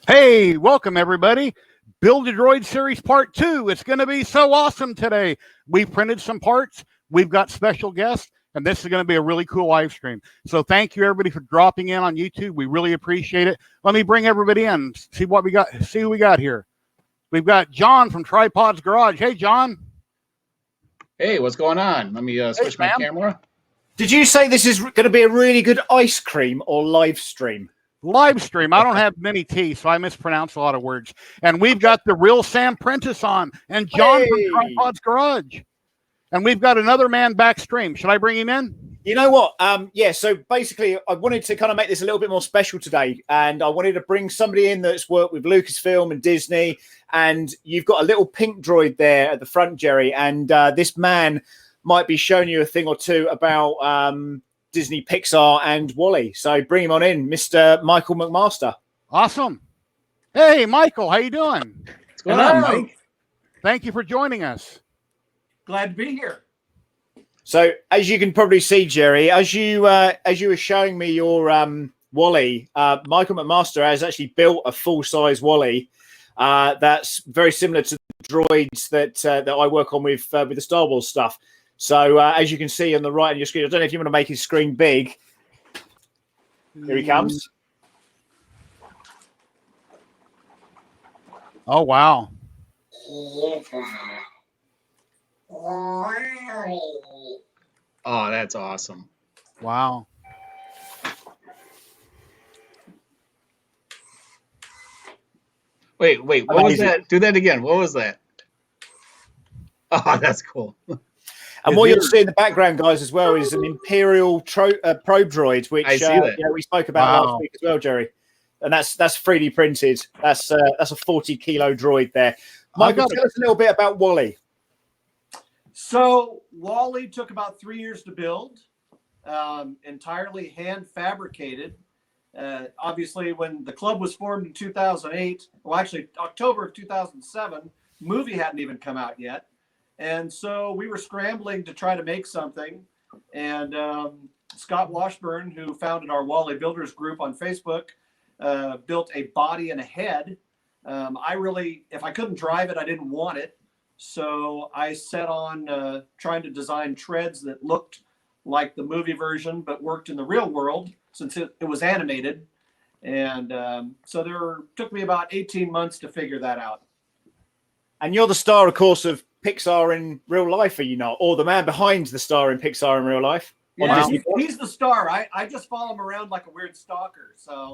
Hey, welcome everybody. Build a Droid Series Part 2. It's going to be so awesome today. We've printed some parts. We've got special guests, and this is going to be a really cool live stream. So thank you everybody for dropping in on YouTube. We really appreciate it. Let me bring everybody in, see what we got, see who we got here. We've got John from Tripod's Garage. Hey, John. Hey, what's going on? Let me switch my camera. Did you say this is going to be a really good ice cream or live stream? Live stream. I don't have many teeth, so I mispronounce a lot of words. And we've got the real Sam Prentice on, and John from Tripod's Garage. And we've got another man backstream. Should I bring him in? You know what? Yeah, so basically I wanted to kind of make this a little bit more special today. And I wanted to bring somebody in that's worked with Lucasfilm and Disney. And you've got a little pink droid there at the front, Jerry. And this man might be showing you a thing or two about Disney, Pixar, and Wally. So bring him on in, Mr. Michael Mcmaster. Awesome. Hey, Michael, how you doing? What's going on, Mike? Thank you for joining us. Glad to be here. So as you can probably see, Jerry, as you were showing me your Wally, Michael Mcmaster has actually built a full-size Wally that's very similar to the droids that I work on with the Star Wars stuff. So as you can see on the right on your screen, I don't know if you want to make his screen big. Here he comes. Oh, wow. Oh, that's awesome. Wow. Wait, what was that? Do that again. What was that? Oh, that's cool. And what you'll see in the background, guys, as well, is an Imperial probe droid, which we spoke about last week as well, Jerry. And that's 3D printed. That's a 40-kilo droid there. Michael, tell us a little bit about Wally. So Wally took about 3 years to build, entirely hand fabricated. Obviously, when the club was formed in 2008, well, actually October of 2007, movie hadn't even come out yet. And so we were scrambling to try to make something. And Scott Washburn, who founded our Wally Builders group on Facebook, built a body and a head. If I couldn't drive it, I didn't want it. So I set on trying to design treads that looked like the movie version, but worked in the real world since it was animated. And so took me about 18 months to figure that out. And you're the star, of course, of Pixar in real life, are you not? Or the man behind the star in Pixar in real life? Yeah, he's the star. I just follow him around like a weird stalker. So,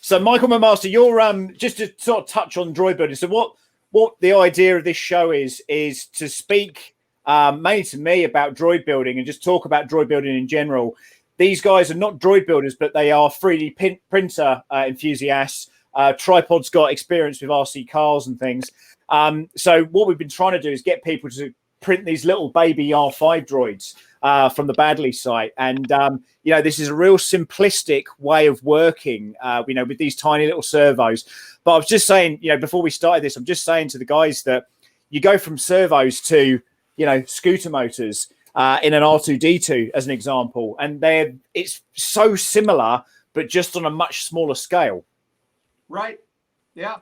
so Michael Mcmaster, you're just to sort of touch on droid building. So what the idea of this show is to speak mainly to me about droid building and just talk about droid building in general. These guys are not droid builders, but they are 3D printer enthusiasts. Tripod's got experience with RC cars and things. So what we've been trying to do is get people to print these little baby R5 droids from the Badley site. And, this is a real simplistic way of working, with these tiny little servos. But I was just saying, before we started this, I'm just saying to the guys that you go from servos to, scooter motors in an R2D2 as an example. And it's so similar, but just on a much smaller scale. Right. Yeah.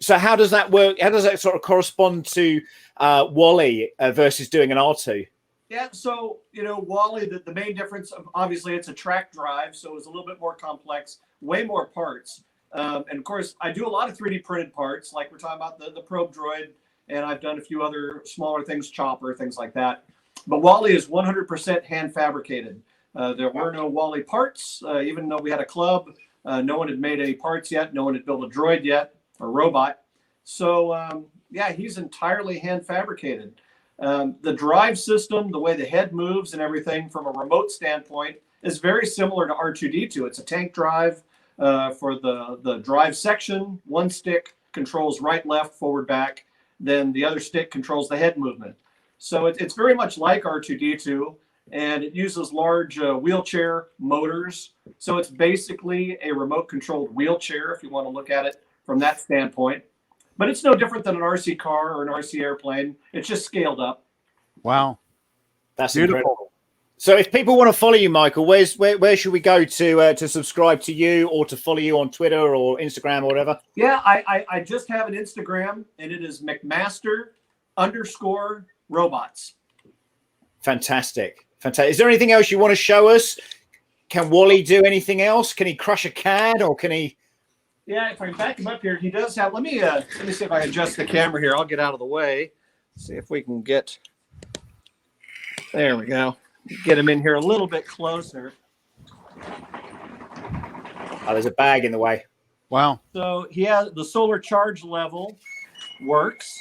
So how does that work? How does that sort of correspond to Wally versus doing an R2? Yeah. So, Wally, the main difference, obviously, it's a track drive. So it's a little bit more complex, way more parts. And of course, I do a lot of 3D printed parts, like we're talking about the probe droid. And I've done a few other smaller things, chopper, things like that. But Wally is 100% hand fabricated. There were no Wally parts, even though we had a club. No one had made any parts yet. No one had built a droid yet, or robot. So, he's entirely hand fabricated. The drive system, the way the head moves and everything from a remote standpoint is very similar to R2D2. It's a tank drive for the drive section. One stick controls right, left, forward, back. Then the other stick controls the head movement. So it's very much like R2D2. And it uses large wheelchair motors. So it's basically a remote controlled wheelchair, if you want to look at it from that standpoint. But it's no different than an RC car or an RC airplane. It's just scaled up. Wow. That's beautiful. Incredible. So if people want to follow you, Michael, where should we go to subscribe to you or to follow you on Twitter or Instagram or whatever? Yeah, I just have an Instagram, and it is Mcmaster_robots. Fantastic. Is there anything else you want to show us? Can Wally do anything else? Can he crush a CAD or can he? Yeah, if I can back him up here, he does have. Let me see if I adjust the camera here. I'll get out of the way. See if we can get. There we go. Get him in here a little bit closer. Oh, there's a bag in the way. Wow. So he has the solar charge level works.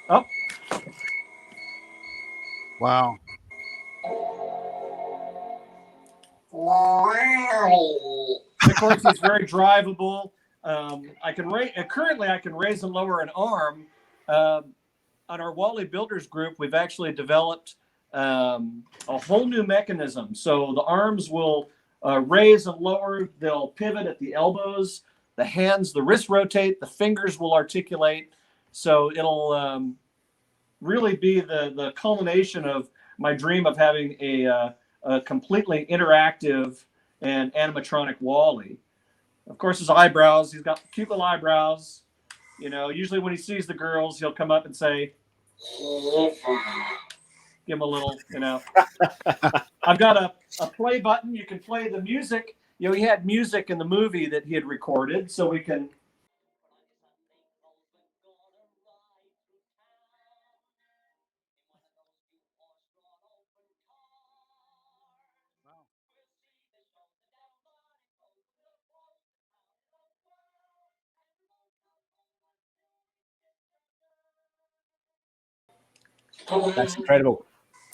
Oh. Wow. Of course, it's very drivable. I can currently I can raise and lower an arm. On our Wally Builders group, we've actually developed a whole new mechanism. So the arms will raise and lower. They'll pivot at the elbows. The hands, the wrists rotate. The fingers will articulate. So it'll really be the culmination of my dream of having a completely interactive and animatronic Wally. Of course, his eyebrows. He's got cute little eyebrows. You know, usually when he sees the girls, he'll come up and say, give him a little, you know. I've got a play button. You can play the music. You know, he had music in the movie that he had recorded, so we can. That's incredible.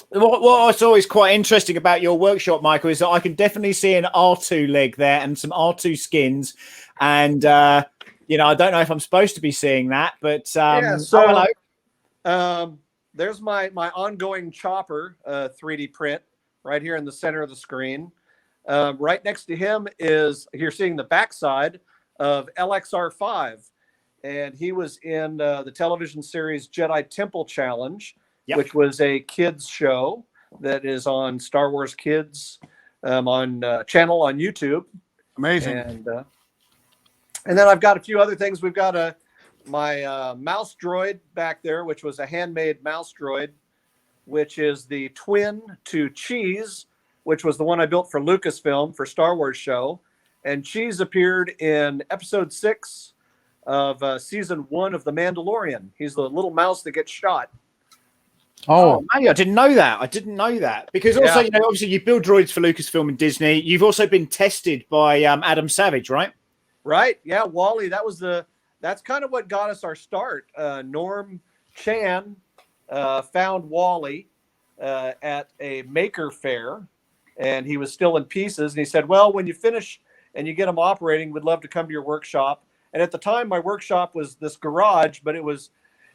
What's always quite interesting about your workshop, Michael, is that I can definitely see an R2 leg there and some R2 skins. And, you know, I don't know if I'm supposed to be seeing that, but hello. There's my ongoing chopper 3D print right here in the center of the screen. Right next to him is, you're seeing the backside of LXR5. And he was in the television series Jedi Temple Challenge, which was a kids show that is on Star Wars Kids on channel on YouTube. Amazing. And then I've got a few other things. We've got my mouse droid back there, which was a handmade mouse droid, which is the twin to Cheese, which was the one I built for Lucasfilm for Star Wars show. And Cheese appeared in episode 6 of season 1 of The Mandalorian. He's the little mouse that gets shot. Oh, I didn't know that. Because also, you know, obviously you build droids for Lucasfilm and Disney. You've also been tested by Adam Savage, right? Right. Yeah, Wally. That's kind of what got us our start. Norm Chan found Wally at a maker fair, and he was still in pieces. And he said, "Well, when you finish and you get them operating, we'd love to come to your workshop." And at the time, my workshop was this garage, but it was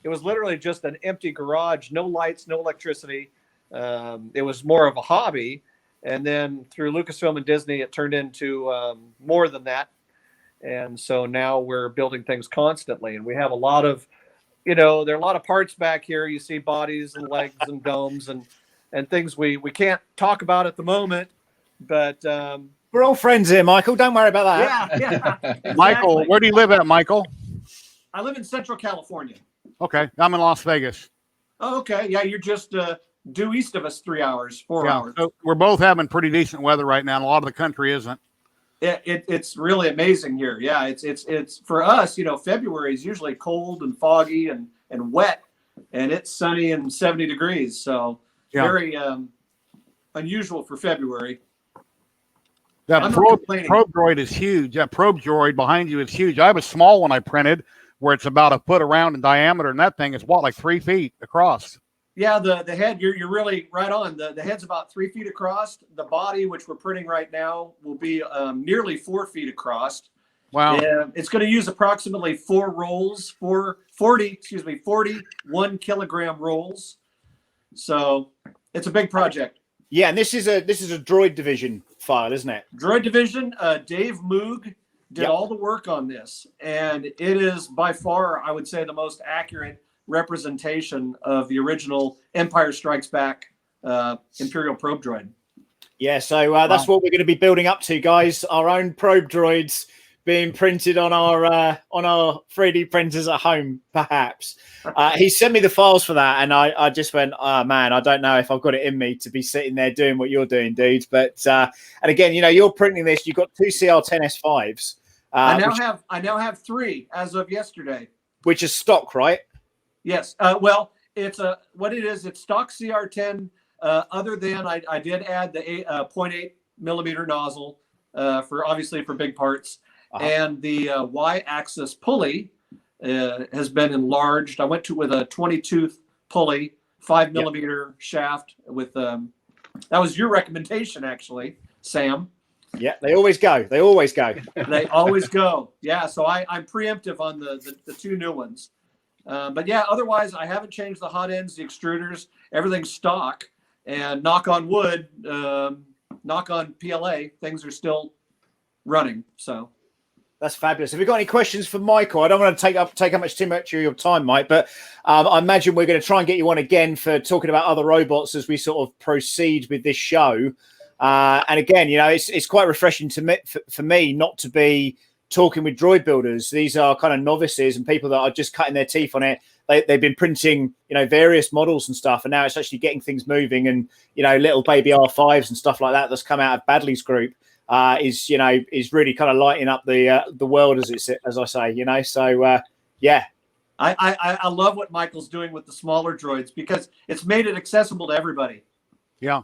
literally just an empty garage, no lights, no electricity. It was more of a hobby. And then through Lucasfilm and Disney, it turned into more than that. And so now we're building things constantly. And we have a lot of, you know, there are a lot of parts back here. You see bodies and legs and domes and things we can't talk about at the moment. But we're all friends here, Michael. Don't worry about that. Yeah. Exactly. Michael, where do you live at, Michael? I live in Central California. Okay. I'm in Las Vegas. Oh, okay. Yeah, you're just due east of us 3 hours, 4 hours. So we're both having pretty decent weather right now, and a lot of the country isn't. It's really amazing here. Yeah, it's for us, you know, February is usually cold and foggy and wet, and it's sunny and 70 degrees. So very unusual for February. That probe droid is huge. That probe droid behind you is huge. I have a small one I printed where it's about a foot around in diameter, and that thing is like 3 feet across. Yeah, the head, you're really right on. The head's about 3 feet across. The body, which we're printing right now, will be nearly 4 feet across. Wow. And it's going to use approximately 40 1 kilogram rolls. So it's a big project. Yeah, and this is a Droid Division file, isn't it? Droid Division, Dave Moog did all the work on this, and it is by far, I would say, the most accurate representation of the original Empire Strikes Back Imperial probe droid. Yeah, so that's what we're going to be building up to, guys. Our own probe droids being printed on our 3D printers at home, perhaps. He sent me the files for that, and I just went, oh, man, I don't know if I've got it in me to be sitting there doing what you're doing, dude. But and again, you're printing this. You've got 2 CR10 S5s. I now have 3 as of yesterday, which is stock, right? Yes. Well, it's what it is. It's stock CR10. Other than I did add the 0.8 millimeter nozzle for big parts. And the Y-axis pulley has been enlarged. I went with a 20-tooth pulley, 5 millimeter shaft with that was your recommendation, actually, Sam. Yeah, they always go. They always go. They always go. Yeah, so I'm preemptive on the 2 new ones. But yeah, otherwise I haven't changed the hot ends, the extruders, everything's stock. And knock on wood, knock on PLA, things are still running. So. That's fabulous. Have you got any questions for Michael? I don't want to take up too much of your time, Mike, but I imagine we're going to try and get you on again for talking about other robots as we sort of proceed with this show. And again, it's quite refreshing for me not to be talking with droid builders. These are kind of novices and people that are just cutting their teeth on it. They've been printing, various models and stuff, and now it's actually getting things moving. And little baby R5s and stuff like that that's come out of Badley's group. Is really kind of lighting up the world as I say, So yeah, I love what Michael's doing with the smaller droids because it's made it accessible to everybody. Yeah,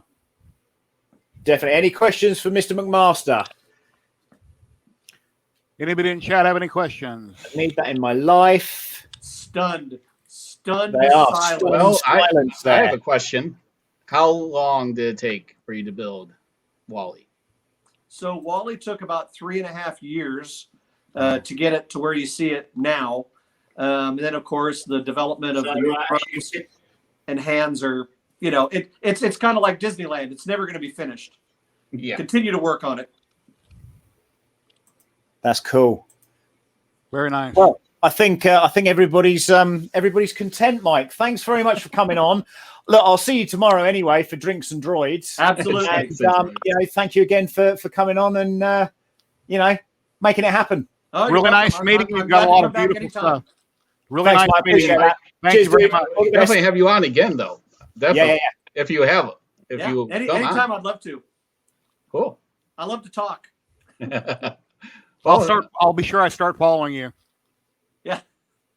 definitely. Any questions for Mr. Mcmaster? Anybody in chat have any questions? I need that in my life. Stunned. They are silence. Well, I have there. a question. How long did it take for you to build Wally? So Wally took about 3.5 years to get it to where you see it now. And then, of course, the development of the arms and hands are, it's kind of like Disneyland. It's never going to be finished. Yeah. Continue to work on it. That's cool. Very nice. Well, I think everybody's content, Mike. Thanks very much for coming on. Look, I'll see you tomorrow anyway for Drinks and Droids. Absolutely. And, thank you again for coming on and making it happen. Oh, really nice meeting you. You've got a lot of beautiful stuff. Really nice meeting you. Thank you very much. Definitely have you on again, though. Definitely. Yeah. If you have it. Anytime I'd love to. Cool. I love to talk. I'll be sure I start following you. Yeah.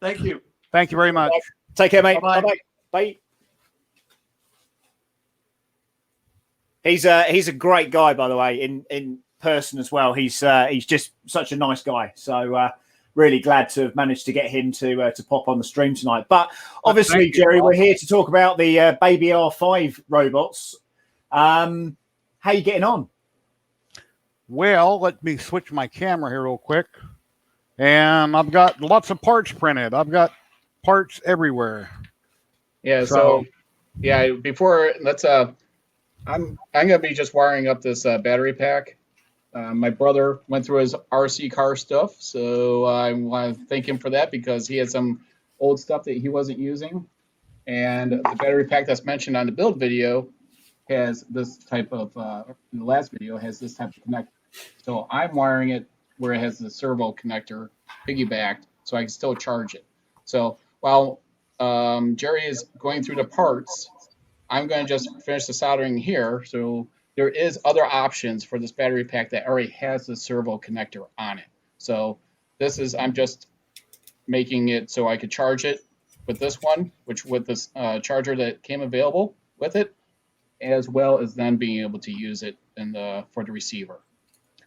Thank you. Thank you very much. Take care, mate. Bye-bye. Bye. He's a great guy, by the way, in person as well. He's just such a nice guy. So really glad to have managed to get him to pop on the stream tonight. But obviously, Jerry, we're here to talk about the baby R5 robots. How are you getting on? Well, let me switch my camera here real quick. And I've got lots of parts printed. I've got parts everywhere. Yeah, so before let's I'm gonna be just wiring up this battery pack. My brother went through his RC car stuff, so I want to thank him for that because he had some old stuff that he wasn't using. And the battery pack that's mentioned on the build video has this type of, in the last video, has this type of connector. So I'm wiring it where it has the servo connector piggybacked so I can still charge it. So while Jerry is going through the parts, I'm going to just finish the soldering here. So there is other options for this battery pack that already has the servo connector on it. So this is, I'm just making it so I could charge it with this one, which with this charger that came available with it, as well as then being able to use it for the receiver.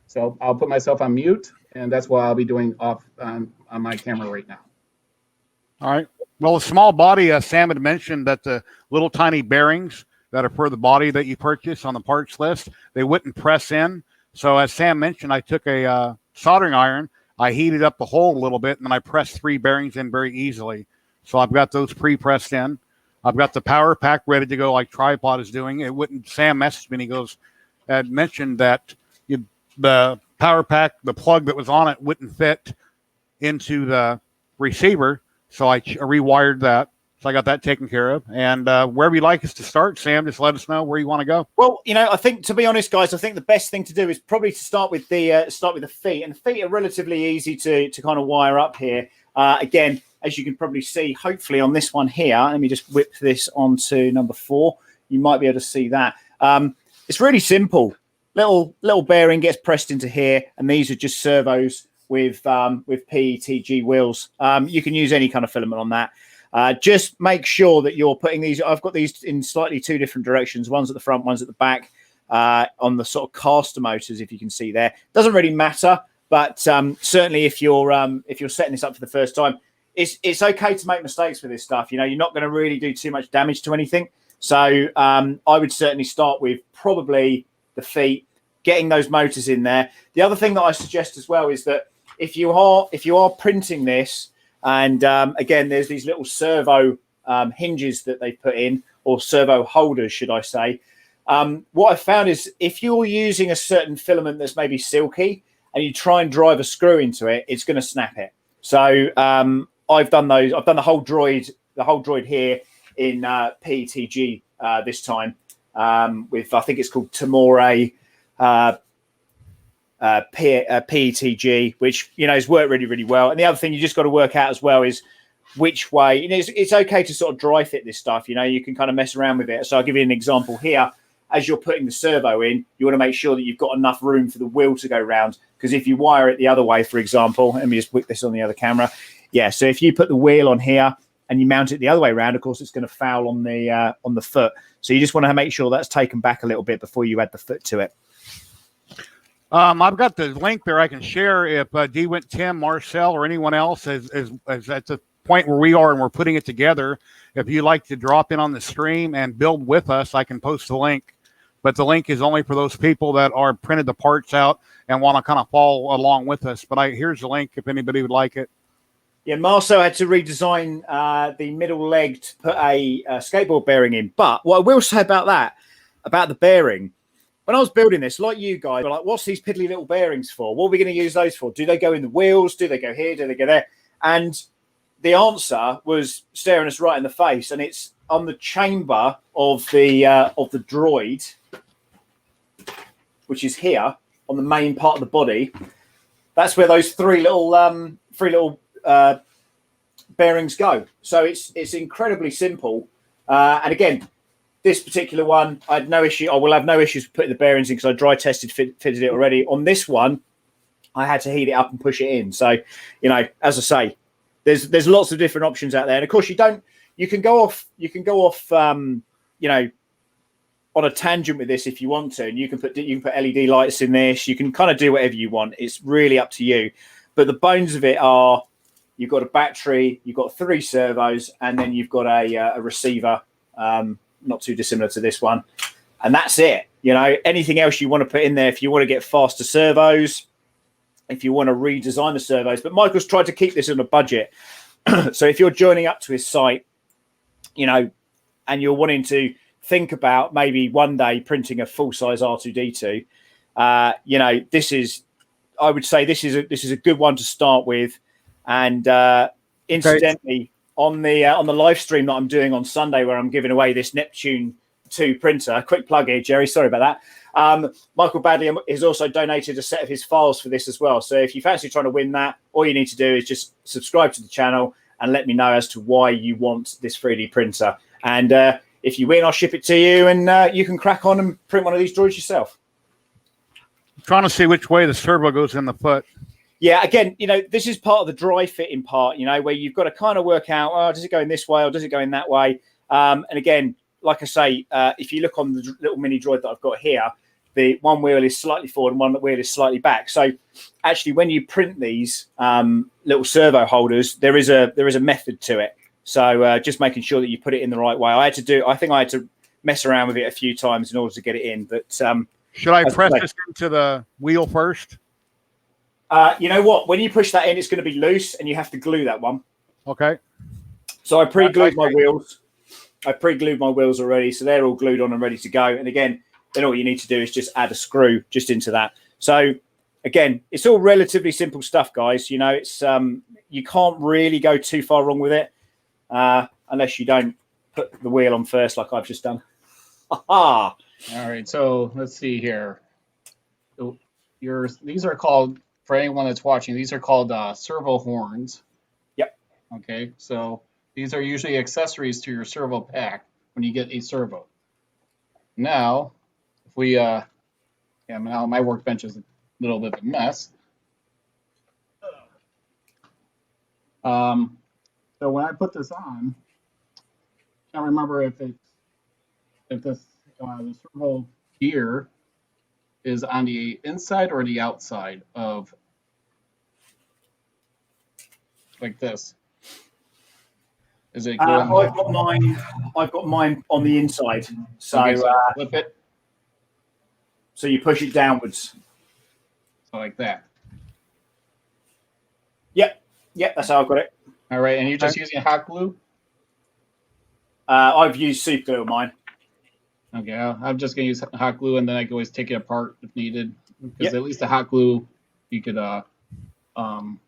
So I'll put myself on mute, and that's what I'll be doing off on my camera right now. All right. Well, the small body, Sam had mentioned that the little tiny bearings that are for the body that you purchase on the parts list, they wouldn't press in. So as Sam mentioned, I took a soldering iron, I heated up the hole a little bit, and then I pressed 3 bearings in very easily. So I've got those pre-pressed in. I've got the power pack ready to go like Tripod is doing. It wouldn't. Sam messaged me and he goes, had mentioned that the power pack, the plug that was on it wouldn't fit into the receiver. So I rewired that. So I got that taken care of. And wherever you'd like us to start, Sam, just let us know where you want to go. Well, I think, to be honest, guys, I think the best thing to do is probably to start with the feet. And the feet are relatively easy to kind of wire up here. Again, as you can probably see, hopefully on this one here, let me just whip this onto number 4. You might be able to see that. It's really simple. Little bearing gets pressed into here, and these are just servos with PETG wheels. You can use any kind of filament on that. Just make sure that you're putting these. I've got these in slightly 2 different directions. One's at the front, one's at the back. On the sort of caster motors, if you can see there, doesn't really matter. But certainly, if you're setting this up for the first time, it's okay to make mistakes with this stuff. You're not going to really do too much damage to anything. So I would certainly start with probably the feet, getting those motors in there. The other thing that I suggest as well is that if you are printing this, and again, there's these little servo hinges that they put in, or servo holders, should I say. What I've found is if you're using a certain filament that's maybe silky and you try and drive a screw into it, it's going to snap it. So I've done those. I've done the whole droid here in PETG this time with, I think it's called Tamore PETG, which has worked really, really well. And the other thing you just got to work out as well is which way. It's okay to sort of dry fit this stuff. You can kind of mess around with it. So I'll give you an example here. As you're putting the servo in, you want to make sure that you've got enough room for the wheel to go round. Because if you wire it the other way, for example, let me just whip this on the other camera. Yeah, so if you put the wheel on here and you mount it the other way around, of course, it's going to foul on the foot. So you just want to make sure that's taken back a little bit before you add the foot to it. I've got the link there I can share if DeWint, Tim, Marcel, or anyone else is at the point where we are and we're putting it together. If you'd like to drop in on the stream and build with us, I can post the link. But the link is only for those people that are printed the parts out and want to kind of follow along with us. But here's the link if anybody would like it. Yeah, Marcel had to redesign the middle leg to put a skateboard bearing in. But what I will say about the bearing, when I was building this, like you guys, were like, what's these piddly little bearings for? What are we going to use those for? Do they go in the wheels? Do they go here? Do they go there? And the answer was staring us right in the face. And it's on the chamber of the droid, which is here on the main part of the body. That's where those three little bearings go. So it's incredibly simple. And again, this particular one, I had no issue. I will have no issues with putting the bearings in because I dry tested, fitted it already. On this one, I had to heat it up and push it in. So, as I say, there's lots of different options out there. And of course, you can go off, on a tangent with this if you want to, and you can put LED lights in this. You can kind of do whatever you want. It's really up to you. But the bones of it are, you've got a battery, you've got 3 servos, and then you've got a receiver, not too dissimilar to this one. And that's it. Anything else you want to put in there, if you want to get faster servos, if you want to redesign the servos. But Michael's tried to keep this on a budget. So if you're joining up to his site, and you're wanting to think about maybe one day printing a full-size R2D2, I would say this is a good one to start with. And incidentally, on the live stream that I'm doing on Sunday, where I'm giving away this Neptune 2 printer, quick plug here, Jerry, sorry about that. Michael Badley has also donated a set of his files for this as well. So if you fancy trying to win that, all you need to do is just subscribe to the channel and let me know as to why you want this 3D printer. And if you win, I'll ship it to you, and you can crack on and print one of these droids yourself. I'm trying to see which way the servo goes in the foot. Yeah, again, this is part of the dry fitting part, where you've got to kind of work out, does it go in this way or does it go in that way? And again, like I say, if you look on the little mini droid that I've got here, the one wheel is slightly forward and one wheel is slightly back. So actually, when you print these little servo holders, there is a method to it. So just making sure that you put it in the right way. I think I had to mess around with it a few times in order to get it in. But should I press this into the wheel first? You know what? When you push that in, it's going to be loose, and you have to glue that one. Okay. So I pre-glued my wheels. I pre-glued my wheels already, so they're all glued on and ready to go. And again, then all you need to do is just add a screw just into that. So again, it's all relatively simple stuff, guys. It's you can't really go too far wrong with it. unless you don't put the wheel on first like I've just done. Aha! All right, so let's see here. So these are called, for anyone that's watching, these are called Servo Horns. Yep. Okay, so these are usually accessories to your servo pack when you get a servo. Now, if we, now my workbench is a little bit of a mess. So when I put this on, I can't remember if the servo gear is on the inside or the outside of, like this. Is it going? I've got mine on the inside. So, okay, so flip it. So you push it downwards. So like that. Yep, that's how I've got it. All right, and you're just using hot glue? I've used super glue on mine. Okay, I'm just gonna use hot glue, and then I can always take it apart if needed. Because at least the hot glue, you could remove.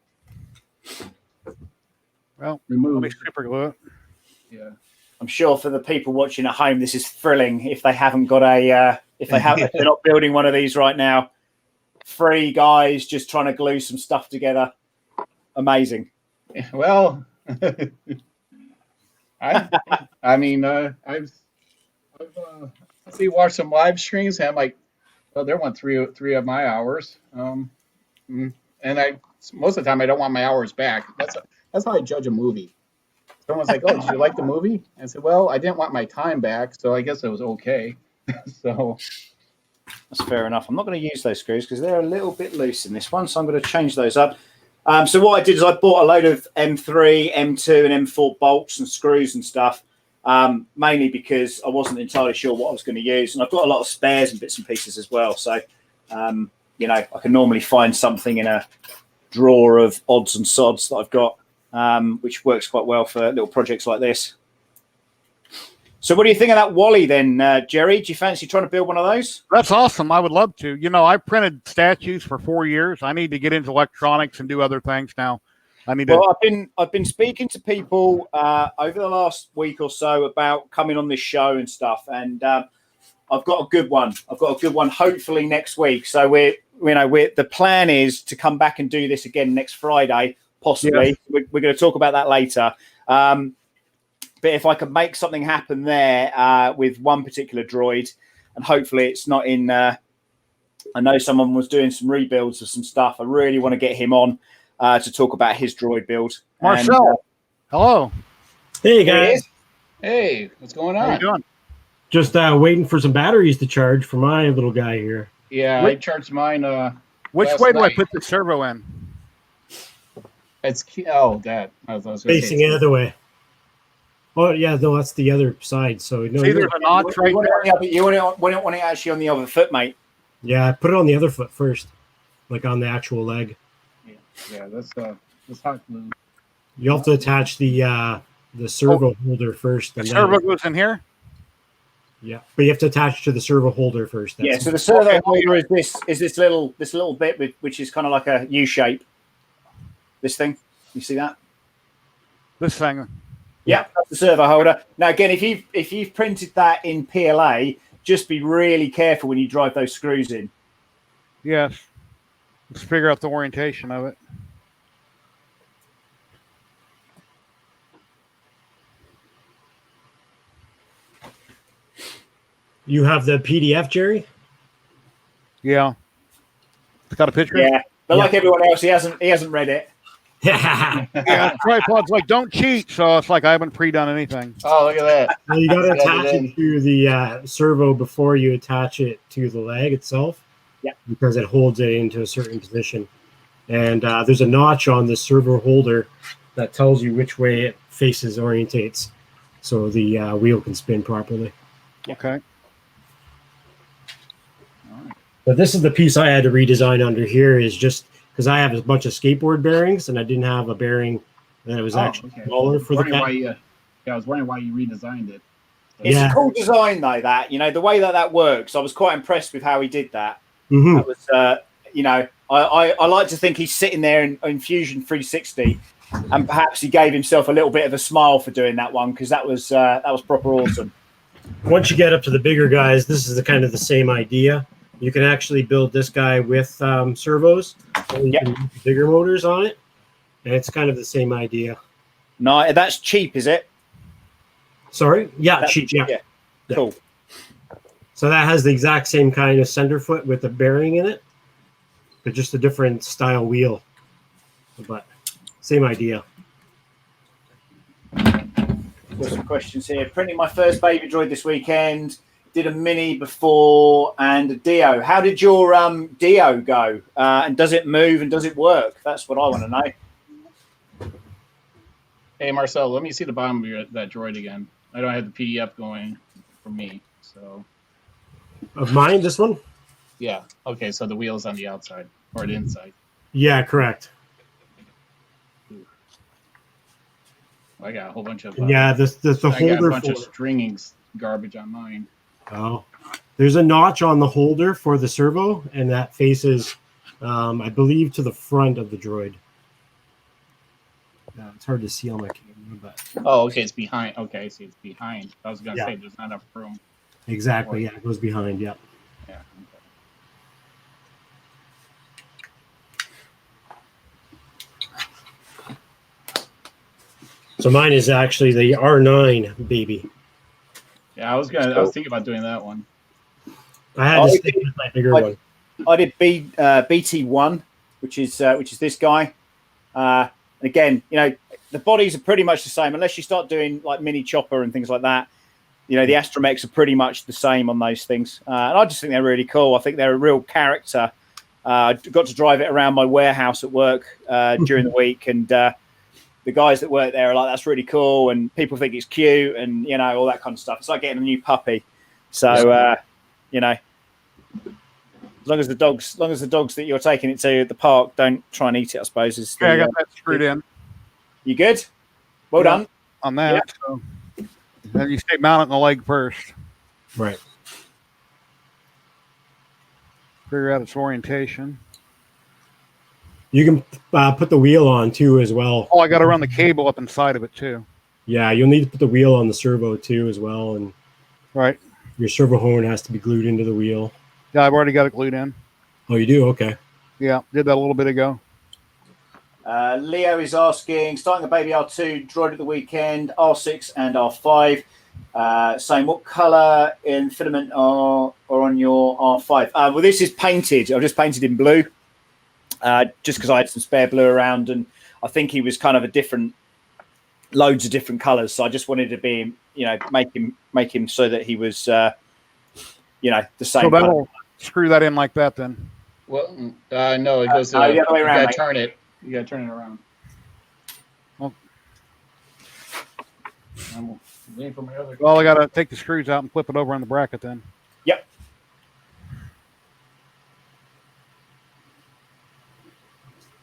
Let me super glue it. Yeah. I'm sure for the people watching at home, this is thrilling. If they haven't got if they're not building one of these right now, 3 guys just trying to glue some stuff together. Amazing. Well, I've watched some live streams, and I'm like, well, there went three of my hours. And most of the time I don't want my hours back. That's how I judge a movie. Someone's like, "Oh, did you like the movie?" I said, "Well, I didn't want my time back, so I guess it was okay." So that's fair enough. I'm not going to use those screws because they're a little bit loose in this one, so I'm going to change those up. So what I did is I bought a load of M3, M2, and M4 bolts and screws and stuff, mainly because I wasn't entirely sure what I was going to use, and I've got a lot of spares and bits and pieces as well. So, I can normally find something in a drawer of odds and sods that I've got, which works quite well for little projects like this. So what do you think of that Wally then, Jerry? Do you fancy trying to build one of those? That's awesome. I would love to. I printed statues for 4 years. I need to get into electronics and do other things now. Well, I've been speaking to people over the last week or so about coming on this show and stuff, and I've got a good one. Hopefully next week. So the plan is to come back and do this again next Friday, possibly. Yeah. We're going to talk about that later. But if I could make something happen there with one particular droid, and hopefully it's not in. I know someone was doing some rebuilds of some stuff. I really want to get him on to talk about his droid build. Marcel, hello. Hey guys. Hey, what's going on? How you doing? Just waiting for some batteries to charge for my little guy here. Yeah, I charged mine. Which way do I put the servo in? It's that. I was facing the other way. Oh yeah, no, that's the other side. So no, see, there's a notch right there. You want it actually on the other foot, mate. Yeah, put it on the other foot first, like on the actual leg. Yeah, that's hot glue. You have to attach the servo holder first. The servo goes in here. Yeah, but you have to attach to the servo holder first. Yeah, so the servo holder is this little bit which is kind of like a U shape. This thing, you see that? This thing. Yeah, that's the servo holder. Now, again, if you've printed that in PLA, just be really careful when you drive those screws in. Yes. Let's figure out the orientation of it. You have the PDF, Jerry? Yeah. It's got a picture. Yeah, but like everyone else, he hasn't read it. Yeah, tripod's like, don't cheat. So it's like I haven't pre-done anything. Oh, look at that. Well, you got to attach it to the servo before you attach it to the leg itself. Yeah. Because it holds it into a certain position. And there's a notch on the servo holder that tells you which way it faces, orientates, so the wheel can spin properly. Okay. But this is the piece I had to redesign under here, is just because I have a bunch of skateboard bearings and I didn't have a bearing that was actually smaller for the cat. I was wondering why you redesigned it. It's a cool design, though. That the way that works, I was quite impressed with how he did that. Mm-hmm. That was, I like to think he's sitting there in Fusion 360, and perhaps he gave himself a little bit of a smile for doing that one, because that was proper awesome. Once you get up to the bigger guys, this is the kind of the same idea. You can actually build this guy with servos, so you can use bigger motors on it, and it's kind of the same idea. No, that's cheap, is it? Sorry? Yeah, That's cheap. Yeah. Cool. So that has the exact same kind of center foot with the bearing in it, but just a different style wheel. But same idea. Got some questions here. Printing my first baby droid this weekend. Did a mini before and a Dio. How did your Dio go? And does it move and does it work? That's what I want to know. Hey, Marcel, let me see the bottom of that droid again. I don't have the PDF going for me, so. Of mine, this one? Yeah. Okay, so the wheel's on the outside or the inside. Yeah, correct. I got a whole bunch of. Yeah, the I got holder a bunch for of stringing garbage on mine. Oh, there's a notch on the holder for the servo, and that faces, I believe, to the front of the droid. It's hard to see on my camera, but Oh, okay, it's behind. Okay, I see, it's behind. I was gonna say there's not enough room. exactly, yeah, it goes behind. Yeah. Yeah. Okay. So mine is actually the R9 baby. Yeah, I was thinking about doing that one. I had to stick with my bigger one. I did BT1, which is this guy. And again, the bodies are pretty much the same, unless you start doing like mini chopper and things like that. The astromechs are pretty much the same on those things. And I just think they're really cool. I think they're a real character. I got to drive it around my warehouse at work during the week, and the guys that work there are like, that's really cool, and people think it's cute, and all that kind of stuff. It's like getting a new puppy. So as long as the dogs that you're taking it to at the park don't try and eat it, I suppose. Okay, I got that screwed in. You good? Well done on that. Yeah. So then you stay mounted on the leg first. Right. Figure out its orientation. You can put the wheel on too as well. Oh, I got to run the cable up inside of it too. Yeah, you'll need to put the wheel on the servo too as well, and right. Your servo horn has to be glued into the wheel. Yeah, I've already got it glued in. Oh, you do? Okay. Yeah, did that a little bit ago. Leo is asking, starting a baby R2 droid at the weekend, R6 and R5. Saying what colour in filament are on your R5? Well, this is painted. I've just painted in blue, just because I had some spare blue around, and I think he was kind of loads of different colours. So I just wanted to be, make him so that he was, the same. So that'll screw that in like that then. Well, no, it goes. The other way around. You gotta turn it. You gotta turn it around. Well, I'm waiting for my other. Well, I gotta take the screws out and flip it over on the bracket then. Yep.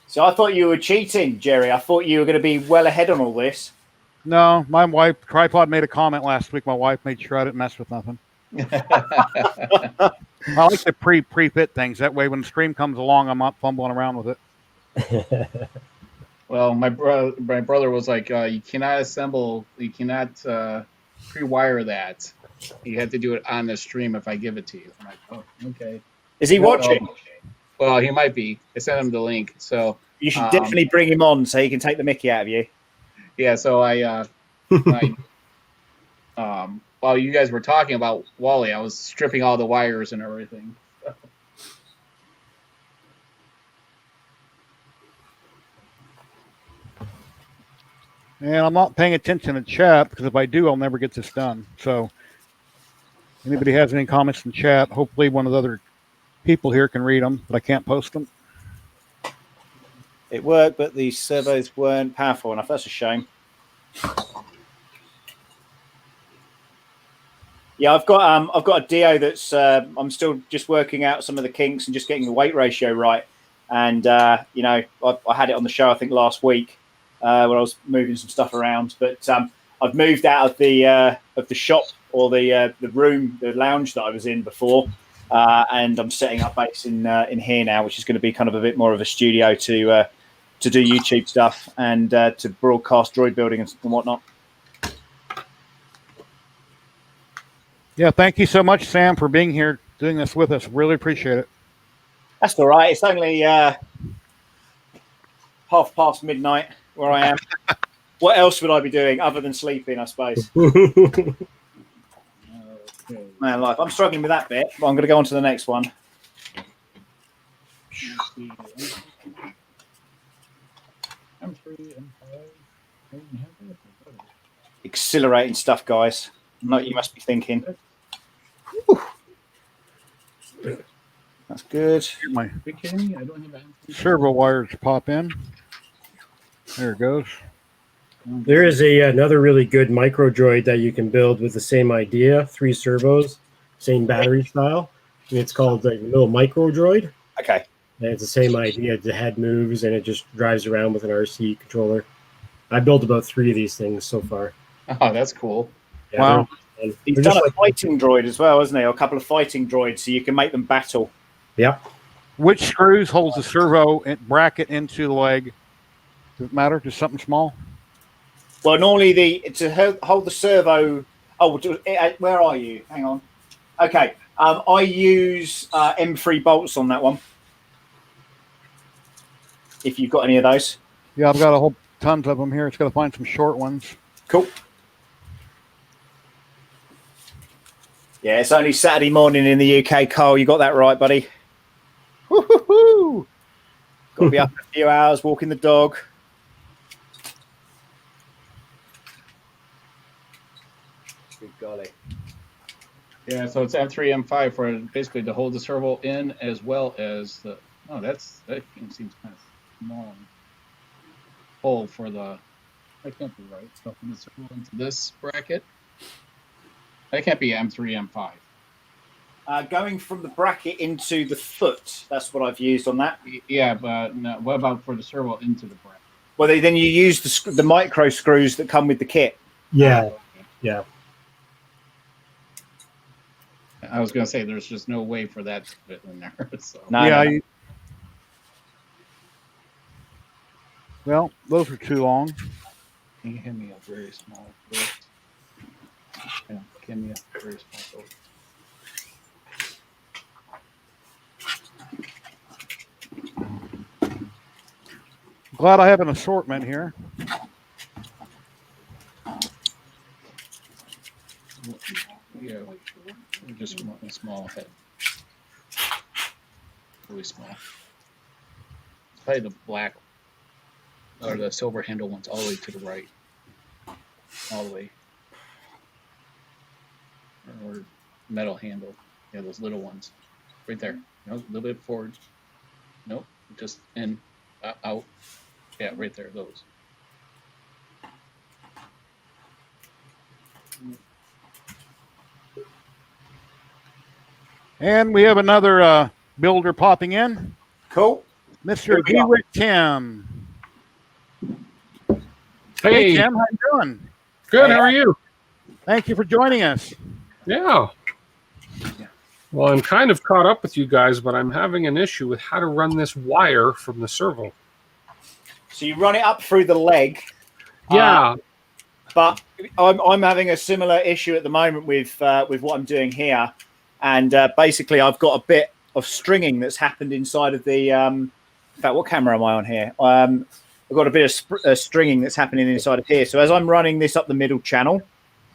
So I thought you were cheating, Jerry. I thought you were going to be well ahead on all this. No, my wife, Tripod made a comment last week. My wife made sure I didn't mess with nothing. I like to pre-fit things. That way when the stream comes along, I'm not fumbling around with it. Well, my brother was like, you cannot pre-wire that. You have to do it on the stream if I give it to you. I'm like, oh, okay. Is he watching? Well, he might be. I sent him the link, so you should definitely bring him on so he can take the mickey out of you. Yeah, so while you guys were talking about Wally, I was stripping all the wires and everything. And I'm not paying attention to chat because if I do, I'll never get this done. So anybody has any comments in chat, hopefully one of the other people here can read them, but I can't post them. It worked, but the servos weren't powerful enough. That's a shame. Yeah, I've got a Dio that's I'm still just working out some of the kinks and just getting the weight ratio right. And I had it on the show I think last week when I was moving some stuff around. But I've moved out of the shop or the room, the lounge that I was in before, and I'm setting up base in here now, which is going to be kind of a bit more of a studio to to do YouTube stuff and to broadcast droid building and whatnot. Yeah, thank you so much, Sam, for being here, doing this with us. Really appreciate it. That's all right. It's only midnight where I am. What else would I be doing other than sleeping, I suppose? Man, life. I'm struggling with that bit, but I'm going to go on to the next one. Exhilarating stuff, guys. Not you must be thinking. Whew. That's good. My servo wires pop in. There it goes. There is another really good micro droid that you can build with the same idea, 3 servos, same battery style. And it's called the little micro droid. Okay. And it's the same idea. The head moves and it just drives around with an RC controller. I built about 3 of these things so far. Oh, that's cool. Yeah, Wow. He's done a fighting droid as well, hasn't he? Or a couple of fighting droids, so you can make them battle. Yep. Which screws holds the servo bracket into the leg? Does it matter? Just something small? Well, normally to hold the servo. Oh, where are you? Hang on. Okay, I use M3 bolts on that one. If you've got any of those. Yeah, I've got a whole tons of them here. It's got to find some short ones. Cool. Yeah, it's only Saturday morning in the UK, Carl. You got that right, buddy. Woo-hoo-hoo. Got to be up in a few hours, walking the dog. Good golly. Yeah, so it's M3, M5 for basically to hold the servo in as well as the. Oh, that seems kind of small. Hole for the. That can't be right. Stuff in the servo into this bracket. That can't be M3, M5. Going from the bracket into the foot. That's what I've used on that. Yeah, but no, what about for the servo into the bracket? Well, then you use the micro screws that come with the kit. Yeah. Yeah. I was going to say there's just no way for that to fit in there. So. No, yeah. no. Well, those are too long. Can you hand me a very small boat? Yeah, give me a very small boat. Glad I have an assortment here. Yeah, just a small head. Really small. Probably the black or the silver handle ones all the way to the right. All the way. Or metal handle. Yeah, those little ones. Right there. No, a little bit forward. Nope. Just in, out. Yeah, right there. Those. And we have another builder popping in. Cool. Mr. Hewitt Tim. Hey, Tim, how you doing? good. How are you? Thank you for joining us. Yeah. Well, I'm kind of caught up with you guys, but I'm having an issue with how to run this wire from the servo. So you run it up through the leg. Yeah. But I'm having a similar issue at the moment with what I'm doing here, and basically I've got a bit of stringing that's happened inside of the. In fact, what camera am I on here? I've got a bit of stringing that's happening inside of here. So as I'm running this up the middle channel,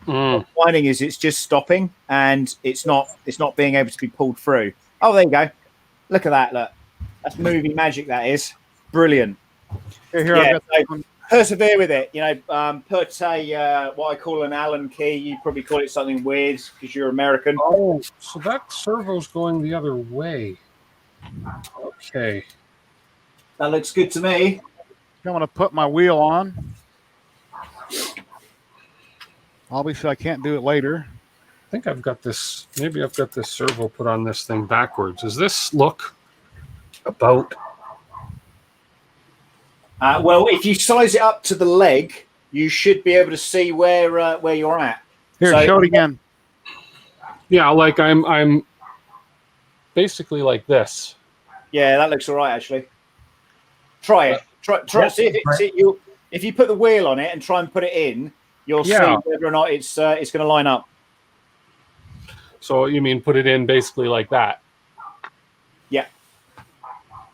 what I'm finding is it's just stopping and it's not being able to be pulled through. Oh, there you go. Look at that. Look, that's movie magic. That is brilliant. Here, Yeah, I've got so this one. persevere with it. You know, put a what I call an Allen key. You probably call it something weird because you're American. Oh, so that servo's going the other way. Okay. That looks good to me. I'm going to put my wheel on. Obviously, I can't do it later. I think I've got this. Maybe I've got this servo put on this thing backwards. Does this look about? Well, if you size it up to the leg, you should be able to see where you're at. Here, So- show it again. Yeah, like I'm basically like this. Yeah, that looks all right, actually. Try it. If you put the wheel on it and try and put it in, you'll see whether or not it's going to line up. So you mean put it in basically like that? Yeah.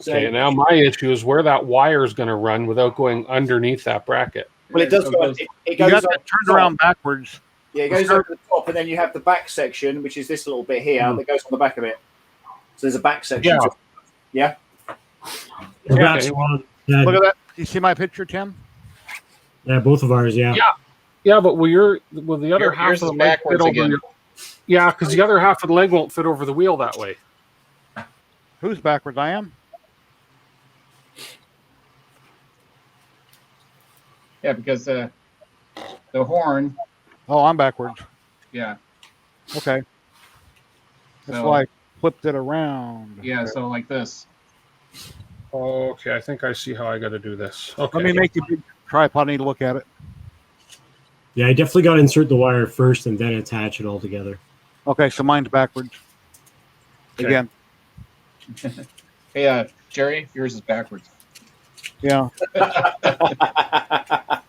Okay. Now my issue is where that wire is going to run without going underneath that bracket. Well, it does go. It goes turned around backwards. Yeah, it goes over the top, and then you have the back section, which is this little bit here that goes on the back of it. So there's a back section. Yeah. Okay. Look at that. Do you see my picture, Tim? Yeah, both of ours. Yeah. Yeah, but will the other half of the leg fit over your? Yeah, because the other half of the leg won't fit over the wheel that way. Who's backwards? I am. Yeah, because the horn. Oh, I'm backwards. Yeah. Okay. That's So, why I flipped it around. Yeah, Okay. so like this. Okay, I think I see how I got to do this. Okay. Let me make you a big tripod. I need to look at it. Yeah, I definitely got to insert the wire first and then attach it all together. Okay, so mine's backwards. Okay. Again. Hey, Jerry, yours is backwards. Yeah.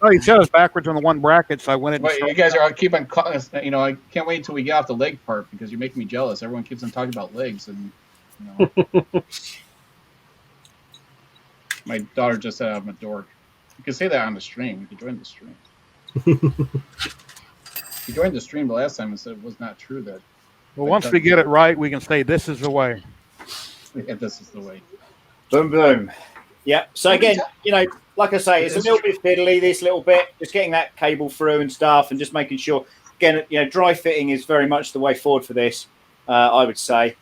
Oh, you said it was backwards on the one bracket, so I went in. But you guys are keep on, I can't wait until we get off the leg part because you're making me jealous. Everyone keeps on talking about legs, and my daughter just said I'm a dork. You can say that on the stream. You can join the stream. You joined the stream the last time and said it was not true that. Well, once we get it right, we can say this is the way. Yeah, this is the way. Boom, boom. Yeah. So again, like I say, it's a little bit fiddly, this little bit, just getting that cable through and stuff and just making sure, again, dry fitting is very much the way forward for this, I would say.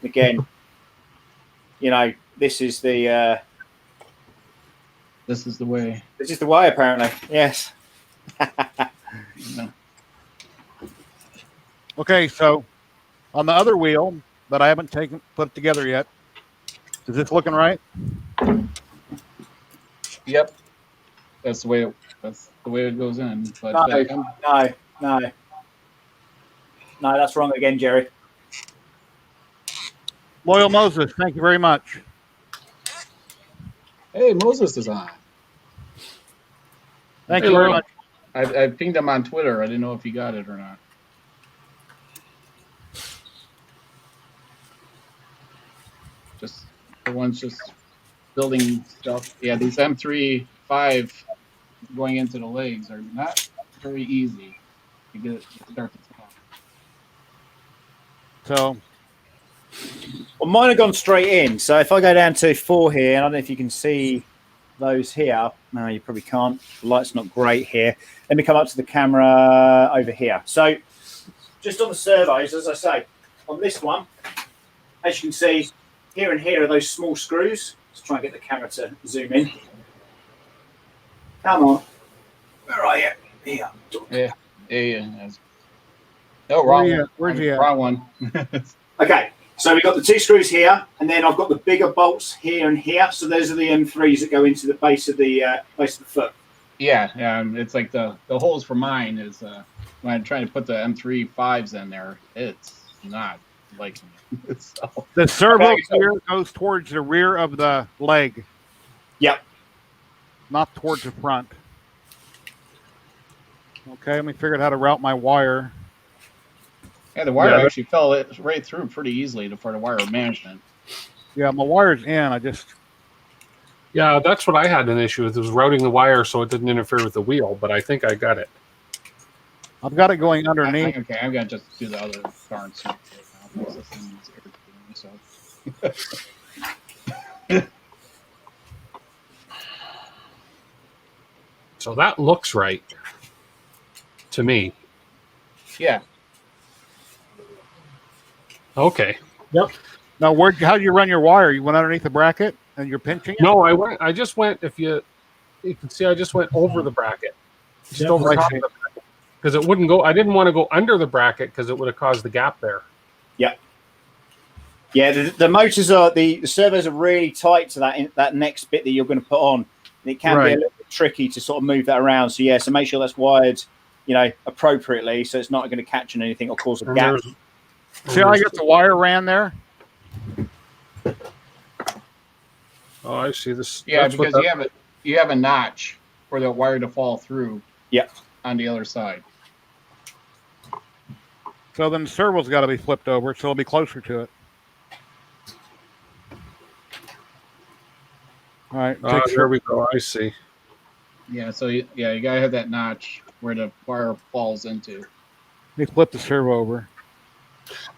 Again, this is the... This is the way. This is the way, apparently. Yes. Okay, so on the other wheel that I haven't put together yet, is this looking right? Yep. That's the way it goes in. But No, that's wrong again, Jerry. Loyal Moses, thank you very much. Hey, Moses is on. Thank you very much. I pinged him on Twitter. I didn't know if he got it or not. Just everyone's just building stuff. Yeah, these M3-5 going into the legs are not very easy to get it to start to talk. So, well, mine have gone straight in. So if I go down to 4 here, and I don't know if you can see those here. No, you probably can't. The light's not great here. Let me come up to the camera over here. So just on the servos, as I say, on this one, as you can see, here and here are those small screws. Let's try and get the camera to zoom in. Come on. Where are you? Here. Yeah. No, wrong one. Where's he at? Wrong one. Okay. So we've got the 2 screws here, and then I've got the bigger bolts here and here. So those are the M3s that go into the base of the foot. Yeah. It's like the holes for mine is when I'm trying to put the M3-5s in there, it's not liking it. So, the servo gear goes towards the rear of the leg. Yep. Not towards the front. Okay, let me figure out how to route my wire. Yeah, the wire actually fell right through pretty easily for the wire management. Yeah, my wire's in. I just... Yeah, that's what I had an issue with, was routing the wire so it didn't interfere with the wheel, but I think I got it. I've got it going underneath. Okay, I'm going to just do the other darn suit right now. So that looks right to me. Yeah. Okay. Yep. Now, how do you run your wire? You went underneath the bracket and you're pinching it? No, I just went, if you can see, I just went over the bracket. Just over the top of the bracket. Because it wouldn't go, I didn't want to go under the bracket because it would have caused the gap there. Yeah. Yeah, the motors the servos are really tight to that next bit that you're going to put on. And it can be a little bit tricky to sort of move that around. So yeah, so make sure that's wired, appropriately, so it's not going to catch on anything or cause a gap. See how I got the wire ran there? Oh, I see this. Yeah, That's what because that- you have a notch for the wire to fall through. Yep. On the other side. So then the servo's got to be flipped over, so it'll be closer to it. All right. there we go. I see. Yeah, so you gotta have that notch where the wire falls into. Let me flip the servo over.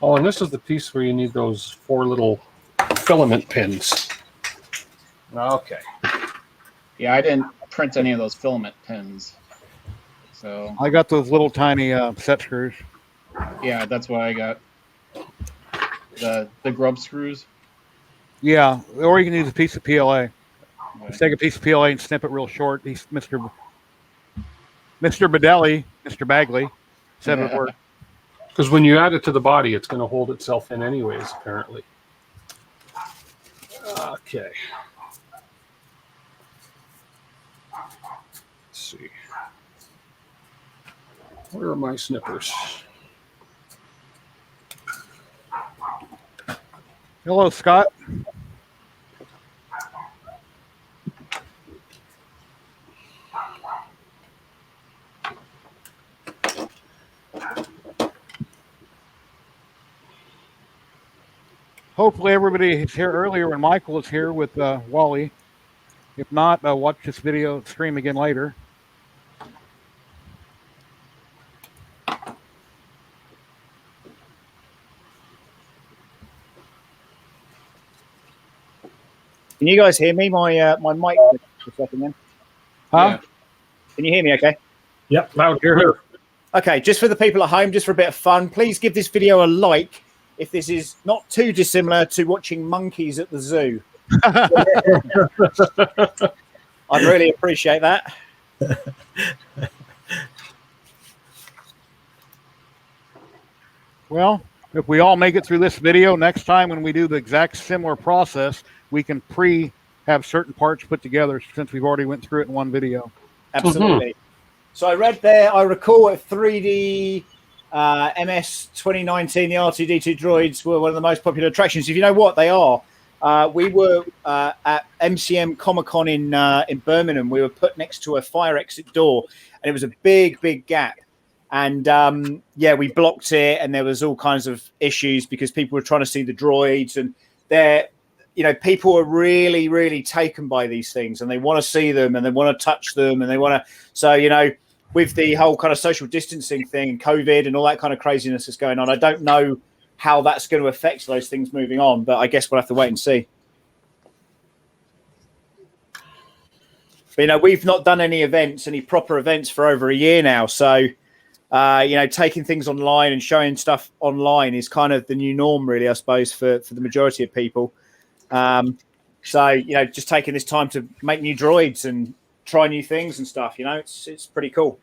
Oh, and this is the piece where you need those 4 little filament pins. Okay. Yeah, I didn't print any of those filament pins. So I got those little tiny set screws. yeah, that's what I got. The grub screws. Yeah, or you can use a piece of PLA. Okay. Just take a piece of PLA and snip it real short. He's Mr. Badelli, Mr. Bagley said it would work. Because when you add it to the body, it's going to hold itself in anyways, apparently. Okay. Let's see. Where are my snippers? Hello, Scott. Hopefully everybody is here earlier when Michael is here with Wally. If not, watch this video stream again later. Can you guys hear me? My mic for a second then. Huh? Yeah. Can you hear me okay? Yep. Loud here. Okay, just for the people at home, just for a bit of fun, please give this video a like if this is not too dissimilar to watching monkeys at the zoo. I'd really appreciate that. Well, if we all make it through this video, next time when we do the exact similar process, we can have certain parts put together since we've already went through it in one video. Absolutely. So I read there, I recall at 3D MS 2019, the R2D2 droids were one of the most popular attractions. If you know what they are, we were at MCM Comic-Con in Birmingham. We were put next to a fire exit door, and it was a big, big gap. And we blocked it, and there was all kinds of issues because people were trying to see the droids, and people are really, really taken by these things, and they want to see them, and they want to touch them, and they want to. So with the whole kind of social distancing thing and COVID and all that kind of craziness that's going on, I don't know how that's going to affect those things moving on, but I guess we'll have to wait and see. But, we've not done any proper events for over a year now. So, taking things online and showing stuff online is kind of the new norm, really, I suppose, for the majority of people. Just taking this time to make new droids and try new things and stuff, it's pretty cool.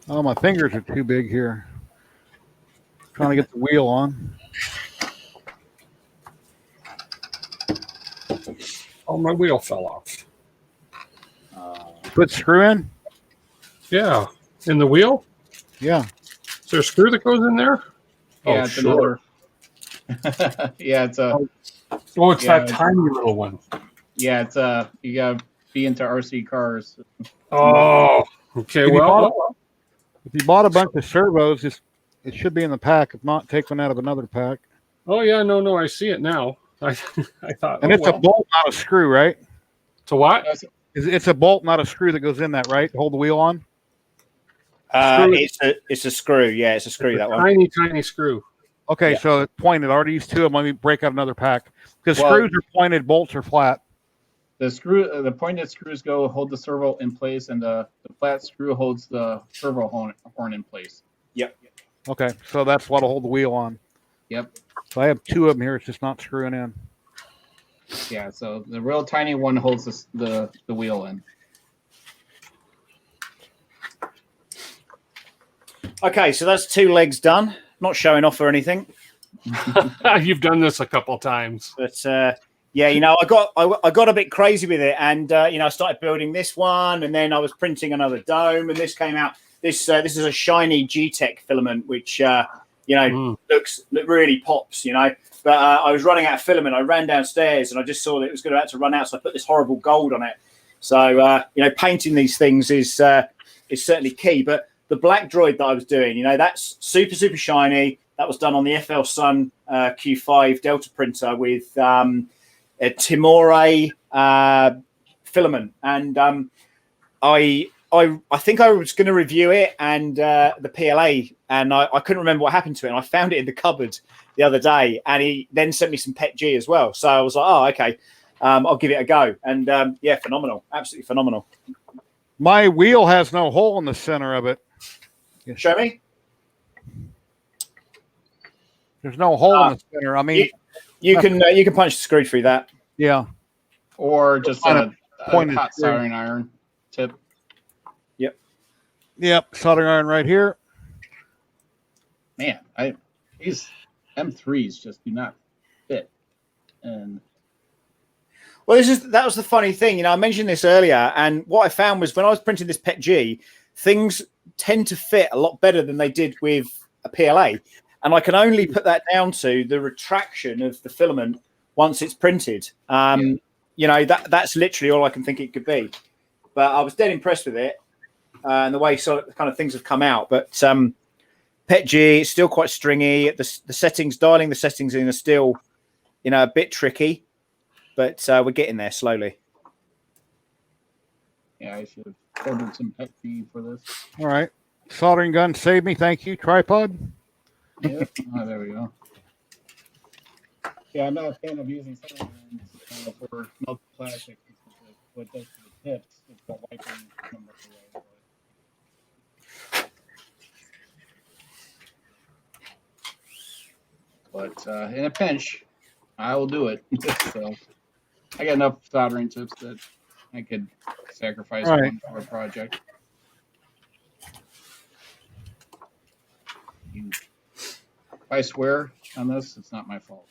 Oh, my fingers are too big here. Trying to get the wheel on. Oh, my wheel fell off. Put screw in? Yeah. In the wheel? Yeah. Is there a screw that goes in there? Yeah, it's another. Yeah, it's a. Oh, it's Yeah, that tiny little one. Yeah, it's you gotta be into RC cars. Oh, okay. If you bought a bunch of servos, it should be in the pack. If not, take one out of another pack. Oh yeah, no, I see it now. I thought. And it's a bolt, not a screw, right? So what? It's a bolt, not a screw that goes in that, right? To hold the wheel on. It's a screw. Yeah, it's a screw. That one. Tiny screw. Okay, Yeah. so it's pointed. I already used 2 of them. Let me break out another pack. Because screws are pointed, bolts are flat. The pointed screws hold the servo in place, and the flat screw holds the servo horn in place. Yep. Okay, so that's what'll hold the wheel on. Yep. So I have 2 of them here. It's just not screwing in. Yeah. So the real tiny one holds the wheel in. Okay, so that's 2 legs done. Not showing off or anything, You've done this a couple times. but Yeah, I got a bit crazy with it, and I started building this one, and then I was printing another dome, and this came out. This is a shiny G-Tech filament, which looks really pops, But I was running out of filament. I ran downstairs, and I just saw that it was going to run out, so I put this horrible gold on it. So painting these things is certainly key. But the black droid that I was doing, that's super shiny. That was done on the FL Sun Q5 Delta printer with a Timore filament, and I think I was going to review it and the PLA, and I couldn't remember what happened to it. And I found it in the cupboard the other day, and he then sent me some PET G as well. So I was like, oh, okay, I'll give it a go. And phenomenal, absolutely phenomenal. My wheel has no hole in the center of it. Show me. There's no hole in the center. I mean, you can punch the screw through that. Yeah. Or just on a pointed hot soldering iron tip. Yep. Soldering iron right here. Man, these M3s just do not fit. And well, that was the funny thing. I mentioned this earlier, and what I found was when I was printing this PET G, things tend to fit a lot better than they did with a PLA. And I can only put that down to the retraction of the filament once it's printed. That's literally all I can think it could be. But I was dead impressed with it and the way kind of things have come out. But PET G is still quite stringy. The settings, dialing the settings in are still, a bit tricky. But we're getting there slowly. Yeah, I should have ordered some PET G for this. All right. Soldering gun saved me. Thank you. Tripod. Yep. Oh, there we go. Yeah, I'm not a fan of using soldering irons for melted plastic. What does to the tips is the wiping number away. But in a pinch, I will do it. So I got enough soldering tips that I could sacrifice one for a project. If I swear on this, it's not my fault.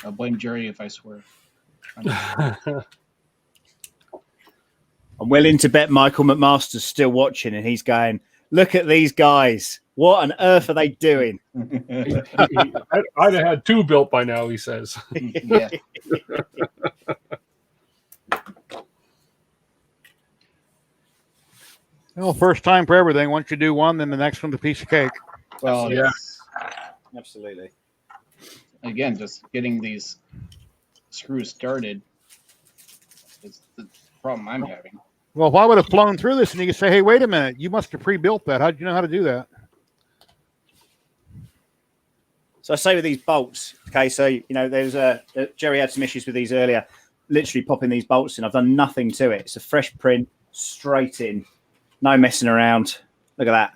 I'll blame Jerry if I swear. I'm willing to bet Michael Mcmaster's still watching, and he's going, look at these guys. What on earth are they doing? I'd have had 2 built by now, he says. Yeah. Well, first time for everything. Once you do one, then the next one's a piece of cake. Well, Yeah. Absolutely. Again, just getting these screws started is the problem I'm having. Well, if I would have flown through this and you could say, hey, wait a minute, you must have pre-built that. How did you know how to do that? So I say with these bolts, okay, so, there's Jerry had some issues with these earlier, literally popping these bolts in. I've done nothing to it. It's a fresh print, straight in, no messing around. Look at that.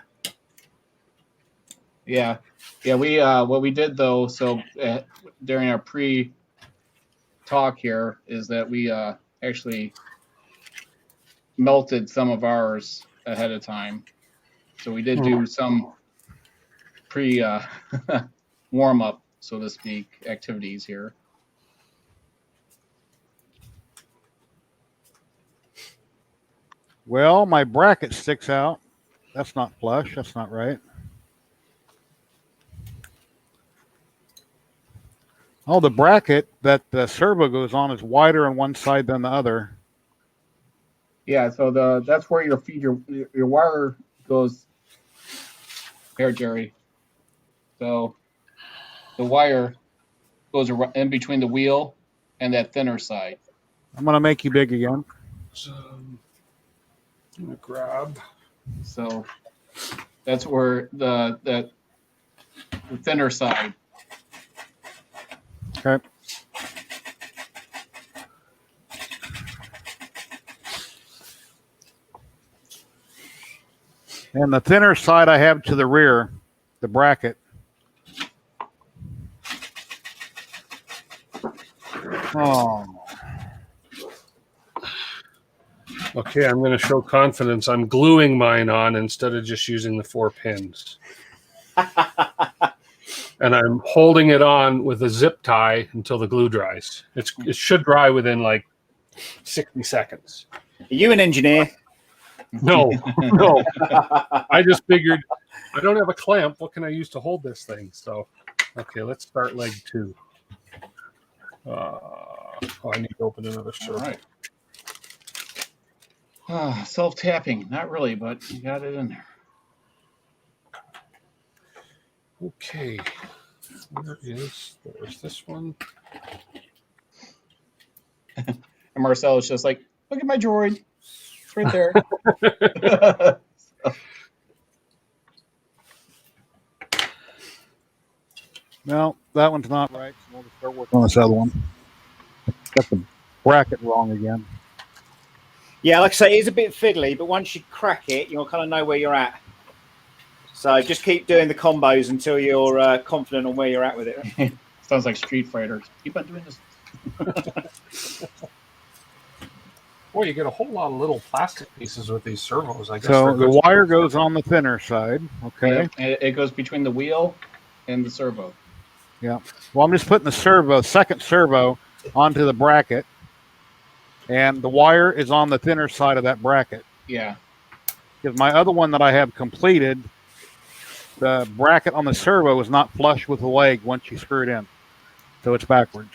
Yeah. Yeah, we what we did though, so during our pre-talk here is that we actually melted some of ours ahead of time. So we did do some pre warm-up, so to speak, activities here. Well, my bracket sticks out. That's not flush. That's not right. Oh, the bracket that the servo goes on is wider on one side than the other. Yeah, so that's where your wire goes here, Jerry. So the wire goes in between the wheel and that thinner side. I'm going to make you big again. So, I'm going to grab. So that's where the thinner side. Okay. And the thinner side I have to the rear, the bracket. Oh. Okay, I'm going to show confidence. I'm gluing mine on instead of just using the 4 pins. and I'm holding it on with a zip tie until the glue dries. It should dry within like 60 seconds. Are you an engineer? No, no. I just figured I don't have a clamp. What can I use to hold this thing? So, okay, let's start leg 2. I need to open another servo. Right. Self-tapping. Not really, but you got it in there. Okay. There's this one. And Marcel is just like, look at my droid. It's right there. No, that one's not right. So we'll just start working on this other one. Got the bracket wrong again. Yeah, like I say, it is a bit fiddly, but once you crack it, you'll kind of know where you're at. So just keep doing the combos until you're confident on where you're at with it. Sounds like Street Fighter. Keep on doing this. Boy, you get a whole lot of little plastic pieces with these servos. I guess So the wire goes on the thinner side. Okay. Yeah, it goes between the wheel and the servo. Yeah. Well, I'm just putting the second servo onto the bracket, and the wire is on the thinner side of that bracket. Yeah. Because my other one that I have completed, the bracket on the servo is not flush with the leg once you screw it in. So it's backwards.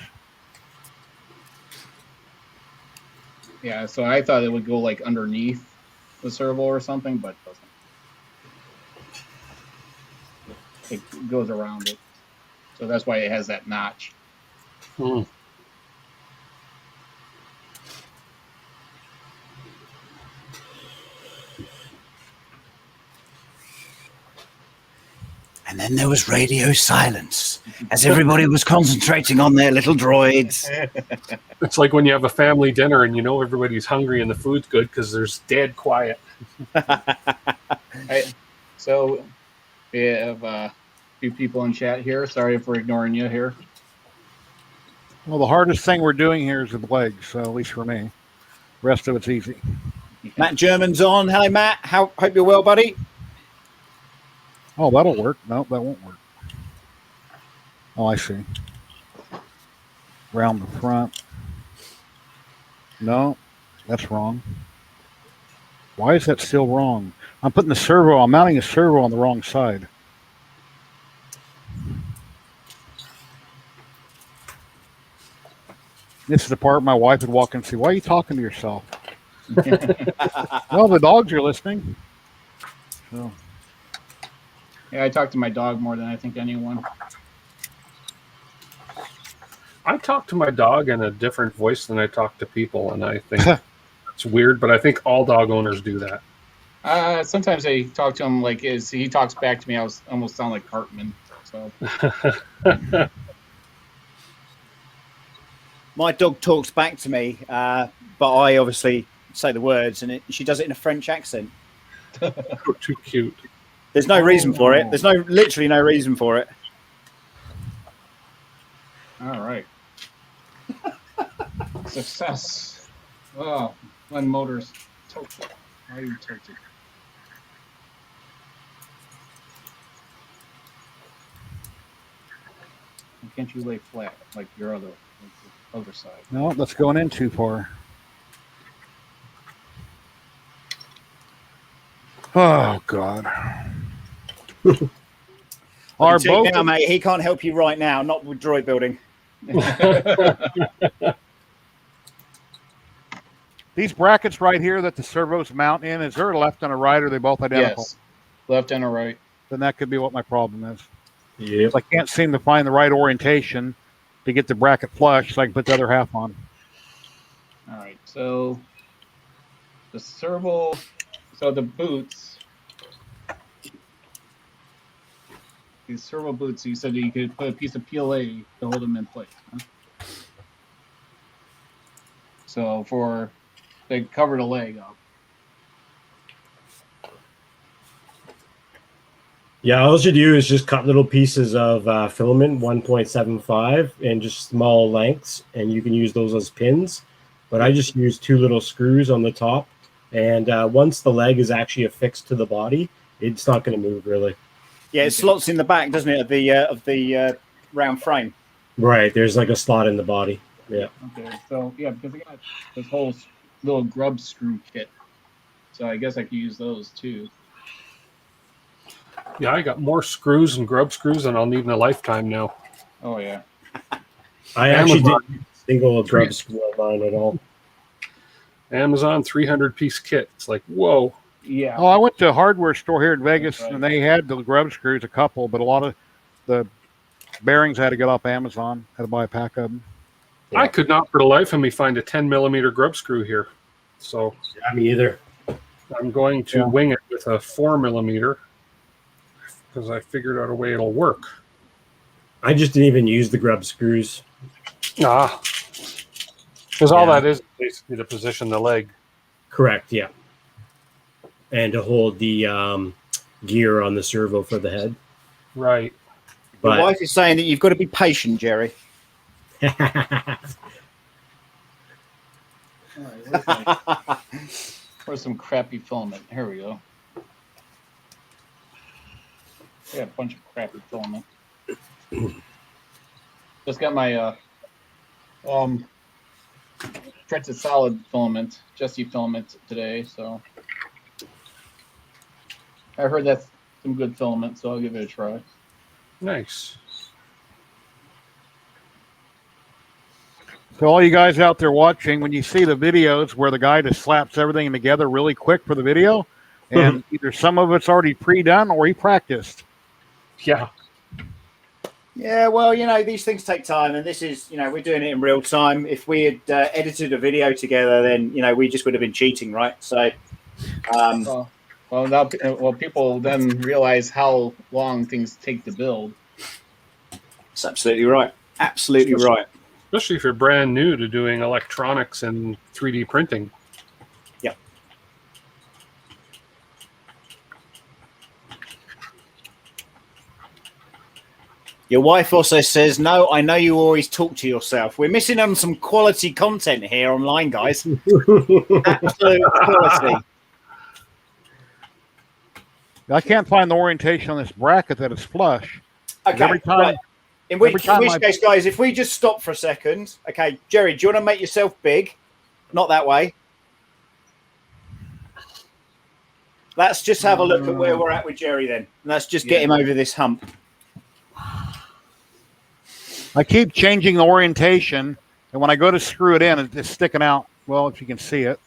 Yeah, so I thought it would go like underneath the servo or something, but it doesn't. It goes around it. So that's why it has that notch. Hmm. And then there was radio silence as everybody was concentrating on their little droids. It's like when you have a family dinner and you know everybody's hungry and the food's good because there's dead quiet. So we have a few people in chat here. Sorry for ignoring you here. Well, the hardest thing we're doing here is the legs, so at least for me. The rest of it's easy. Matt German's on. Hello, Matt. Hope you're well, buddy. Oh, that'll work. No, that won't work. Oh, I see. Round the front. No, that's wrong. Why is that still wrong? I'm mounting a servo on the wrong side. This is the part my wife would walk in and say, why are you talking to yourself? Well, the dogs are listening. So. Yeah, I talk to my dog more than I think anyone. I talk to my dog in a different voice than I talk to people, and I think it's weird, but I think all dog owners do that. Sometimes I talk to him like he talks back to me. I almost sound like Cartman. So My dog talks back to me, but I obviously say the words, and she does it in a French accent. Too cute. There's no reason for it. There's literally no reason for it. all right. Success. Oh, Glen Motors tilted. Why are you tilted? Why can't you lay flat like your other side? No, that's going in too far. Oh, God. Now, mate, he can't help you right now, not with droid building. These brackets right here that the servos mount in, is there a left and a right, or are they both identical? Yes, left and a right. Then that could be what my problem is. Yeah. I can't seem to find the right orientation to get the bracket flush so I can put the other half on. All right, so the the boots, these servo boots, you said you could put a piece of PLA to hold them in place. Huh? So they cover the leg up. Yeah, all you do is just cut little pieces of filament, 1.75, and just small lengths, and you can use those as pins. But I just use 2 little screws on the top, and once the leg is actually affixed to the body, it's not going to move really. Yeah, it slots in the back, doesn't it, of the round frame? Right. There's like a slot in the body. Yeah. Okay, so yeah, because I got this whole little grub screw kit, so I guess I could use those too. Yeah, I got more screws and grub screws than I'll need in a lifetime now. Oh yeah. I actually Amazon. didn't use a single grub screw on mine at all. Amazon 300-piece kit. It's like, whoa. Yeah. Oh, I went to a hardware store here in Vegas, That's right. and they had the grub screws, a couple, but a lot of the bearings I had to get off Amazon. Had to buy a pack of them. Yeah. I could not for the life of me find a 10-millimeter grub screw here. So Yeah, me either. I'm going to wing it with a 4-millimeter because I figured out a way it'll work. I just didn't even use the grub screws. Because all that is basically to position the leg. Correct, yeah. And to hold the gear on the servo for the head. Right. Your But wife is saying that you've got to be patient, Jerry. Where's some crappy filament? Here we go. Yeah, a bunch of crappy filament. Just got my printed solid filament, Jesse filament today, so I heard that's some good filament, so I'll give it a try. Nice. So all you guys out there watching, when you see the videos where the guy just slaps everything together really quick for the video, and either some of it's already pre-done or he practiced. Yeah. Yeah, well, these things take time, and this is, we're doing it in real time. If we had edited a video together, then, we just would have been cheating, right? So, Well, people then realize how long things take to build. that's absolutely right. Absolutely right. Especially if you're brand new to doing electronics and 3D printing. Yep. Your wife also says, no, I know you always talk to yourself. We're missing on some quality content here online, guys. Absolute quality. I can't find the orientation on this bracket that is flush. Okay, Every time, right. In which I- case, guys, if we just stop for a second, okay, Jerry, do you want to make yourself big? Not that way. Let's just have a look at where we're at with Jerry then. And let's just get him over this hump. I keep changing the orientation, and when I go to screw it in, it's sticking out. Well, if you can see it.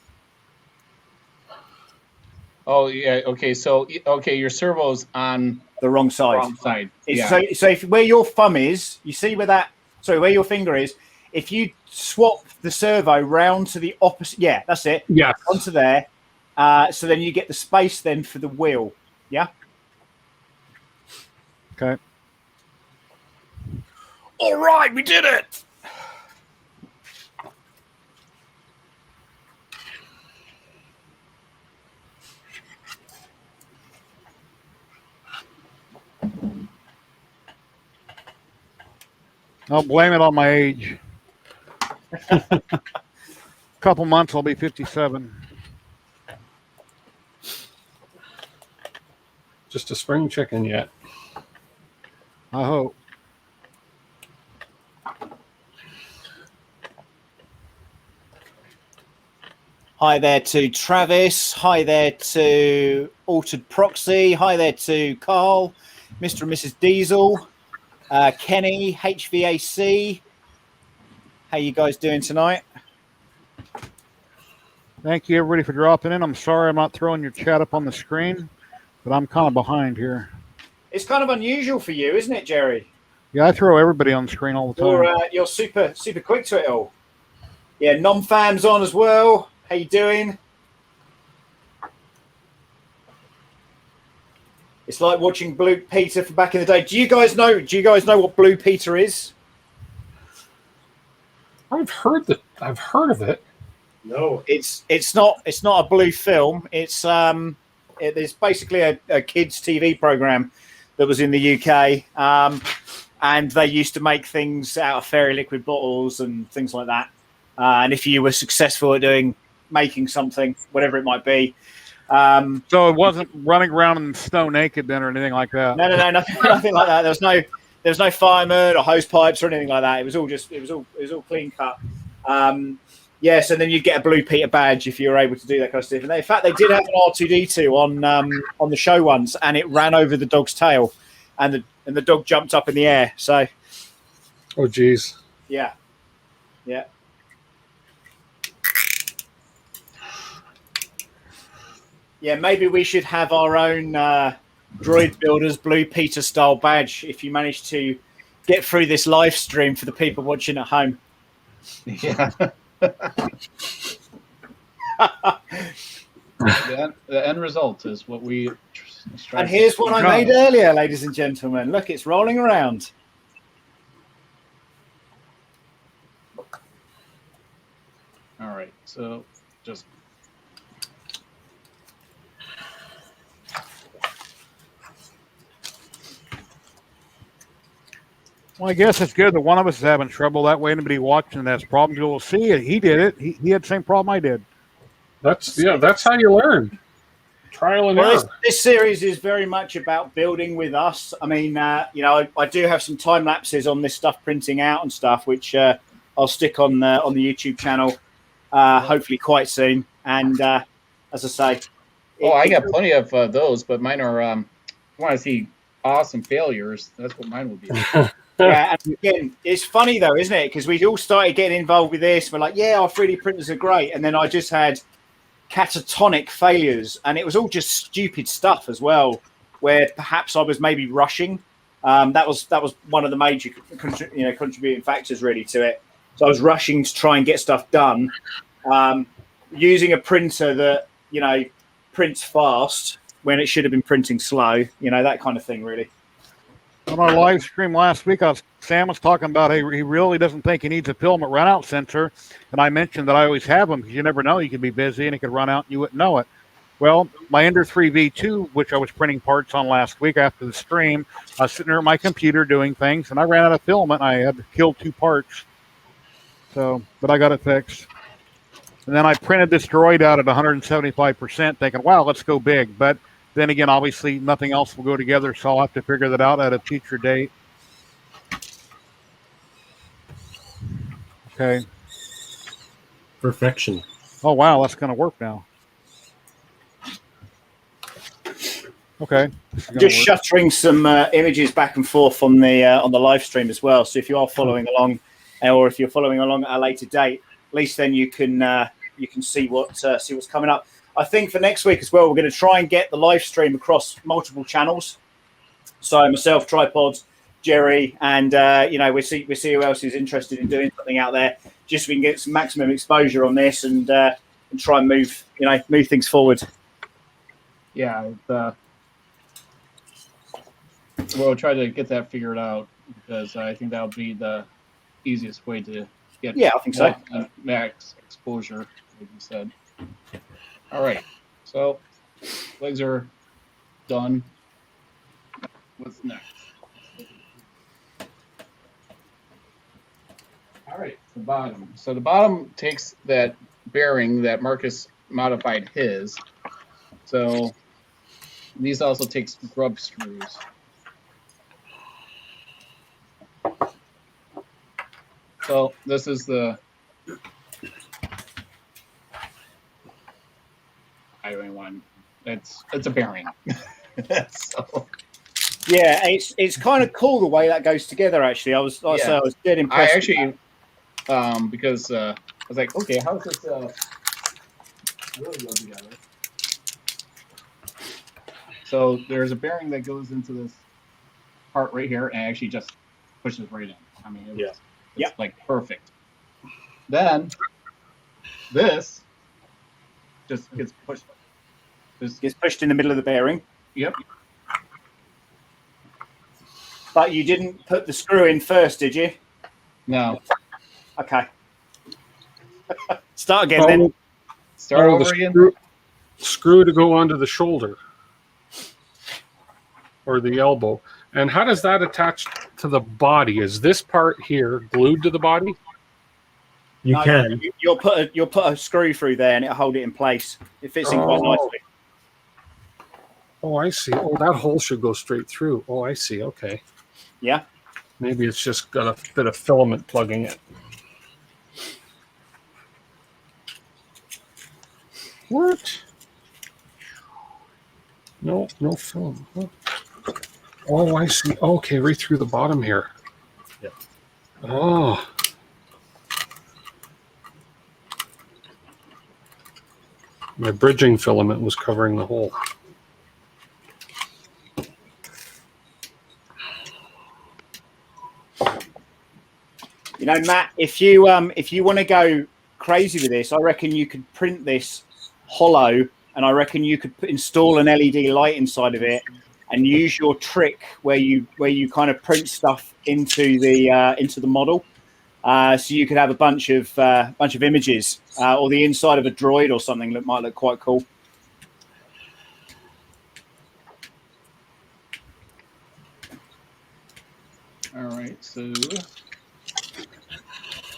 Oh yeah, okay. So your servo's on The wrong side. wrong side. It's Yeah. So if where your thumb is, you see where your finger is, if you swap the servo round to the opposite, yeah, that's it, Yeah. onto there, so then you get the space then for the wheel, yeah? Okay. All right, we did it! I'll blame it on my age. Couple months, I'll be 57. Just a spring chicken yet. I hope. Hi there to Travis. Hi there to Altered Proxy. Hi there to Carl, Mr. and Mrs. Diesel, Kenny, HVAC. How you guys doing tonight? Thank you, everybody, for dropping in. I'm sorry I'm not throwing your chat up on the screen, but I'm kind of behind here. It's kind of unusual for you, isn't it, Jerry? Yeah, I throw everybody on the screen all the time. You're super quick to it all. Yeah, non-fam's on as well. How you doing? It's like watching Blue Peter from back in the day. Do you guys know what Blue Peter is? I've heard of it. No. It's not a blue film. It's basically a kids TV program that was in the UK, and they used to make things out of fairy liquid bottles and things like that. And if you were successful at making something, whatever it might be, So it wasn't running around in the snow naked then or anything like that. No, nothing like that. There was no firemen or hose pipes or anything like that. It was all clean cut. Yes, and then you'd get a Blue Peter badge if you were able to do that kind of stuff. And in fact, they did have an R2D2 on the show once, and it ran over the dog's tail, and the dog jumped up in the air. So, Oh, geez. yeah. Yeah, maybe we should have our own Droid Builders Blue Peter style badge if you manage to get through this live stream for the people watching at home. Yeah. The end result is what we strive And here's to what I become. made earlier, ladies and gentlemen. Look, it's rolling around. All right, so just Well, I guess it's good that one of us is having trouble. That way, anybody watching that has problems will see it. He did it. He had the same problem I did. That's how you learn. Trial and Well, error. this series is very much about building with us. I mean, I do have some time lapses on this stuff printing out and stuff, which I'll stick on the YouTube channel, hopefully quite soon. And as I say, I got plenty of those, but mine are. I want to see awesome failures. That's what mine will be. Yeah, and again, it's funny though, isn't it? Because we all started getting involved with this. We're like, yeah, our 3D printers are great, and then I just had catatonic failures, and it was all just stupid stuff as well. Where perhaps I was maybe rushing. That was one of the major contributing factors really to it. So I was rushing to try and get stuff done, using a printer that prints fast when it should have been printing slow. That kind of thing really. On our live stream last week, Sam was talking about he really doesn't think he needs a filament runout sensor, and I mentioned that I always have them because you never know, you could be busy and it could run out and you wouldn't know it. Well, my Ender 3V2, which I was printing parts on last week after the stream, I was sitting there at my computer doing things, and I ran out of filament. And I had to kill 2 parts, but I got it fixed. And then I printed this droid out at 175%, thinking, wow, let's go big. But then again, obviously, nothing else will go together, so I'll have to figure that out at a future date. Okay. Perfection. Oh, wow, that's going to work now. Okay. Just shuttering some images back and forth on the live stream as well. So if you are following along, or if you're following along at a later date, at least then you can see what's coming up. I think for next week as well, we're going to try and get the live stream across multiple channels. So myself, Tripods, Jerry, and we see who else is interested in doing something out there, just so we can get some maximum exposure on this and try and move things forward. Yeah, we'll try to get that figured out because I think that'll be the easiest way to get I think so. Max exposure, like you said. All right, so legs are done. What's next? All right, the bottom. So the bottom takes that bearing that Marcus modified his. So these also take grub screws. So this is the. I don't want. It's a bearing. So. Yeah, it's kind of cool the way that goes together. Actually, I was dead impressed. I actually, because I was like, okay, how does this really go together? So there's a bearing that goes into this part right here, and actually just pushes right in. I mean, it's like perfect. Then this just gets pushed. This gets pushed in the middle of the bearing. Yep. But you didn't put the screw in first, did you? No. Okay. Start again then. Start over again. Screw to go onto the shoulder or the elbow. And how does that attach to the body? Is this part here glued to the body? You can. You'll put a screw through there and it'll hold it in place. It fits in quite nicely. Oh, I see. Oh, that hole should go straight through. Oh, I see. Okay. Yeah. Maybe it's just got a bit of filament plugging it. What? No, no film. Huh? Oh, I see. Okay, right through the bottom here. Yep. Oh. My bridging filament was covering the hole. You know, Matt, if you want to go crazy with this, I reckon you could print this hollow, and I reckon you could install an LED light inside of it, and use your trick where you kind of print stuff into the model. So you could have a bunch of images, or the inside of a droid or something that might look quite cool. All right, so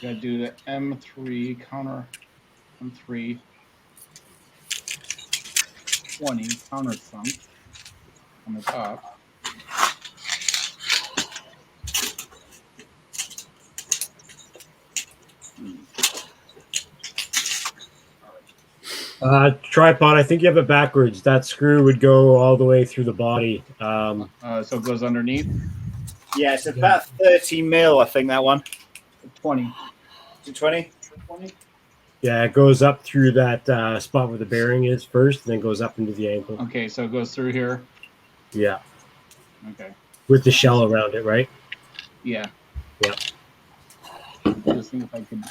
gotta do the M3 counter, M3 20 countersunk on the top. Tripod, I think you have it backwards. That screw would go all the way through the body. So it goes underneath. Yeah, it's about 30 mil, I think, that one. 20. To 20? 20? Yeah, it goes up through that spot where the bearing is first, and then goes up into the ankle. Okay, so it goes through here. Yeah. Okay. With the shell around it, right? Yeah. Yeah. Just think if I could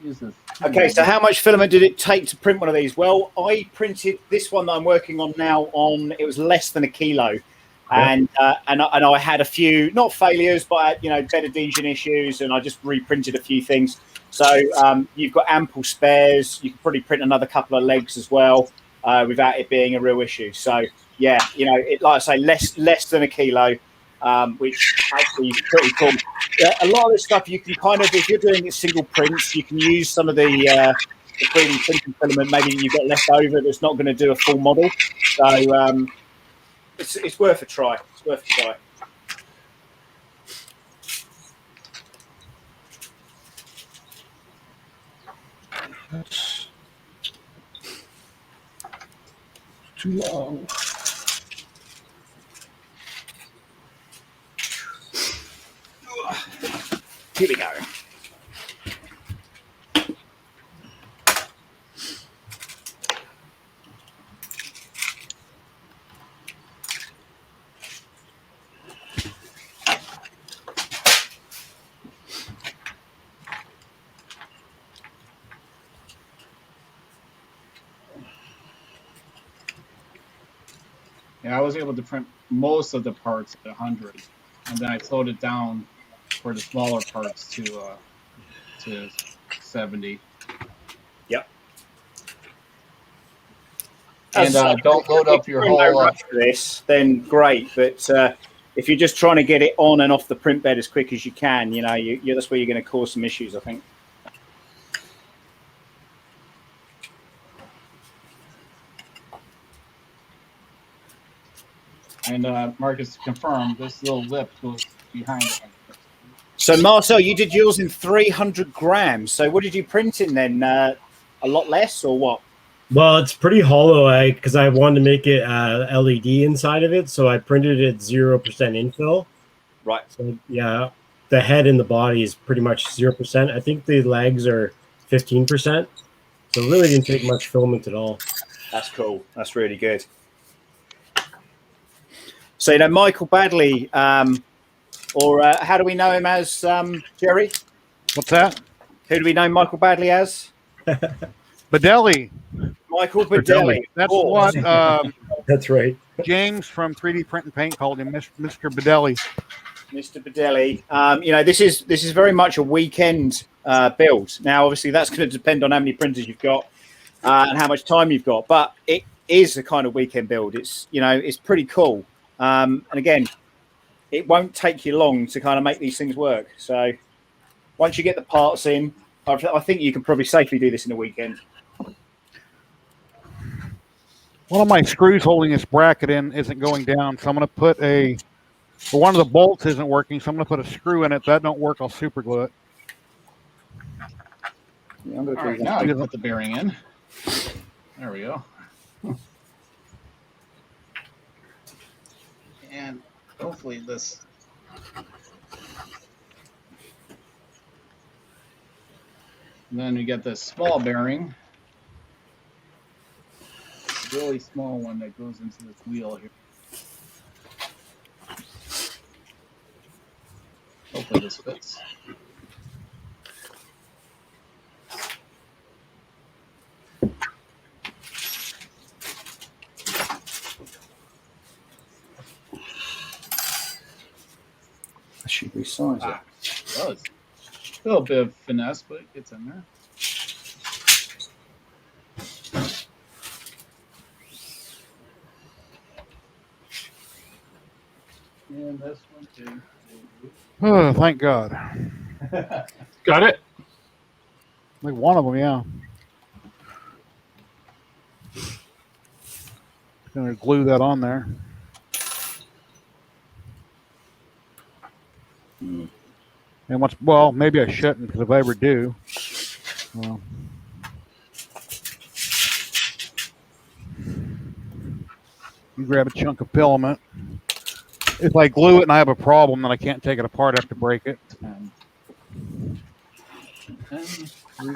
use this. Okay, so how much filament did it take to print one of these? Well, I printed this one that I'm working on now it was less than a kilo. And I had a few, not failures, but bed adhesion issues, and I just reprinted a few things. So you've got ample spares. You can probably print another couple of legs as well without it being a real issue. So yeah, like I say, less than a kilo, which actually is pretty cool. A lot of this stuff you can kind of, if you're doing single prints, you can use some of the 3D printing filament maybe you've got left over that's not going to do a full model. So it's worth a try. It's worth a try. That's too long. Here we go. Yeah, I was able to print most of the parts at 100, and then I slowed it down for the smaller parts to 70. Yep. And don't load up your whole. For this, then great. But if you're just trying to get it on and off the print bed as quick as you can, that's where you're going to cause some issues, I think. And Marcus confirmed this little lip goes behind it. So Marcel, you did yours in 300 grams. So what did you print in then? A lot less or what? Well, it's pretty hollow because I wanted to make it LED inside of it, so I printed it 0% infill. Right. So yeah, the head and the body is pretty much 0%. I think the legs are 15%. So it really didn't take much filament at all. That's cool. That's really good. So Michael Badley, or how do we know him as, Jerry? What's that? Who do we know Michael Badley as? Badelli. Michael Badelli. That's what That's right. James from 3D Print and Paint called him, Mr. Badelli. Mr. Badelli. This is very much a weekend build. Now, obviously, that's going to depend on how many printers you've got and how much time you've got. But it is a kind of weekend build. It's it's pretty cool. And again, it won't take you long to kind of make these things work. So once you get the parts in, I think you can probably safely do this in a weekend. One of my screws holding this bracket in isn't going down, so I'm going to put one of the bolts isn't working, so I'm going to put a screw in it. If that don't work, I'll super glue it. Yeah, all right, now I can put the bearing in. There we go. And hopefully this. And then we get this small bearing. Really small one that goes into this wheel here. Hopefully this fits. I should resize it. It does. A little bit of finesse, but it gets in there. And this one too. Oh, thank God. Got it? Like one of them, yeah. Gonna glue that on there. And well, maybe I shouldn't, because if I ever do, well, you grab a chunk of filament. If I glue it and I have a problem, then I can't take it apart. I have to break it. 10, 3.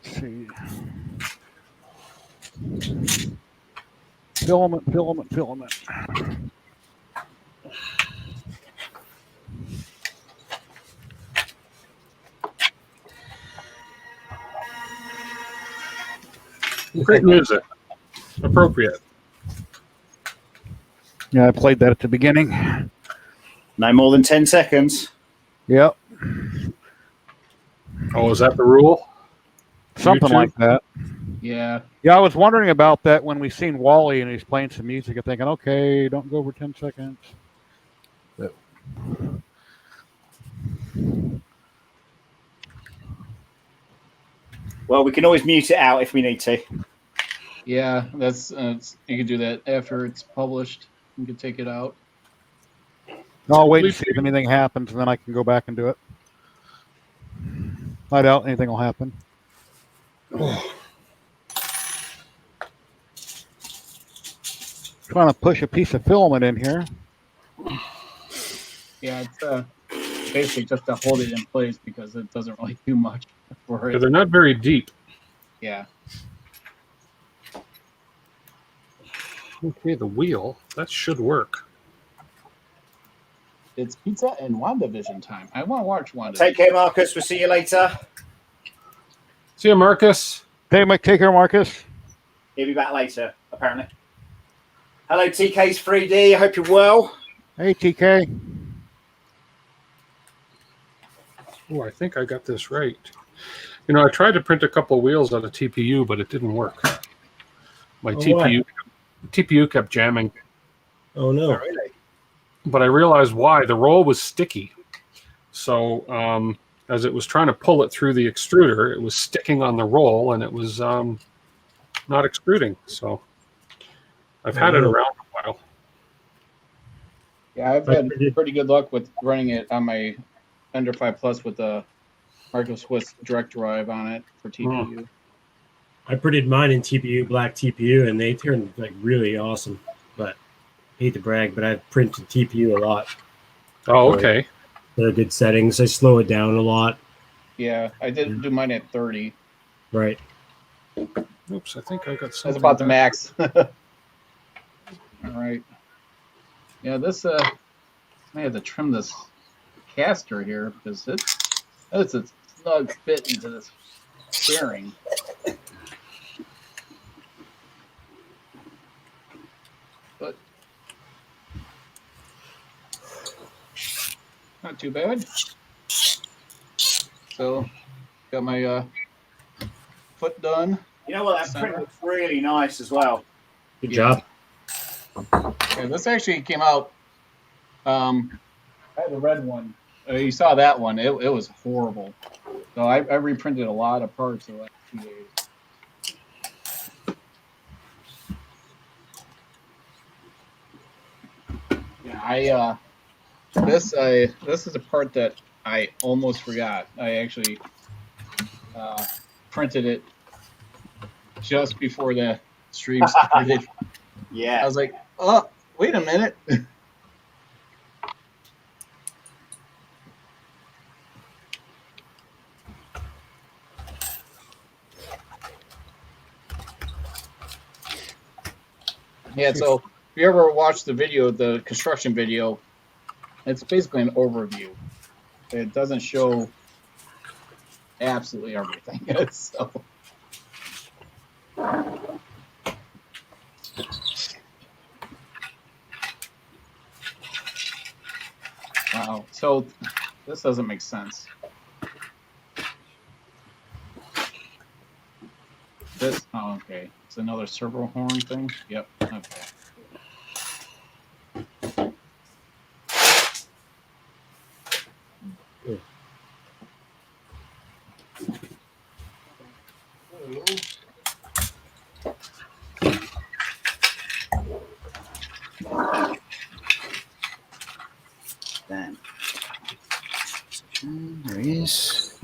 Let's see. Filament. Great music. Appropriate. Yeah, I played that at the beginning. No more than 10 seconds. Yep. Oh, is that the rule? Something YouTube? like that. Yeah. Yeah, I was wondering about that when we seen Wally and he's playing some music and thinking, okay, don't go over 10 seconds. But... Well, we can always mute it out if we need to. Yeah, that's you can do that after it's published. You can take it out. I'll wait and see if anything happens, and then I can go back and do it. I doubt anything will happen. Trying to push a piece of filament in here. Yeah, it's basically just to hold it in place because it doesn't really do much for it. They're not very deep. Yeah. Okay, the wheel. That should work. It's pizza and WandaVision time. I want to watch WandaVision. Take care, Marcus. We'll see you later. See you, Marcus. Hey, Mike, take care, Marcus. He'll be back later, apparently. Hello, TK's 3D. I hope you're well. Hey, TK. Oh, I think I got this right. You know, I tried to print a couple of wheels on a TPU, but it didn't work. My TPU kept jamming. Oh, no. Oh, really? But I realized why. The roll was sticky. So as it was trying to pull it through the extruder, it was sticking on the roll, and it was not extruding. So I've had it around a while. Yeah, I've had pretty good luck with running it on my Under 5 Plus with the Marco Swiss direct drive on it for TPU. I printed mine in TPU, black TPU, and they turned like really awesome. But I hate to brag, but I've printed TPU a lot. Oh, okay. They're good settings. I slow it down a lot. Yeah, I did do mine at 30. Right. Oops, I think I got something. That's about the back. max. All right. Yeah, this I have to trim this caster here because it's a snug fit into this bearing. But not too bad. So got my foot done. You know what? That print looks really nice as well. Good job. Yeah, this actually came out. I had the red one. You saw that one. It was horrible. So I reprinted a lot of parts the last 2 days. This is a part that I almost forgot. I actually printed it just before the stream started. Yeah. I was like, oh, wait a minute. Yeah, so if you ever watch the video, the construction video, it's basically an overview. It doesn't show absolutely everything. So. Wow. So this doesn't make sense. This, oh, okay. It's another servo horn thing. Yep. Okay. Damn. There he is.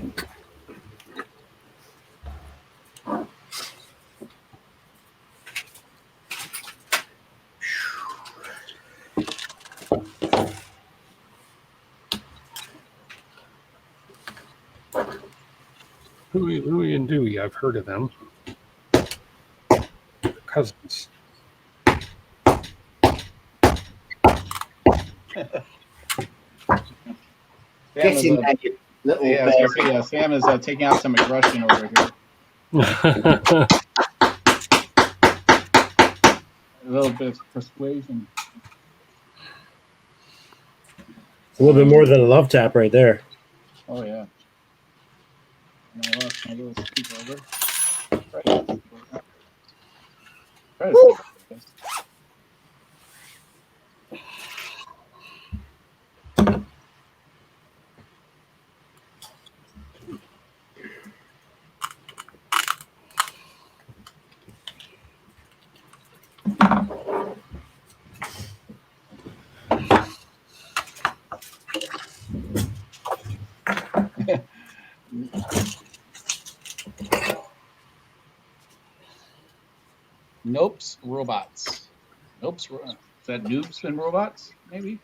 Louie and Dewey, I've heard of them. Cousins. Get in there, you little Yeah, I was gonna say, Sam is taking out some aggression over here. A little bit of persuasion. It's a little bit more than a love tap right there. Oh yeah. And I lost my little scoop over. Try to see this. Nope's robots. Is that noobs and robots? Maybe.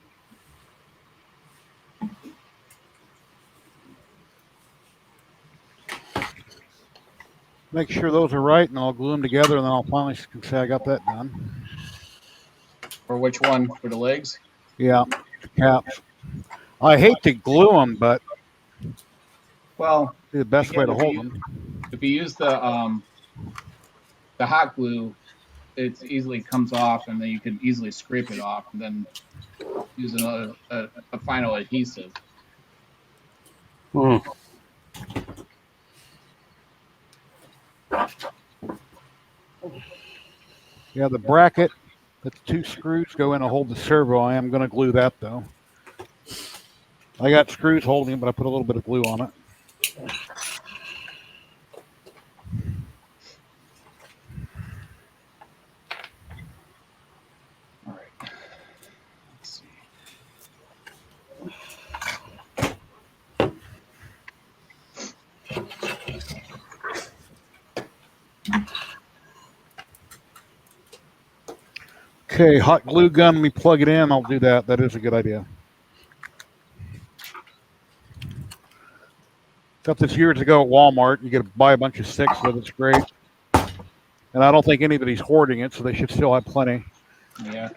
Make sure those are right, and I'll glue them together, and then I'll finally say I got that done. For which one? For the legs? Yeah, caps. I hate to glue them, but Well, the best way to again, hold them. if you use the hot glue, it easily comes off, and then you can easily scrape it off, and then use another a final adhesive. Hmm. Yeah, the bracket, the two screws go in to hold the servo. I am going to glue that, though. I got screws holding it, but I put a little bit of glue on it. All right. Let's see. Okay, hot glue gun, let me plug it in. I'll do that. That is a good idea. Got this years ago at Walmart. You get to buy a bunch of sticks with it. It's great. And I don't think anybody's hoarding it, so they should still have plenty. Yeah.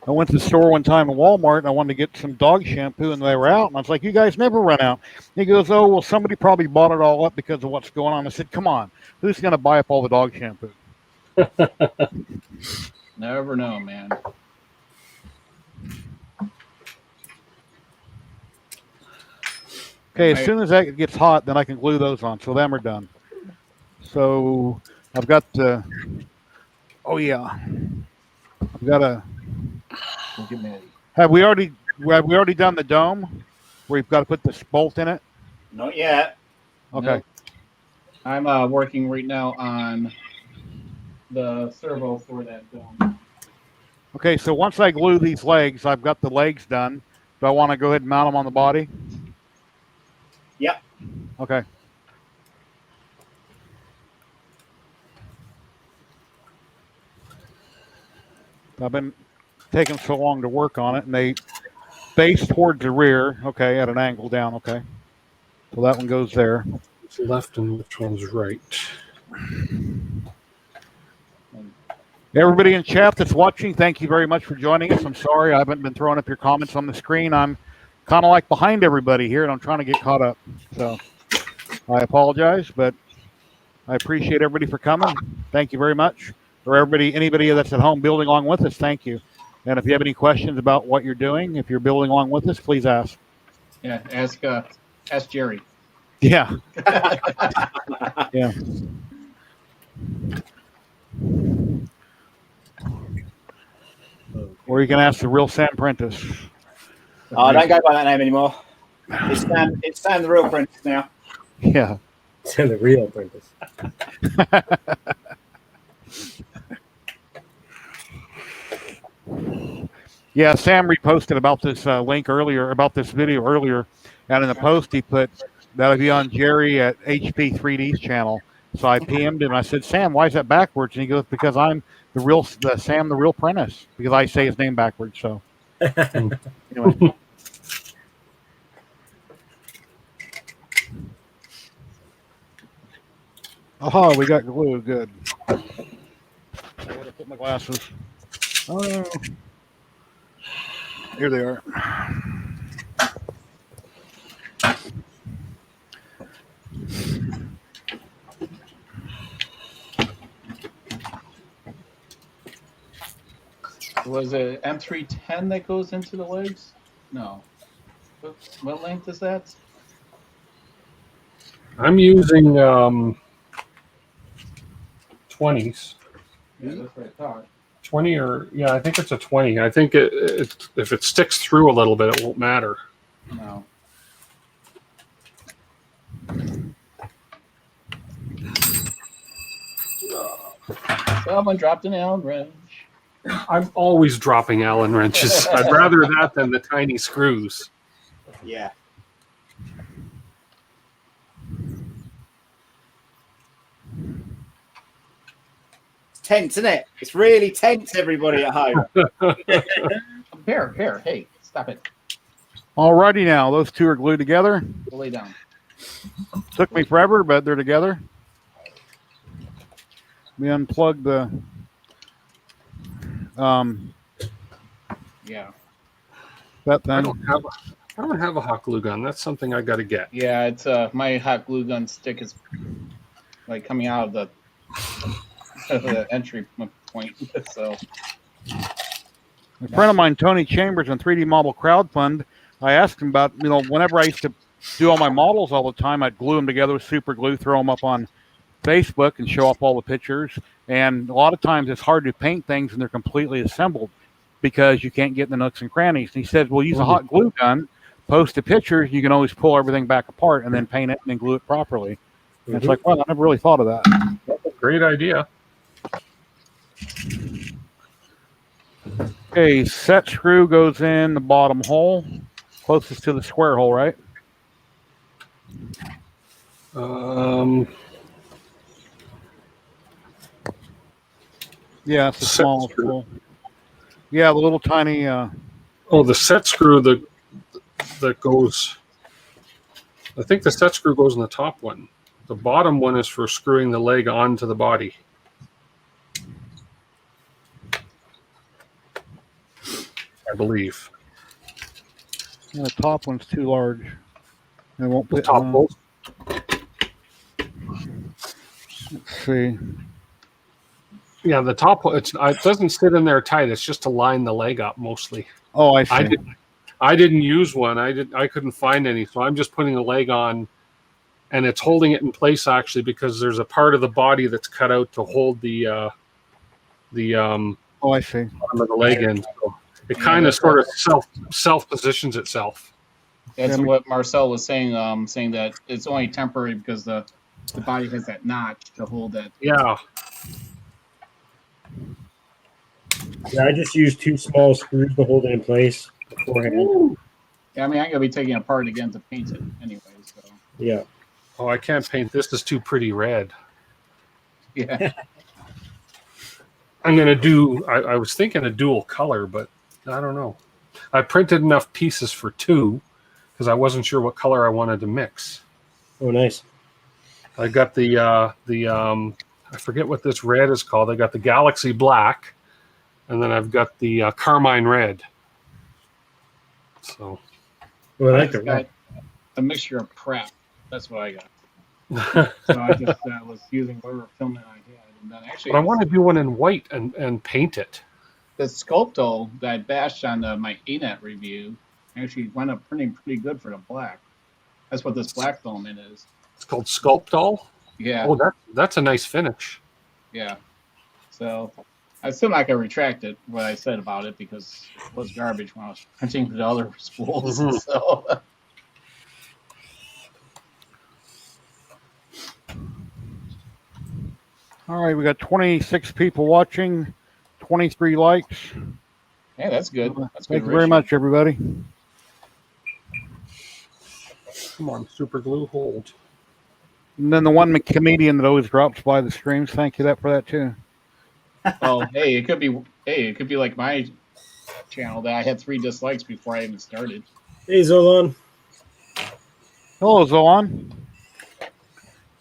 I went to the store one time at Walmart, and I wanted to get some dog shampoo, and they were out. And I was like, you guys never run out. He goes, oh, well, somebody probably bought it all up because of what's going on. I said, come on. Who's going to buy up all the dog shampoo? Never know, man. Okay, as soon as that gets hot, then I can glue those on. So them are done. So I've got the, oh yeah, I've got a, have we already done the dome where you've got to put this bolt in it? Not yet. Okay. Nope. I'm working right now on the servo for that dome. Okay, so once I glue these legs, I've got the legs done. Do I want to go ahead and mount them on the body? Yep. Okay. I've been taking so long to work on it, and they face towards the rear. Okay, at an angle down. Okay. So that one goes there. Which left and which one's right? Everybody in chat that's watching, thank you very much for joining us. I'm sorry I haven't been throwing up your comments on the screen. I'm kind of like behind everybody here, and I'm trying to get caught up. So I apologize, but I appreciate everybody for coming. Thank you very much. For anybody that's at home building along with us, thank you. And if you have any questions about what you're doing, if you're building along with us, please ask. Yeah, ask Jerry. Yeah. Yeah. Or you can ask the real Sam Prentice. Oh, I don't go by that name anymore. It's Sam the real Prentice now. Yeah. To the real Prentice. Yeah, Sam reposted about this link earlier, about this video earlier, and in the post he put that'll be on Jerry at HP3D's channel. So I PM'd him and I said, Sam, why is that backwards? And he goes, because I'm the Sam the real Prentice, because I say his name backwards. So anyway. Oh, we got glue. Good. I gotta put my glasses. Oh no. Here they are. Was it M310 that goes into the legs? No. What length is that? I'm using 20s. Yeah, that's what I thought. 20 or yeah, I think it's a 20. I think if it sticks through a little bit, it won't matter. No. Someone dropped an Allen wrench. I'm always dropping Allen wrenches. I'd rather that than the tiny screws. Yeah. It's tense, isn't it? It's really tense, everybody at home. Here, hey, stop it. Alrighty now, those two are glued together. Go lay down. Took me forever, but they're together. We unplugged the Yeah. that I thing. don't have a hot glue gun. That's something I got to get. Yeah, it's my hot glue gun stick is like coming out of the entry point. So A friend of mine, Tony Chambers, in 3D Model Crowdfund, I asked him about, whenever I used to do all my models all the time, I'd glue them together with super glue, throw them up on Facebook and show off all the pictures. And a lot of times it's hard to paint things and they're completely assembled because you can't get in the nooks and crannies. And he said, well, use a hot glue gun, post the pictures, you can always pull everything back apart and then paint it and then glue it properly. And it's like, well, I never really thought of that. Great idea. Okay, set screw goes in the bottom hole, closest to the square hole, right? Yeah, it's the Set smallest screw. hole. Yeah, the little tiny. Oh, the set screw that goes. I think the set screw goes in the top one. The bottom one is for screwing the leg onto the body. I believe. Yeah, the top one's too large. It won't The fit. top bolt. Let's see. Yeah, the top. It doesn't sit in there tight. It's just to line the leg up mostly. Oh, I see. I didn't use one. I couldn't find any, so I'm just putting the leg on, and it's holding it in place actually because there's a part of the body that's cut out to hold the Oh, I see. bottom of the leg in. So it kind of sort of self positions itself. that's Yeah, what Marcel was saying. Saying that it's only temporary because the body has that notch to hold that. Yeah. Yeah, I just used 2 small screws to hold it in place beforehand. Yeah, I mean, I'm gonna be taking it apart again to paint it anyway. So Yeah. Oh, I can't paint this. Is too pretty red. yeah, I'm gonna do. I was thinking a dual color, but I don't know. I printed enough pieces for 2 because I wasn't sure what color I wanted to mix. Oh, nice. I got the I forget what this red is called. I got the Galaxy Black, and then I've got the Carmine Red. So Oh, I I like just the got red. a mixture of crap. That's what I got. So I just was using whatever filament I had, and then actually but I want to do one in white and paint it. the Sculpto that I bashed on my ANET review actually wound up printing pretty good for the black. That's what this black filament is. It's called Sculptol. Yeah, Oh, that's a nice finish. yeah. So I'm still not gonna retract it what I said about it because it was garbage when I was printing the other spools. Mhm. So All right, we got 26 people watching, 23 likes. yeah, that's good. That's good. Thank you very ratio. much, everybody. Come on, super glue hold. And then the one comedian that always drops by the streams. Thank you for that too. Oh, hey, it could be like my channel that I had 3 dislikes before I even started. Hey, Zolan. Hello, Zolan.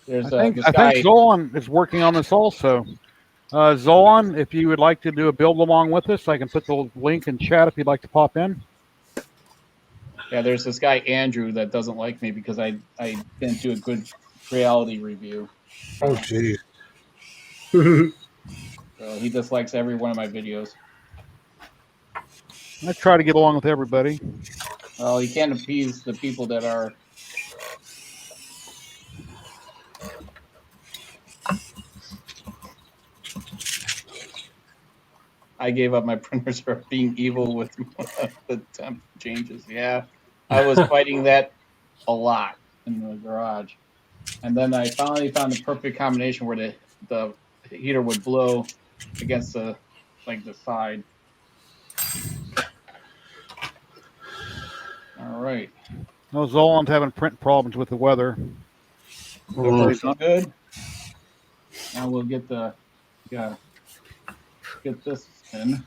There's I think this guy. Zolan is working on this also. Zolan, if you would like to do a build along with us, I can put the link in chat if you'd like to pop in. Yeah, there's this guy Andrew that doesn't like me because I didn't do a good reality review. Oh, geez. So he dislikes every one of my videos. I try to get along with everybody. Well, you can't appease the people that are. I gave up my printers for being evil with the temp changes. Yeah, I was fighting that a lot in the garage, and then I finally found the perfect combination where the heater would blow against the side. All right. No, Zolan's having print problems with the weather. Everybody's good. Now we'll get this in.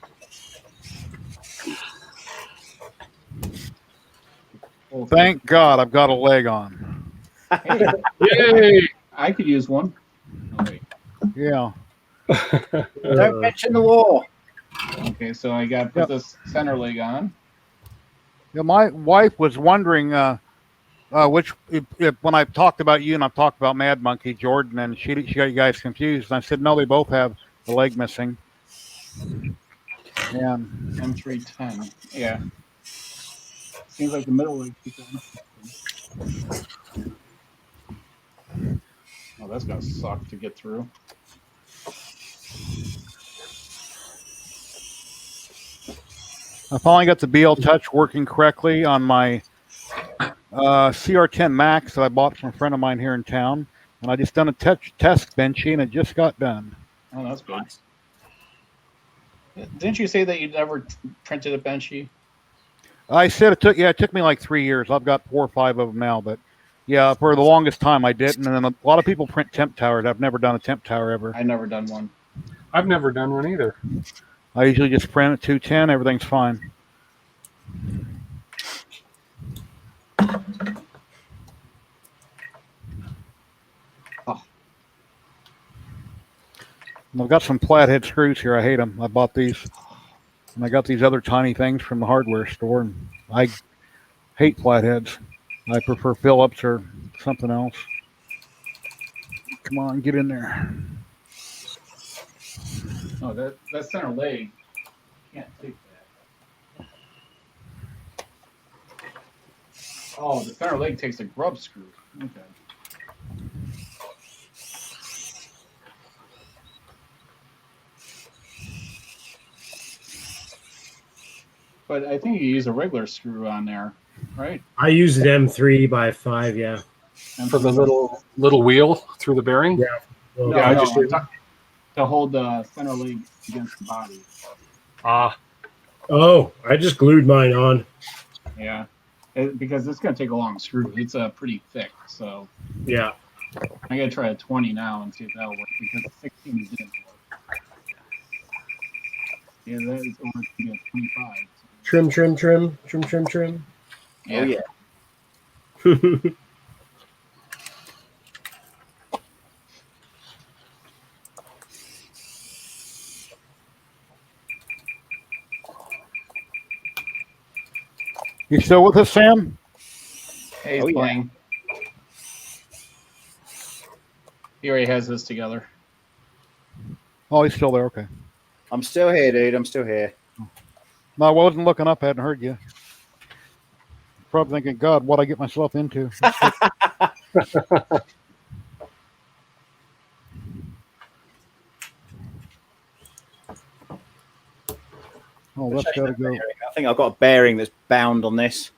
Thank God I've got a leg on. Hey, Yay! I could use one. Oh, wait. Yeah. Don't mention the war. Okay, so I got to put this center leg on. Yeah, my wife was wondering which if when I talked about you and I've talked about Mad Monkey Jordan, and she got you guys confused. And I said no, they both have the leg missing. Yeah. M310. Yeah. Seems like the middle leg keeps on. Oh, that's gonna suck to get through. I finally got the BL Touch working correctly on my CR10 Max that I bought from a friend of mine here in town, and I just done a test benchy, and it just got done. Oh, that's good. Didn't you say that you never printed a benchy? I said it took me like 3 years. I've got 4 or 5 of them now, but yeah, for the longest time I didn't. And then a lot of people print temp towers. I've never done a temp tower ever. I've never done one. I've never done one either. I usually just print at 210. Everything's fine. Oh. And I've got some flathead screws here. I hate them. I bought these. And I got these other tiny things from the hardware store. And I hate flatheads. I prefer Phillips or something else. Come on, get in there. Oh, that center leg. Can't take that. Oh, the center leg takes a grub screw. Okay. But I think you use a regular screw on there, right? I use an M3x5, yeah. And For the little wheel through the bearing. Yeah. Well, No, Yeah, I no, just I'm talking to hold the center leg against the body. Ah, Oh, I just glued mine on. Yeah, because it's gonna take a long screw. It's pretty thick, so Yeah. I gotta try a 20 now and see if that'll work because the 16 didn't work. Yeah, that is only gonna be a 25. So. Trim, trim, trim, trim, trim, trim. Yeah. Oh yeah. You still with us, Sam? Hey, he's Oh, yeah. playing. He already has this together. Oh, he's still there. Okay. I'm still here, dude. I'm still here. No, I wasn't looking up. I hadn't heard you. Probably thinking, God, what I get myself into. Oh, that's got to go. I think I've got a bearing that's bound on this.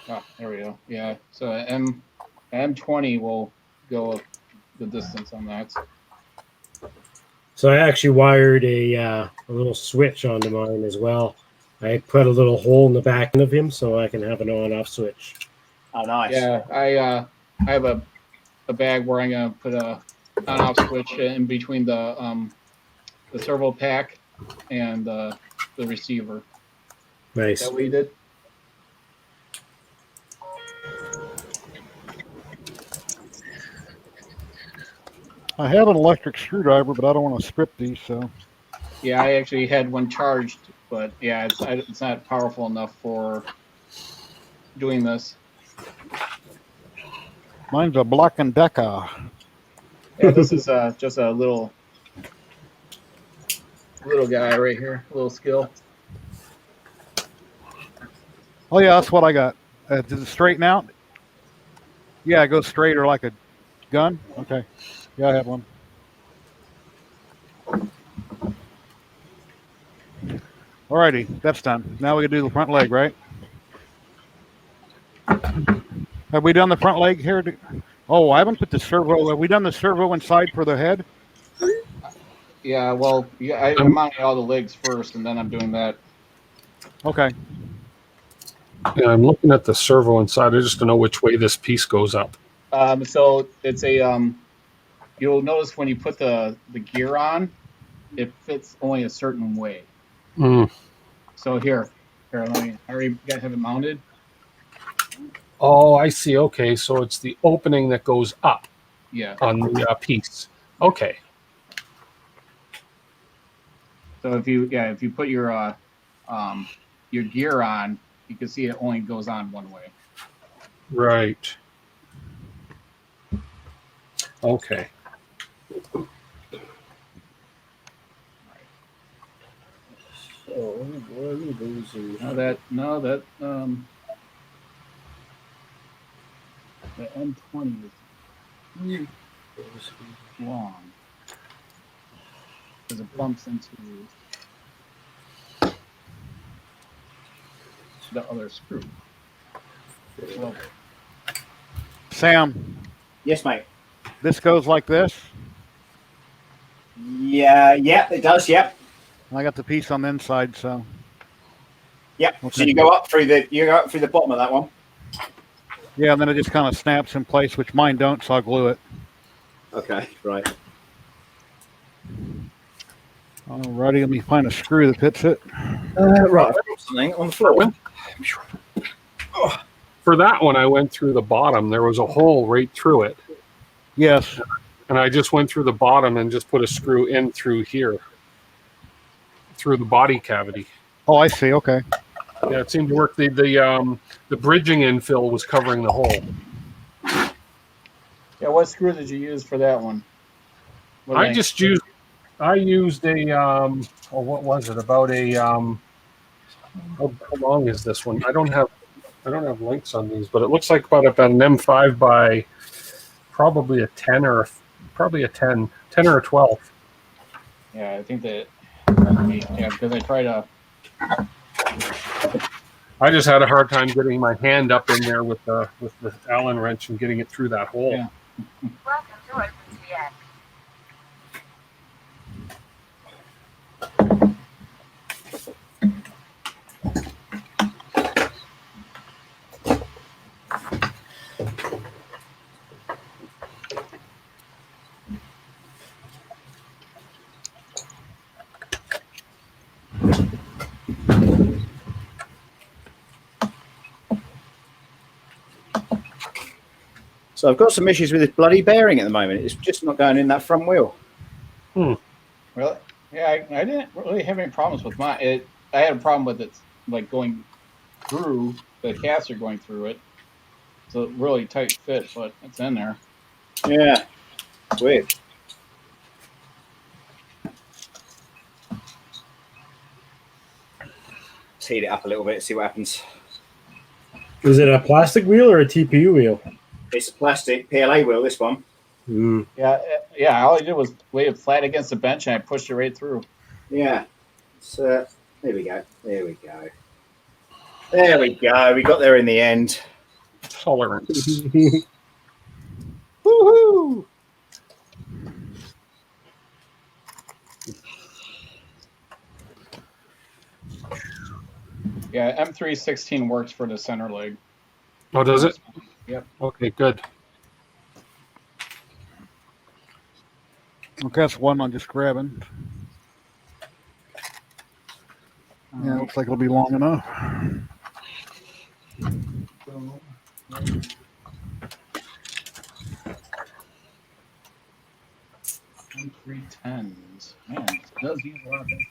Oh, there we go. Yeah, so M20 will go the distance on that. So I actually wired a little switch onto mine as well. I put a little hole in the back end of him so I can have an on-off switch. Oh, nice. Yeah, I have a bag where I'm gonna put a on-off switch in between the servo pack and the receiver. Nice. Is that what you did? I have an electric screwdriver, but I don't want to strip these, so. Yeah, I actually had one charged, but yeah, it's not powerful enough for doing this. Mine's a Black & Decker. Yeah, this is just a little guy right here, a little skill. Oh, yeah, that's what I got. Does it straighten out? Yeah, it goes straight or like a gun? Okay. Yeah, I have one. Alrighty, that's done. Now we can do the front leg, right? Have we done the front leg here? Oh, I haven't put the servo. Have we done the servo inside for the head? Yeah, well, yeah, I'm mounting all the legs first, and then I'm doing that. Okay. yeah, I'm looking at the servo inside. I just don't know which way this piece goes up. So it's a you'll notice when you put the gear on, it fits only a certain way. Mm. So here, let me. I already have it mounted. Oh, I see. Okay, so it's the opening that goes up Yeah. on the piece. Okay. So if you put your gear on, you can see it only goes on one way. Right. Okay. So, the M20 is long because it bumps into the other screw. Well, Sam, Yes, mate. this goes like this. Yeah, it does. Yep. I got the piece on the inside, so. Yep. Okay. So you go up through the bottom of that one. Yeah, and then it just kind of snaps in place, which mine don't, so I'll glue it. Okay. Right. Alrighty, let me find a screw that fits it. Right. I've got something on the floor. For that one, I went through the bottom. There was a hole right through it. Yes. And I just went through the bottom and just put a screw in through here, through the body cavity. Oh, I see. Okay. Yeah, it seemed to work. The bridging infill was covering the hole. yeah. What screw did you use for that one? I used a what was it? About a how long is this one? I don't have links on these, but it looks like about an M5 by probably a 10 or a 10 or a 12. Yeah, I think that. Yeah, because I tried to. I just had a hard time getting my hand up in there with the Allen wrench and getting it through that hole. Yeah. Welcome to OpenCX. So I've got some issues with this bloody bearing at the moment. It's just not going in that front wheel. Really? Yeah, I didn't really have any problems with mine. I had a problem with it, like going through the caster going through it. It's a really tight fit, but it's in there. Yeah, it's weird. Let's heat it up a little bit, see what happens. Is it a plastic wheel or a TPU wheel? It's a plastic PLA wheel, this one. Mm. Yeah. All I did was lay it flat against the bench, and I pushed it right through. Yeah. So there we go. There we go. There we go. We got there in the end. Tolerance. Woohoo! Yeah, M316 works for the center leg. Oh, does it? Yep. Okay, good. Okay, that's one I'm just grabbing. Yeah, looks like it'll be long enough. M310s. Man, it does use a lot of things.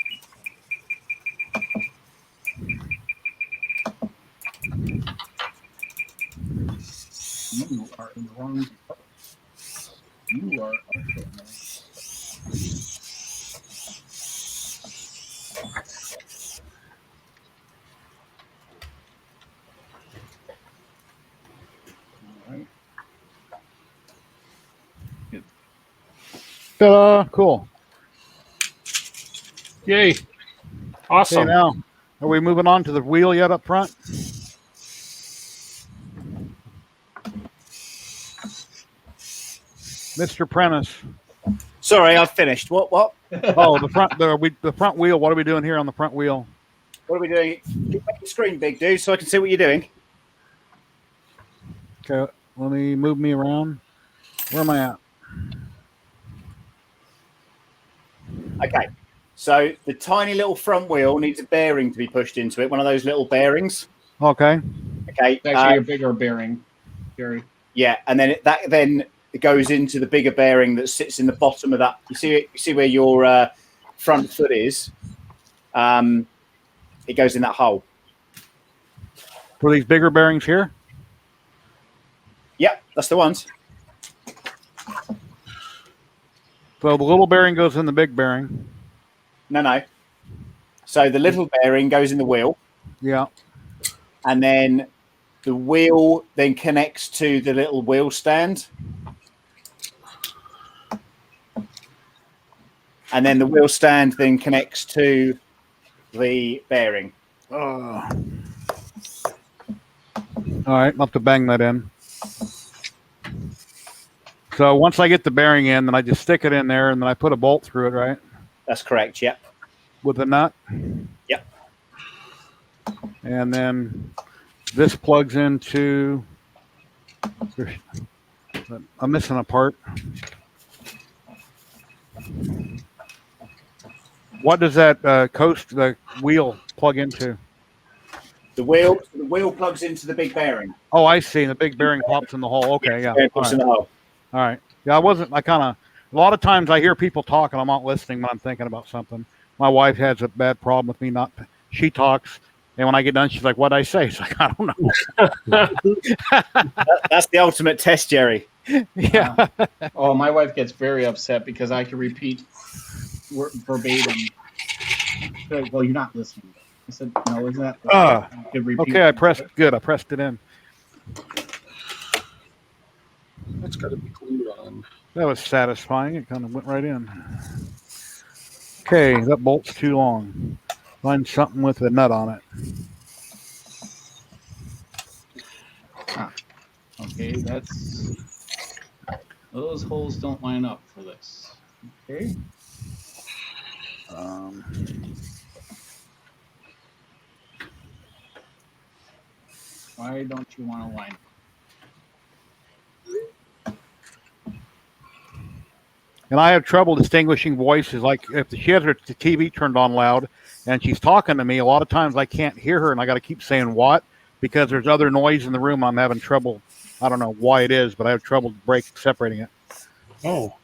You are in the wrong part. You are also in the wrong. Ta-da! Cool. Yay. Okay, Awesome. now, are we moving on to the wheel yet up front? Mr. Prentice. Sorry, I've finished. What? Oh, the front wheel. What are we doing here on the front wheel? What are we doing? Make the screen big, dude, so I can see what you're doing. Okay, let me move me around. Where am I at? Okay. So the tiny little front wheel needs a bearing to be pushed into it. One of those little bearings. Okay. Okay. It's actually a bigger bearing, Gary. Yeah, and then it goes into the bigger bearing that sits in the bottom of that. You see where your front foot is. It goes in that hole. For these bigger bearings here? Yep, that's the ones. So the little bearing goes in the big bearing. No. So the little bearing goes in the wheel, Yeah. and then the wheel then connects to the little wheel stand. And then the wheel stand then connects to the bearing. All right, I'll have to bang that in. So once I get the bearing in, then I just stick it in there, and then I put a bolt through it, right? That's correct, yep. With a nut. Yep. And then this plugs into. I'm missing a part. What does that the wheel plug into? The wheel plugs into the big bearing. Oh, I see. The big bearing pops in the hole. Okay, yeah. It All pops right. in the hole. All right. Yeah, a lot of times I hear people talk and I'm not listening when I'm thinking about something. My wife has a bad problem with me not. She talks, and when I get done, she's like, "What'd I say?" It's like, I don't know. That's the ultimate test, Jerry. Yeah. Oh, my wife gets very upset because I can repeat verbatim. She's like, well, you're not listening. I said, no, isn't that? You could repeat Okay, I pressed it in. That's got to be glued on. That was satisfying. It kind of went right in. Okay, that bolt's too long. Find something with a nut on it. Okay, those holes don't line up for this. Okay. Why don't you want to line up? And I have trouble distinguishing voices. Like if she has her TV turned on loud and she's talking to me, a lot of times I can't hear her and I got to keep saying what because there's other noise in the room. I'm having trouble I don't know why it is, but I have trouble separating it. Oh,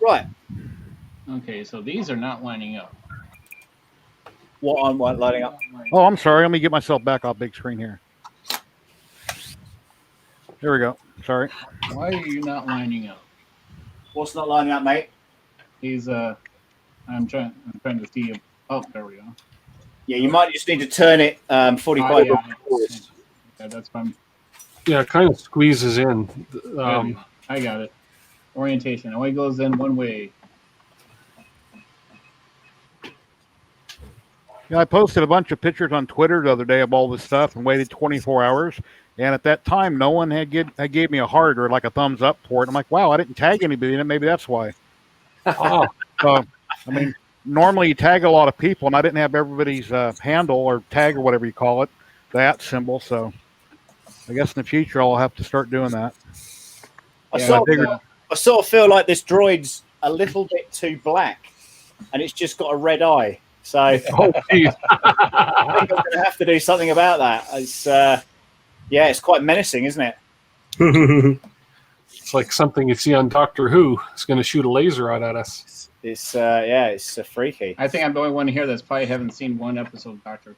Right. Okay, so these are not lining up. What I'm lighting up. Oh, I'm sorry. Let me get myself back off big screen here. There we go. Sorry. Why are you not lining up? What's not lining up, mate? He's I'm trying to see him. Oh, there we go. Yeah, you might just need to turn it 45 yeah. forwards. Yeah, that's fine. yeah, it kind of squeezes in. I got it. Orientation only goes in one way. Yeah, I posted a bunch of pictures on Twitter the other day of all this stuff and waited 24 hours. And at that time, no one had gave me a heart or like a thumbs up for it. I'm like, wow, I didn't tag anybody in it. Maybe that's why. Oh, So, I mean, normally you tag a lot of people, and I didn't have everybody's handle or tag or whatever you call it, that symbol. So I guess in the future I'll have to start doing that. I Yeah, sort of feel like this droid's a little bit too black, and it's just got a red eye. So I geez. think I'm going to have to do something about that. It's it's quite menacing, isn't it? It's like something you see on Doctor Who. It's going to shoot a laser out at us. It's it's freaky. I think I'm the only one here that's probably haven't seen one episode of Doctor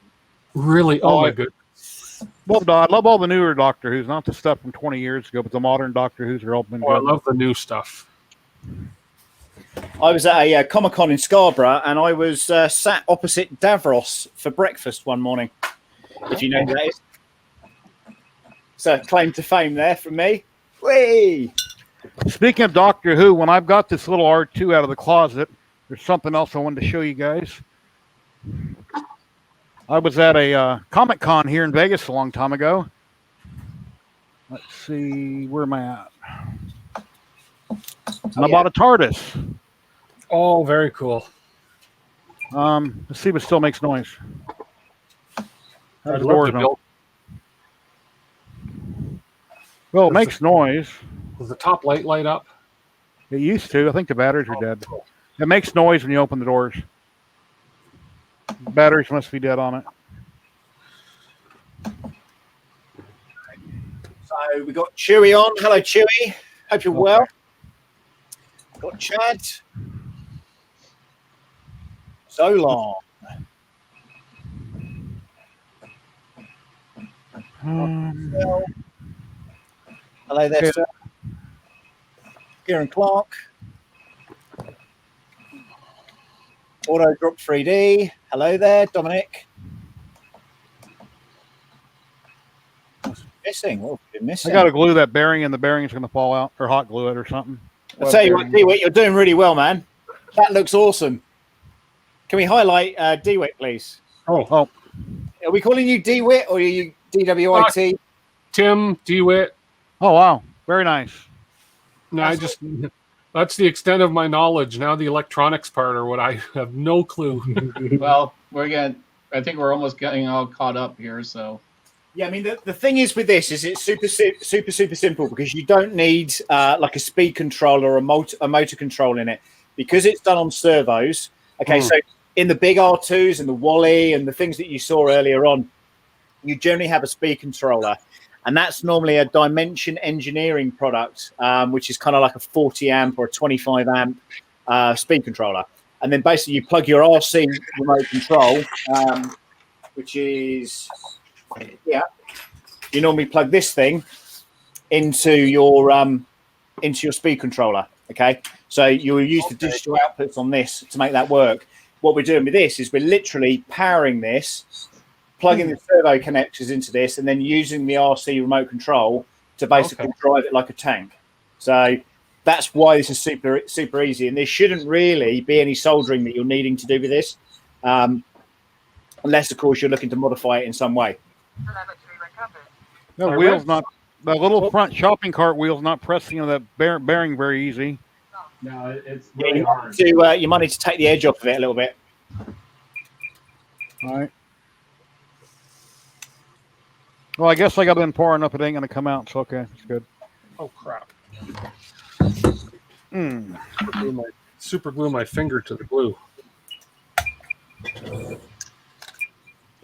Who. Really? Oh, my goodness. Well, I love all the newer Doctor Who's, not the stuff from 20 years ago, but the modern Doctor Who's are all been Oh, I good. love the new stuff. I was at a Comic-Con in Scarborough, and I was sat opposite Davros for breakfast one morning. If you know who that is. So claim to fame there from me. Whee! Speaking of Doctor Who, when I've got this little R2 out of the closet, there's something else I wanted to show you guys. I was at a Comic-Con here in Vegas a long time ago. Let's see, where am I at? And I bought a TARDIS. Oh, very cool. Let's see if it still makes noise. I'd love to build. Well, it makes noise. Does the top light up? It used to. I think the batteries are dead. It makes noise when you open the doors. Batteries must be dead on it. So we got Chewy on. Hello, Chewy. Hope you're well. Got Chad. So long. Hello there, sir. Kieran Clark. Auto Drop 3D. Hello there, Dominic. What's missing? What have we been missing? I got to glue that bearing, and the bearing's going to fall out, or hot glue it or something. I'll tell you what, DeWitt, you're doing really well, man. That looks awesome. Can we highlight DeWitt, please? Oh. Are we calling you DeWitt or are you DWIT? Tim, DeWitt. Oh, wow. Very nice. No, that's the extent of my knowledge. Now the electronics part or what, I have no clue. Well, I think we're almost getting all caught up here, so. Yeah, I mean, the thing is with this is it's super simple because you don't need like a speed controller or a motor control in it because it's done on servos. Okay, so in the big R2s and the Wally and the things that you saw earlier on, you generally have a speed controller. And that's normally a Dimension Engineering product, which is kind of like a 40 amp or a 25 amp speed controller. And then basically you plug your RC remote control, which is, you normally plug this thing into your speed controller. Okay, so you'll use the digital outputs on this to make that work. What we're doing with this is we're literally powering this, plugging the servo connectors into this, and then using the RC remote control to basically drive it like a tank. So that's why this is super easy, and there shouldn't really be any soldering that you're needing to do with this, unless of course you're looking to modify it in some way. The wheel's not, the little front shopping cart wheel's not pressing on that bearing very easy. No, it's really hard. You might need to take the edge off of it a little bit. All right. Well, I guess I got it in far enough. It ain't going to come out. So, okay. It's good. Oh, crap. Super glue my finger to the glue.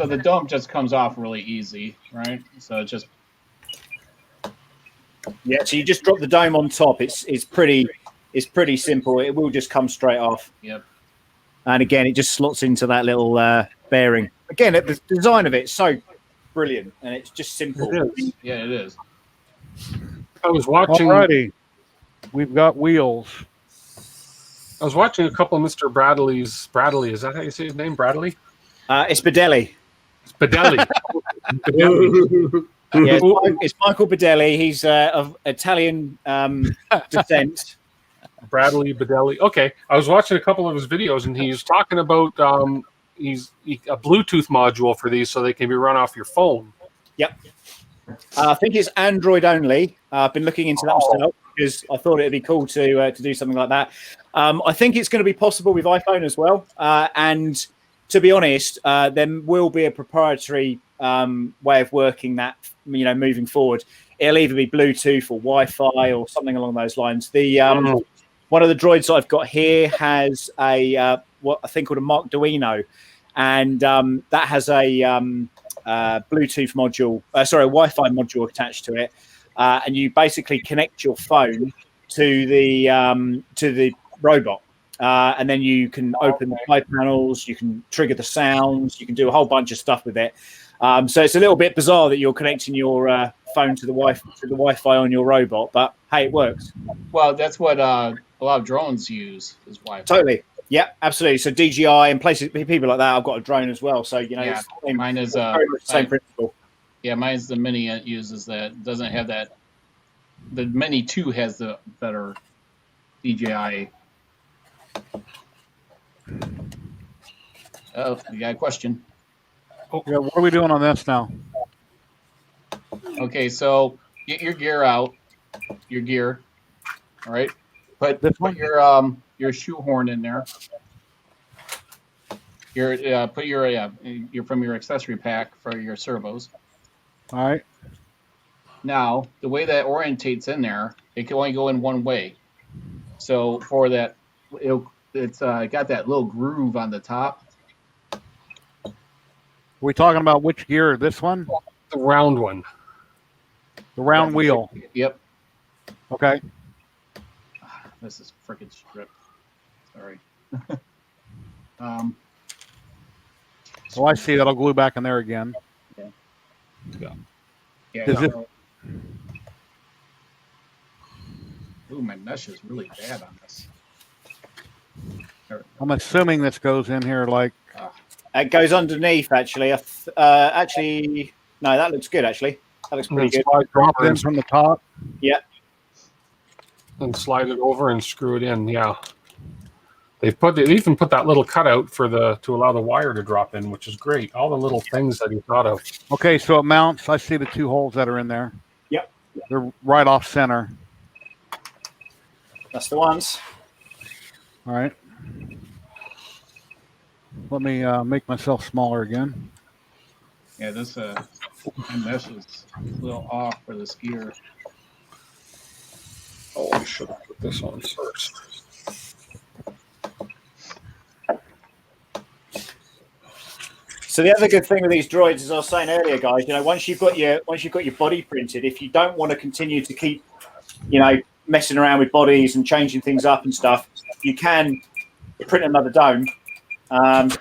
So the dome just comes off really easy, right? So it just So you just drop the dome on top. It's pretty simple. It will just come straight off. Yep. And again, it just slots into that little bearing. Again, the design of it is so brilliant, and it's just simple. It is. Yeah, it is. I was watching. Alrighty. We've got wheels. I was watching a couple of Mr. Bradley's. Bradley, is that how you say his name? Bradley? It's Bedelli. Bedelli. Bedelli. Yeah, it's Michael Bedelli. He's of Italian descent. Bradley Bedelli. Okay, I was watching a couple of his videos, and he's talking about a Bluetooth module for these, so they can be run off your phone. Yep. I think it's Android only. I've been looking into that myself because I thought it'd be cool to do something like that. I think it's going to be possible with iPhone as well. And to be honest, there will be a proprietary way of working that, moving forward. It'll either be Bluetooth or Wi-Fi or something along those lines. The one of the droids that I've got here has what I think called a Mark Duino, and that has a Bluetooth module, a Wi-Fi module attached to it, and you basically connect your phone to the robot, and then you can open the side panels, you can trigger the sounds, you can do a whole bunch of stuff with it. So it's a little bit bizarre that you're connecting your phone to the Wi-Fi on your robot, but hey, it works. Well, that's what a lot of drones use is Wi-Fi. Totally. Yeah, absolutely. So DJI and places, people like that. I've got a drone as well, so Yeah, it's mine is very much the same principle. Yeah, mine's the Mini. It uses that. Doesn't have that. The Mini 2 has the better DJI. Oh, you got a question? Yeah, what are we doing on this now? Okay, so get your gear out. Your gear. All right. Put your shoehorn in there. Put your from your accessory pack for your servos. All right. Now, the way that orientates in there, it can only go in one way. So for that, it's got that little groove on the top. We talking about which gear? This one? The round one. The round wheel. Yep. Okay. This is freaking stripped. Sorry. Oh, I see. That'll glue back in there again. Yeah. Does it- Ooh, my mesh is really bad on this. I'm assuming this goes in here like. It goes underneath, actually. Actually, no, that looks good. Actually, that looks pretty good. Slide Drop over in from the top. Yeah. and slide it over and screw it in. Yeah. They even put that little cutout to allow the wire to drop in, which is great. All the little things that he thought of. Okay, so it mounts. I see the two holes that are in there. Yep. They're right off center. That's the ones. All right. Let me make myself smaller again. Yeah, this my mesh is a little off for this gear. Oh, I should have put this on first. So the other good thing with these droids, as I was saying earlier, guys, once you've got your body printed, if you don't want to continue to keep, messing around with bodies and changing things up and stuff, you can print another dome and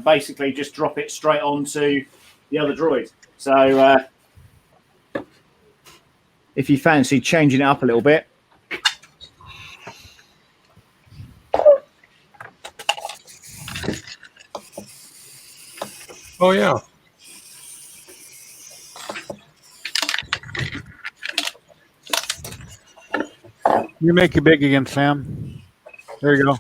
basically just drop it straight onto the other droid. So if you fancy changing it up a little bit. Oh, yeah. You make it big again, Sam. There you go.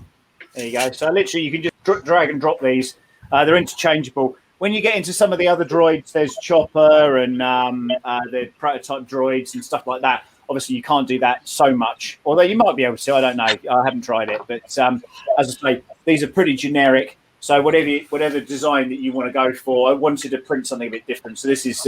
There you go. So literally you can just drag and drop these. They're interchangeable. When you get into some of the other droids, there's Chopper and the prototype droids and stuff like that. Obviously, you can't do that so much. Although you might be able to. I don't know. I haven't tried it. But as I say, these are pretty generic. So whatever design that you want to go for, I wanted to print something a bit different. So this is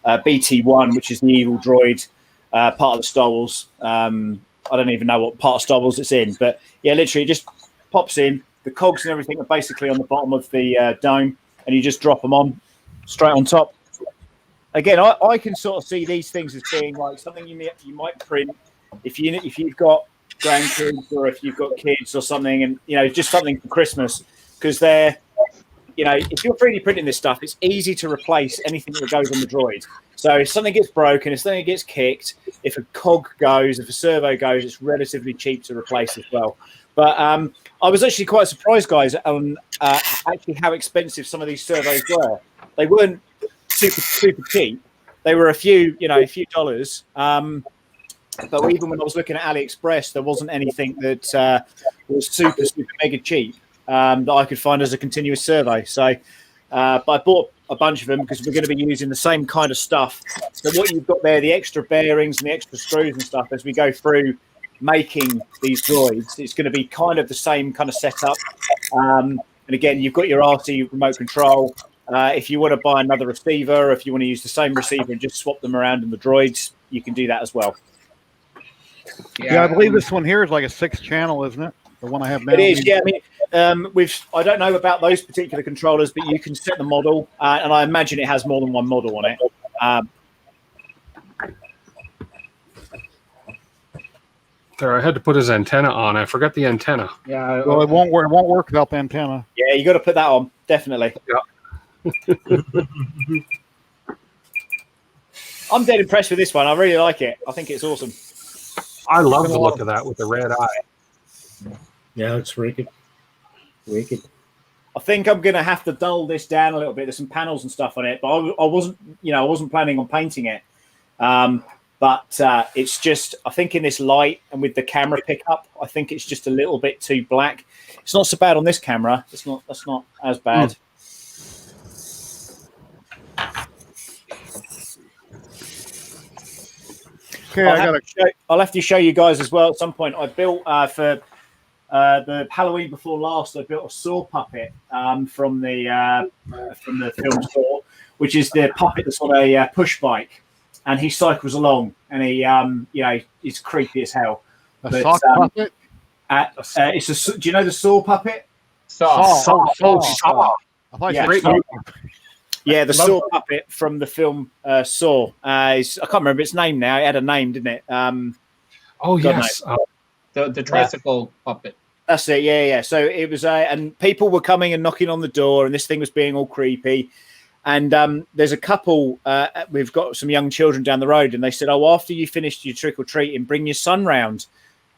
BT1, which is the evil droid, part of the Star Wars. I don't even know what part of Star Wars it's in. But yeah, literally it just pops in. The cogs and everything are basically on the bottom of the dome. And you just drop them on. straight on top. Again, I can sort of see these things as being like something you might print if you've got grandkids or if you've got kids or something, and just something for Christmas, because they're if you're 3D printing this stuff, it's easy to replace anything that goes on the droid. So if something gets broken, if something gets kicked, if a cog goes, if a servo goes, it's relatively cheap to replace as well. But I was actually quite surprised, guys, on actually how expensive some of these servos were. They weren't super cheap. They were a few dollars. But even when I was looking at AliExpress, there wasn't anything that was super mega cheap that I could find as a continuous servo. So but I bought a bunch of them because we're going to be using the same kind of stuff. So what you've got there, the extra bearings and the extra screws and stuff, as we go through making these droids, it's going to be kind of the same kind of setup. And again, you've got your RC remote control. If you want to buy another receiver, if you want to use the same receiver and just swap them around in the droids, you can do that as well. Yeah, I believe this one here is like a 6-channel, isn't it? The one I have now. It is, yeah. I mean, I don't know about those particular controllers, but you can set the model, and I imagine it has more than one model on it. There, I had to put his antenna on. I forgot the antenna. Yeah. Well, it won't work. It won't work without the antenna. Yeah, you got to put that on, definitely. Yeah. I'm dead impressed with this one. I really like it. I think it's awesome. I love the look of that with the red eye. Yeah, it's wicked. Wicked. I think I'm going to have to dull this down a little bit. There's some panels and stuff on it, but I wasn't planning on painting it. But it's just, I think in this light and with the camera pickup, I think it's just a little bit too black. It's not so bad on this camera. That's not as bad. Okay, I'll have to show you guys as well at some point. I built for the Halloween before last. I built a Saw puppet from the film Saw, which is the puppet that's on a push bike, and he cycles along, and he he's creepy as hell. A sock puppet. Do you know the Saw puppet? Saw. I thought Yeah. great. Yeah, the Saw puppet from the film Saw. I can't remember its name now. It had a name, didn't it? Oh, yes. The tricycle puppet. That's it. Yeah. So it was, and people were coming and knocking on the door, and this thing was being all creepy. And there's a couple. We've got some young children down the road, and they said, "Oh, after you finished your trick or treating, bring your son round."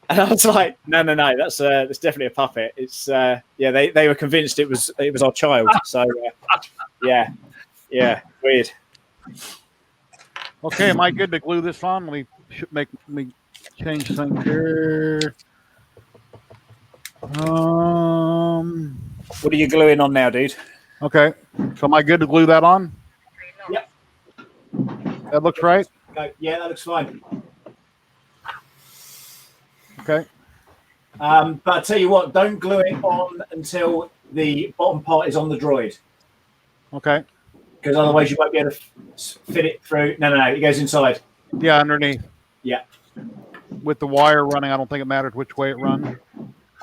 And I was like, "No, that's definitely a puppet." It's they were convinced it was our child. So yeah, weird. Okay, am I good to glue this on? Let me change things here. What are you gluing on now, dude? Okay, so am I good to glue that on? Yep. That looks right. Okay. Yeah, that looks fine. Okay. But I tell you what, don't glue it on until the bottom part is on the droid, Okay. because otherwise you won't be able to fit it through. No, it goes inside. Yeah, underneath. Yeah. With the wire running, I don't think it matters which way it runs.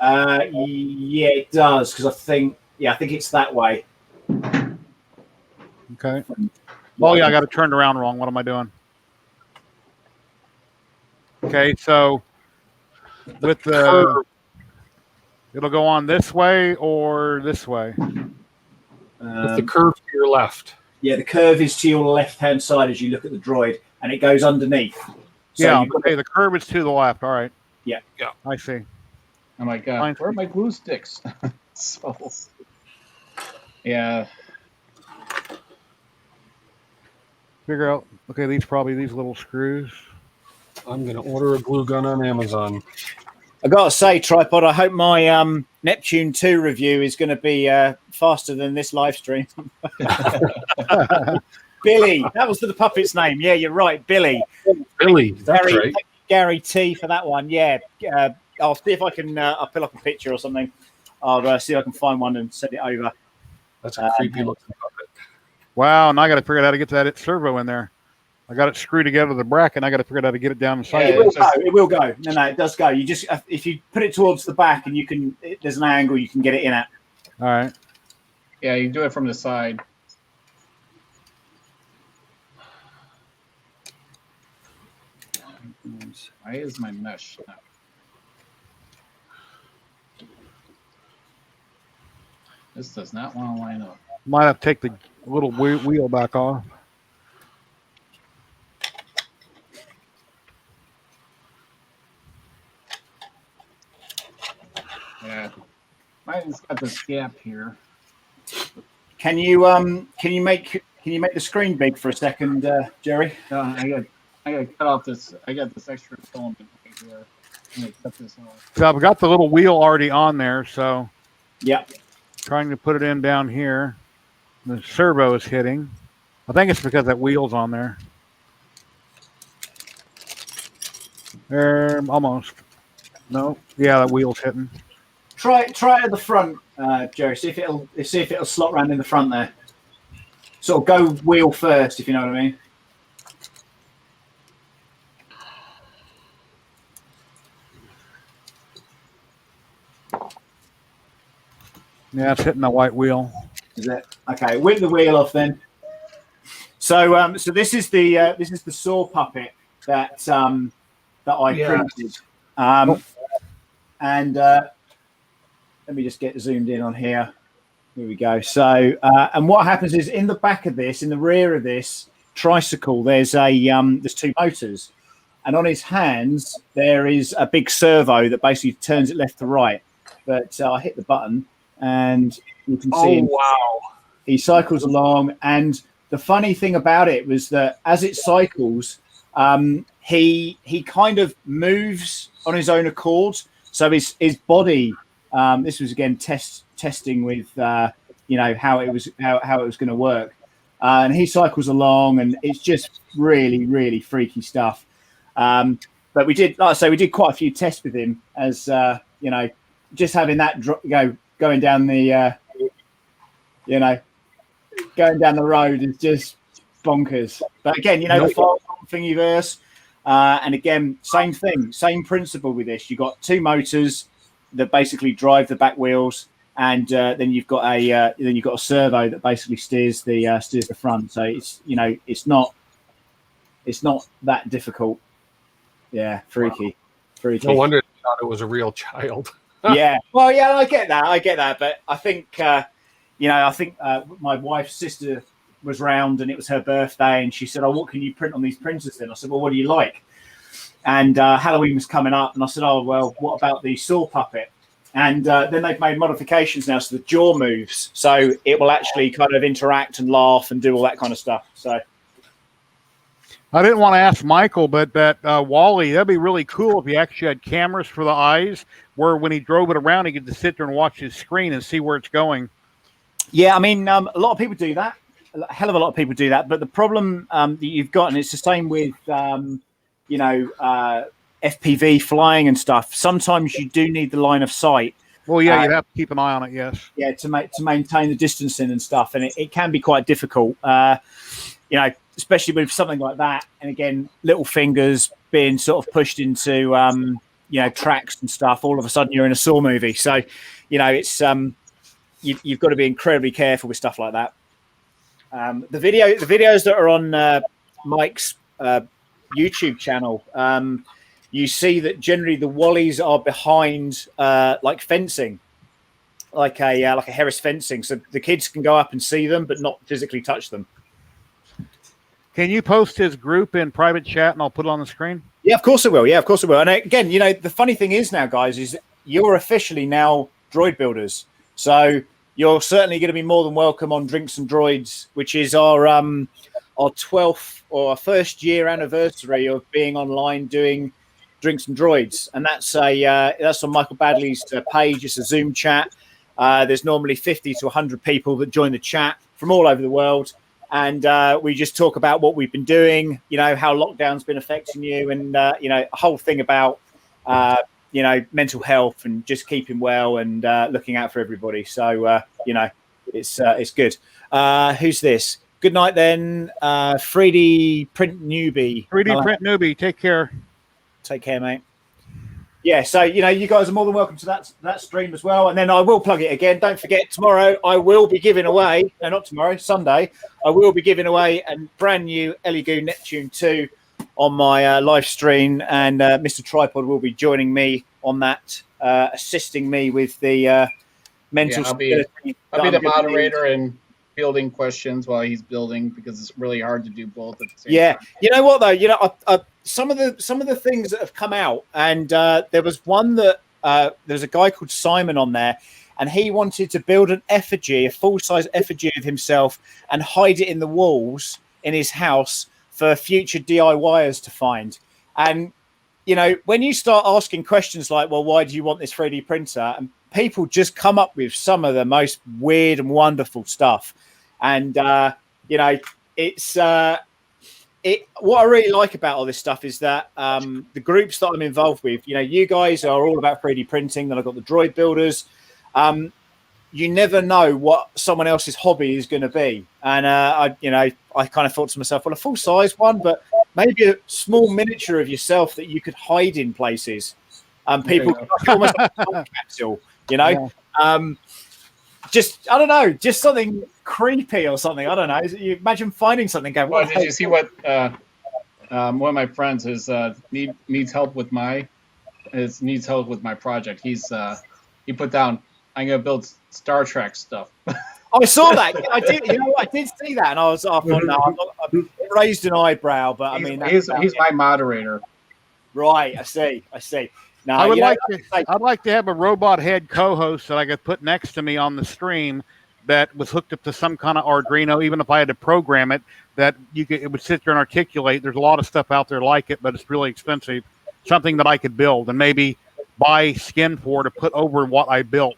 Yeah, it does, because I think it's that way. Okay. Oh yeah, I got it turned around wrong. What am I doing? Okay, so with the it'll go on this way or this way. With the curve to your left. Yeah, the curve is to your left-hand side as you look at the droid, and it goes underneath. So Yeah, okay, the curve is to the left. All right. Yeah. I see. Oh my god, Fine. where are my glue sticks? So, yeah. Figure out. Okay, these little screws. I'm going to order a glue gun on Amazon. I gotta say, Tripod, I hope my Neptune 2 review is going to be faster than this live stream. Billy, that was the puppet's name. Yeah, you're right, Billy. Billy, that's right. Gary T for that one. Yeah, I'll see if I can. I'll pull up a picture or something. I'll see if I can find one and send it over. That's a creepy looking puppet. Wow, now I got to figure out how to get that servo in there. I got it screwed together the bracket. I got to figure out how to get it down inside. Yeah, it will go. No, it does go. You just if you put it towards the back and there's an angle you can get it in at. All right. Yeah, you do it from the side. Why is my mesh not? This does not want to line up. Might have to take the little wheel back off. Yeah, mine's got this gap here. Can you make the screen big for a second, Jerry? I got to cut off this. I got this extra filament right here. I'm gonna cut this off. So I've got the little wheel already on there. So Yeah. trying to put it in down here. The servo is hitting. I think it's because that wheel's on there. There, almost. No, yeah, that wheel's hitting. Try it at the front, Jerry. See if it'll slot around in the front there. Sort of go wheel first, if you know what I mean. Yeah, it's hitting the white wheel. Is it okay? Whip the wheel off then. So, so this is the saw puppet that I printed. And let me just get zoomed in on here. Here we go. So, and what happens is in the back of this, in the rear of this tricycle, there's there's two motors, and on his hands there is a big servo that basically turns it left to right. But I hit the button, and you can see him. Wow. He cycles along, and the funny thing about it was that as it cycles, he kind of moves on his own accord. So his body. This was again testing with you know how it was going to work, and he cycles along, and it's just really freaky stuff. But we did, like I say, we did quite a few tests with him, as you know, just having that going down the you know, going down the road is just bonkers. But again, you know, the file thingiverse, and again, same thing, same principle with this. You've got two motors that basically drive the back wheels, and then you've got a servo that basically steers the front. So it's, you know, it's not that difficult. Yeah, freaky. No wonder you thought it was a real child. Yeah, well, yeah, I get that, but I think you know, my wife's sister was round, and it was her birthday, and she said, "Oh, what can you print on these printers then?" I said, "Well, what do you like?" And Halloween was coming up, and I said, "Oh, well, what about the saw puppet?" And then they've made modifications now, so the jaw moves, so it will actually kind of interact and laugh and do all that kind of stuff. So I didn't want to ask Michael, but that Wally, that'd be really cool if he actually had cameras for the eyes, where when he drove it around, he could just sit there and watch his screen and see where it's going. yeah, I mean, a lot of people do that. A hell of a lot of people do that. But the problem that you've got, and it's the same with you know, FPV flying and stuff. Sometimes you do need the line of sight. Well, yeah, you'd have to keep an eye on it. Yes. Yeah, to maintain the distancing and stuff, and it can be quite difficult. You know, especially with something like that. And again, little fingers being sort of pushed into you know, tracks and stuff. All of a sudden, you're in a Saw movie. So, you know, it's you've got to be incredibly careful with stuff like that. The videos that are on Mike's YouTube channel, you see that generally the Wallies are behind like fencing, like a Harris fencing, so the kids can go up and see them, but not physically touch them. Can you post his group in private chat, and I'll put it on the screen? Yeah, of course I will. Yeah, of course I will. And again, you know, the funny thing is now, guys, is you're officially now droid builders, so you're certainly going to be more than welcome on Drinks and Droids, which is our 12th or our first year anniversary of being online doing Drinks and Droids, and that's on Michael Badley's page. It's a Zoom chat. There's normally 50 to 100 people that join the chat from all over the world, and we just talk about what we've been doing. You know, how lockdown's been affecting you, and you know, a whole thing about you know, mental health and just keeping well and looking out for everybody. So you know, it's good. Who's this? Good night then, 3D print newbie. 3D print newbie. Take care. Take care, mate. Yeah, so, you know, you guys are more than welcome to that stream as well. And then I will plug it again. Don't forget, tomorrow I will be giving away, no, not tomorrow, Sunday, I will be giving away a brand new Elegoo Neptune 2 on my live stream, and Mr. Tripod will be joining me on that, assisting me with the mental stability. I'll be the moderator and fielding questions while he's building, because it's really hard to do both at the same time. You know what though? You know, some of the things that have come out, and there was one that there's a guy called Simon on there, and he wanted to build an effigy, a full-size effigy of himself, and hide it in the walls in his house for future DIYers to find. And you know, when you start asking questions like, well, why do you want this 3D printer? And people just come up with some of the most weird and wonderful stuff. And, you know, it's what I really like about all this stuff is that the groups that I'm involved with, you know, you guys are all about 3D printing. Then I've got the droid builders. You never know what someone else's hobby is going to be. And, I kind of thought to myself, well, a full size one, but maybe a small miniature of yourself that you could hide in places. People almost like a time capsule, you know. Yeah. Just, I don't know, just something creepy or something. I don't know. You imagine finding something going. Well, did you see what one of my friends is needs help with my project? He put down, I'm gonna build Star Trek stuff. I saw that. I did. You know, I did see that, and I was off on that. I raised an eyebrow, but I mean, he's my moderator. Right. I see. No, I'd like to have a robot head co-host that I could put next to me on the stream that was hooked up to some kind of Arduino, even if I had to program it, that it would sit there and articulate. There's a lot of stuff out there like it, but it's really expensive. Something that I could build and maybe buy skin for to put over what I built.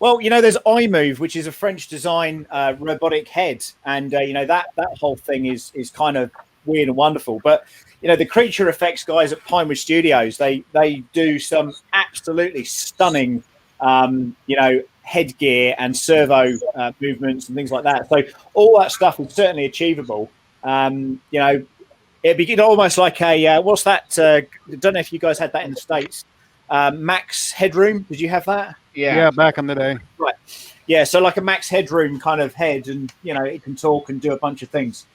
Well, you know, there's iMove, which is a French design robotic head, and you know that whole thing is kind of weird and wonderful. But you know, the creature effects guys at Pinewood Studios, they do some absolutely stunning, you know, headgear and servo movements and things like that. So all that stuff is certainly achievable. You know, it'd be almost like a what's that? I don't know if you guys had that in the States. Max Headroom. Did you have that? Yeah, back in the day. Right. Yeah, so like a Max Headroom kind of head, and you know, it can talk and do a bunch of things.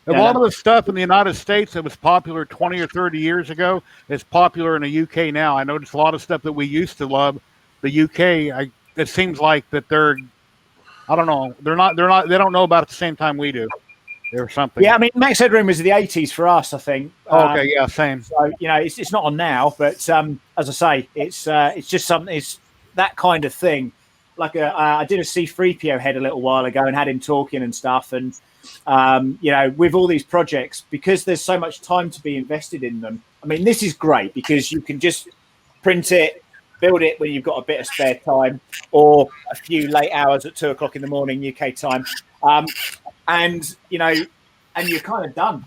A lot of the stuff in the United States that was popular 20 or 30 years ago is popular in the UK now. I noticed a lot of stuff that we used to love. The UK, it seems like that I don't know, they don't know about it at the same time we do. Or something. Yeah, I mean, Max Headroom was the 80s for us, I think. Okay, yeah, same. So you know, it's not on now, but as I say, it's just something. It's that kind of thing. Like I did a C-3PO head a little while ago and had him talking and stuff, and you know, with all these projects, because there's so much time to be invested in them. I mean, this is great because you can just print it, build it when you've got a bit of spare time, or a few late hours at 2 o'clock in the morning UK time. And you know, and you're kind of done,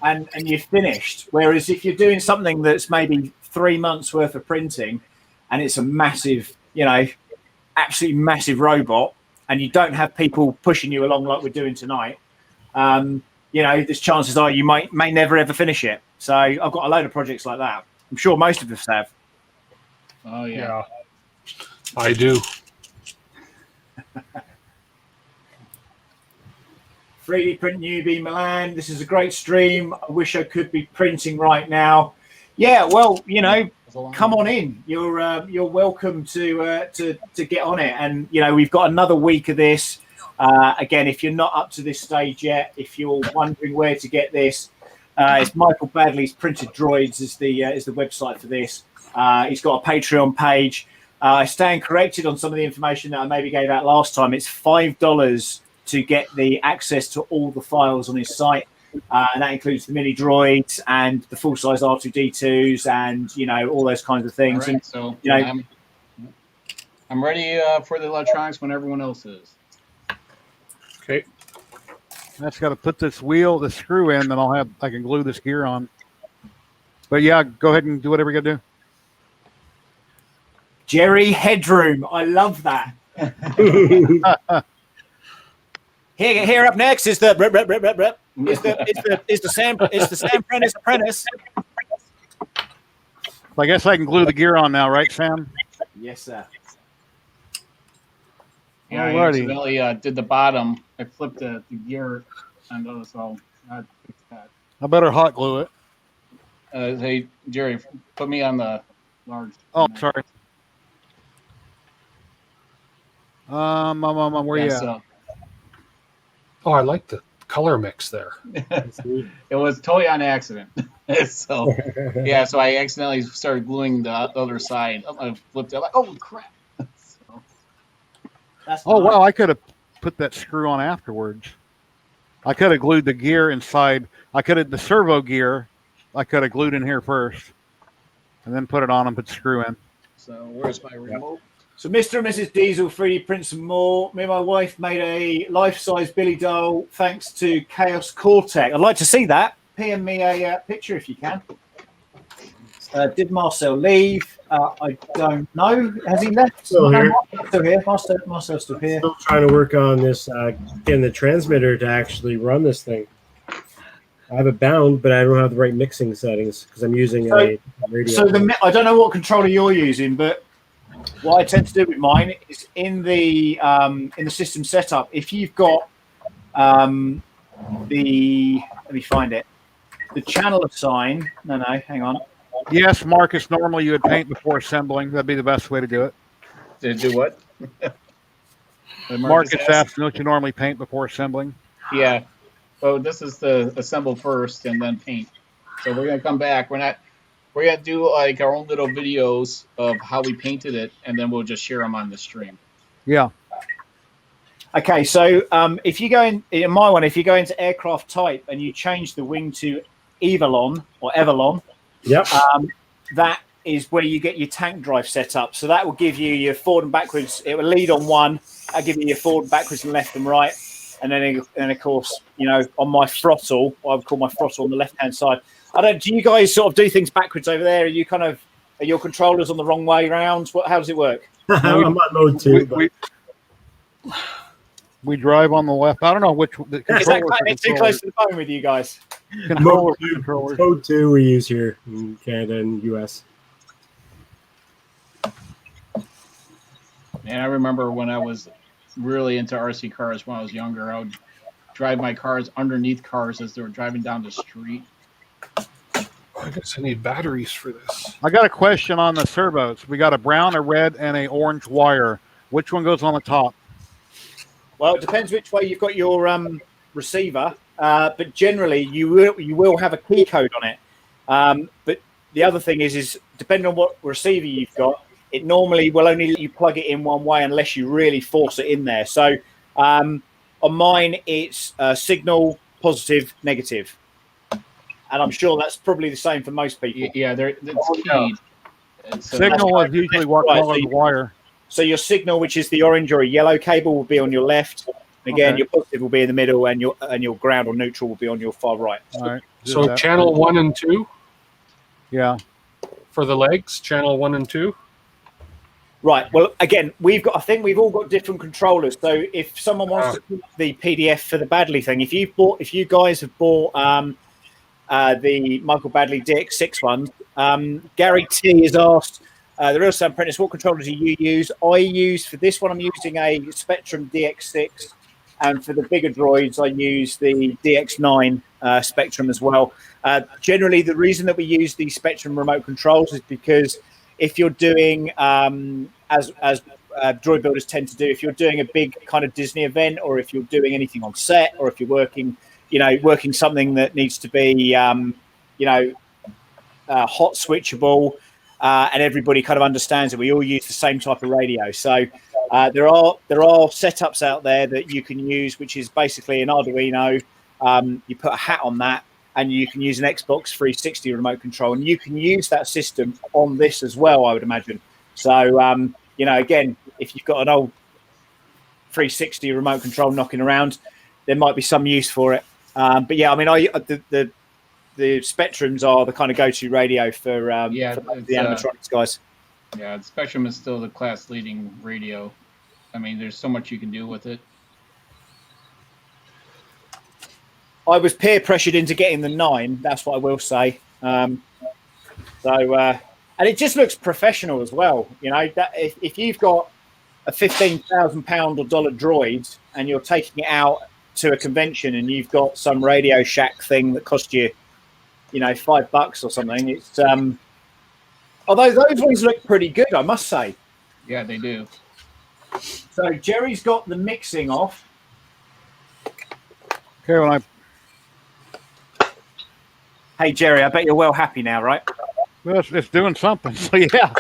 and you're finished. Whereas if you're doing something that's maybe 3 months worth of printing, and it's a massive, you know, absolutely massive robot, and you don't have people pushing you along like we're doing tonight, you know, there's chances are you may never ever finish it. So I've got a load of projects like that. I'm sure most of us have. Oh yeah, I do. 3D Print Newbie Milan, this is a great stream. I wish I could be printing right now. Yeah, well, you know, come on in. You're welcome to get on it. And you know, we've got another week of this. Again, if you're not up to this stage yet, if you're wondering where to get this, it's Michael Badley's Printed Droids is the website for this. He's got a Patreon page. I stand corrected on some of the information that I maybe gave out last time. It's $5 to get the access to all the files on his site. And that includes the mini droids and the full-size R2D2s and, you know, all those kinds of things. Right, and, so you know, I'm ready for the electronics when everyone else is. Okay. That's got to put the screw in, then I can glue this gear on. But yeah, go ahead and do whatever you got to do. Jerry Headroom. I love that. Here up next is the Sam Prentice apprentice. I guess I can glue the gear on now, right, Sam? Yes, sir. Yeah, I accidentally did the bottom. I flipped the gear on those, so I fixed that. I better hot glue it. Hey, Jerry, put me on the large. Oh, sorry. Where you at? So Oh, I like the color mix there. it was totally on accident. So yeah, so I accidentally started gluing the other side. I flipped it like, oh crap. So, Oh, wow, I could have put that screw on afterwards. I could have glued the gear inside. The servo gear, I could have glued in here first and then put it on and put the screw in. so where's my remote? So Mr. and Mrs. Diesel 3D print some more. Me and my wife made a life-size Billy doll thanks to Chaos Cortec. I'd like to see that. PM me a picture if you can. Did Marcel leave? I don't know. Has he left? Still here. Still here. Marcel's still here. Still trying to work on this, getting the transmitter to actually run this thing. I have it bound, but I don't have the right mixing settings because I'm using a radio. So I don't know what controller you're using, but what I tend to do with mine is in the system setup. If you've got let me find it. The channel assign. No, hang on. Yes, Marcus, normally you would paint before assembling. That'd be the best way to do it. To do what? Marcus asked, don't you normally paint before assembling? Yeah. So this is the assemble first and then paint. So we're gonna come back. We're gonna do like our own little videos of how we painted it, and then we'll just share them on the stream. Yeah. Okay, so if you go in my one, if you go into aircraft type and you change the wing to Evalon or Evalon, Yep. that is where you get your tank drive set up. So that will give you your forward and backwards. It will lead on one. I'll give you your forward, backwards, and left and right. And then of course, on my throttle, I would call my throttle on the left-hand side. Do you guys sort of do things backwards over there? Are your controllers on the wrong way around? How does it work? I'm on mode 2. We drive on the left. I don't know which. The It's too close to the phone with you guys. Mode 2 we use here in Canada and US. And I remember when I was really into RC cars when I was younger, I would drive my cars underneath cars as they were driving down the street. I guess I need batteries for this. I got a question on the servos. We got a brown, a red, and a orange wire. Which one goes on the top? Well, it depends which way you've got your receiver, but generally you will have a key code on it. But the other thing is depending on what receiver you've got, it normally will only let you plug it in one way unless you really force it in there. So on mine, it's signal, positive, negative. And I'm sure that's probably the same for most people. Yeah, it's keyed. Signal is usually what color the wire. So your signal, which is the orange or a yellow cable, will be on your left. And again, your positive will be in the middle, and your ground or neutral will be on your far right. All right. So channel 1 and 2? Yeah. For the legs, channel 1 and 2? Right. Well, again, I think we've all got different controllers. So if someone wants to put the PDF for the Badley thing, if you guys have bought the Michael Badley DX6 ones, Gary T has asked, the real Sam Prentice, what controller do you use? I use, for this one, I'm using a Spectrum DX6. And for the bigger droids, I use the DX9 Spectrum as well. Generally, the reason that we use the Spectrum remote controls is because if you're doing, as droid builders tend to do, if you're doing a big kind of Disney event, or if you're doing anything on set, or if you're working something that needs to be, hot switchable, and everybody kind of understands that we all use the same type of radio. So there are setups out there that you can use, which is basically an Arduino. You put a hat on that, and you can use an Xbox 360 remote control, and you can use that system on this as well, I would imagine. So again, if you've got an old 360 remote control knocking around, there might be some use for it. But yeah, I mean, the Spectrums are the kind of go-to radio for the animatronics guys. Yeah, the Spectrum is still the class-leading radio. I mean, there's so much you can do with it. I was peer pressured into getting the 9. That's what I will say. And it just looks professional as well. That if you've got a £15,000 or dollar droid and you're taking it out to a convention and you've got some Radio Shack thing that cost you $5 or something. It's although those ones look pretty good, I must say. Yeah, they do. So Jerry's got the mixing off. Okay, well, Hey Jerry, I bet you're well happy now, right? it's doing something. So yeah,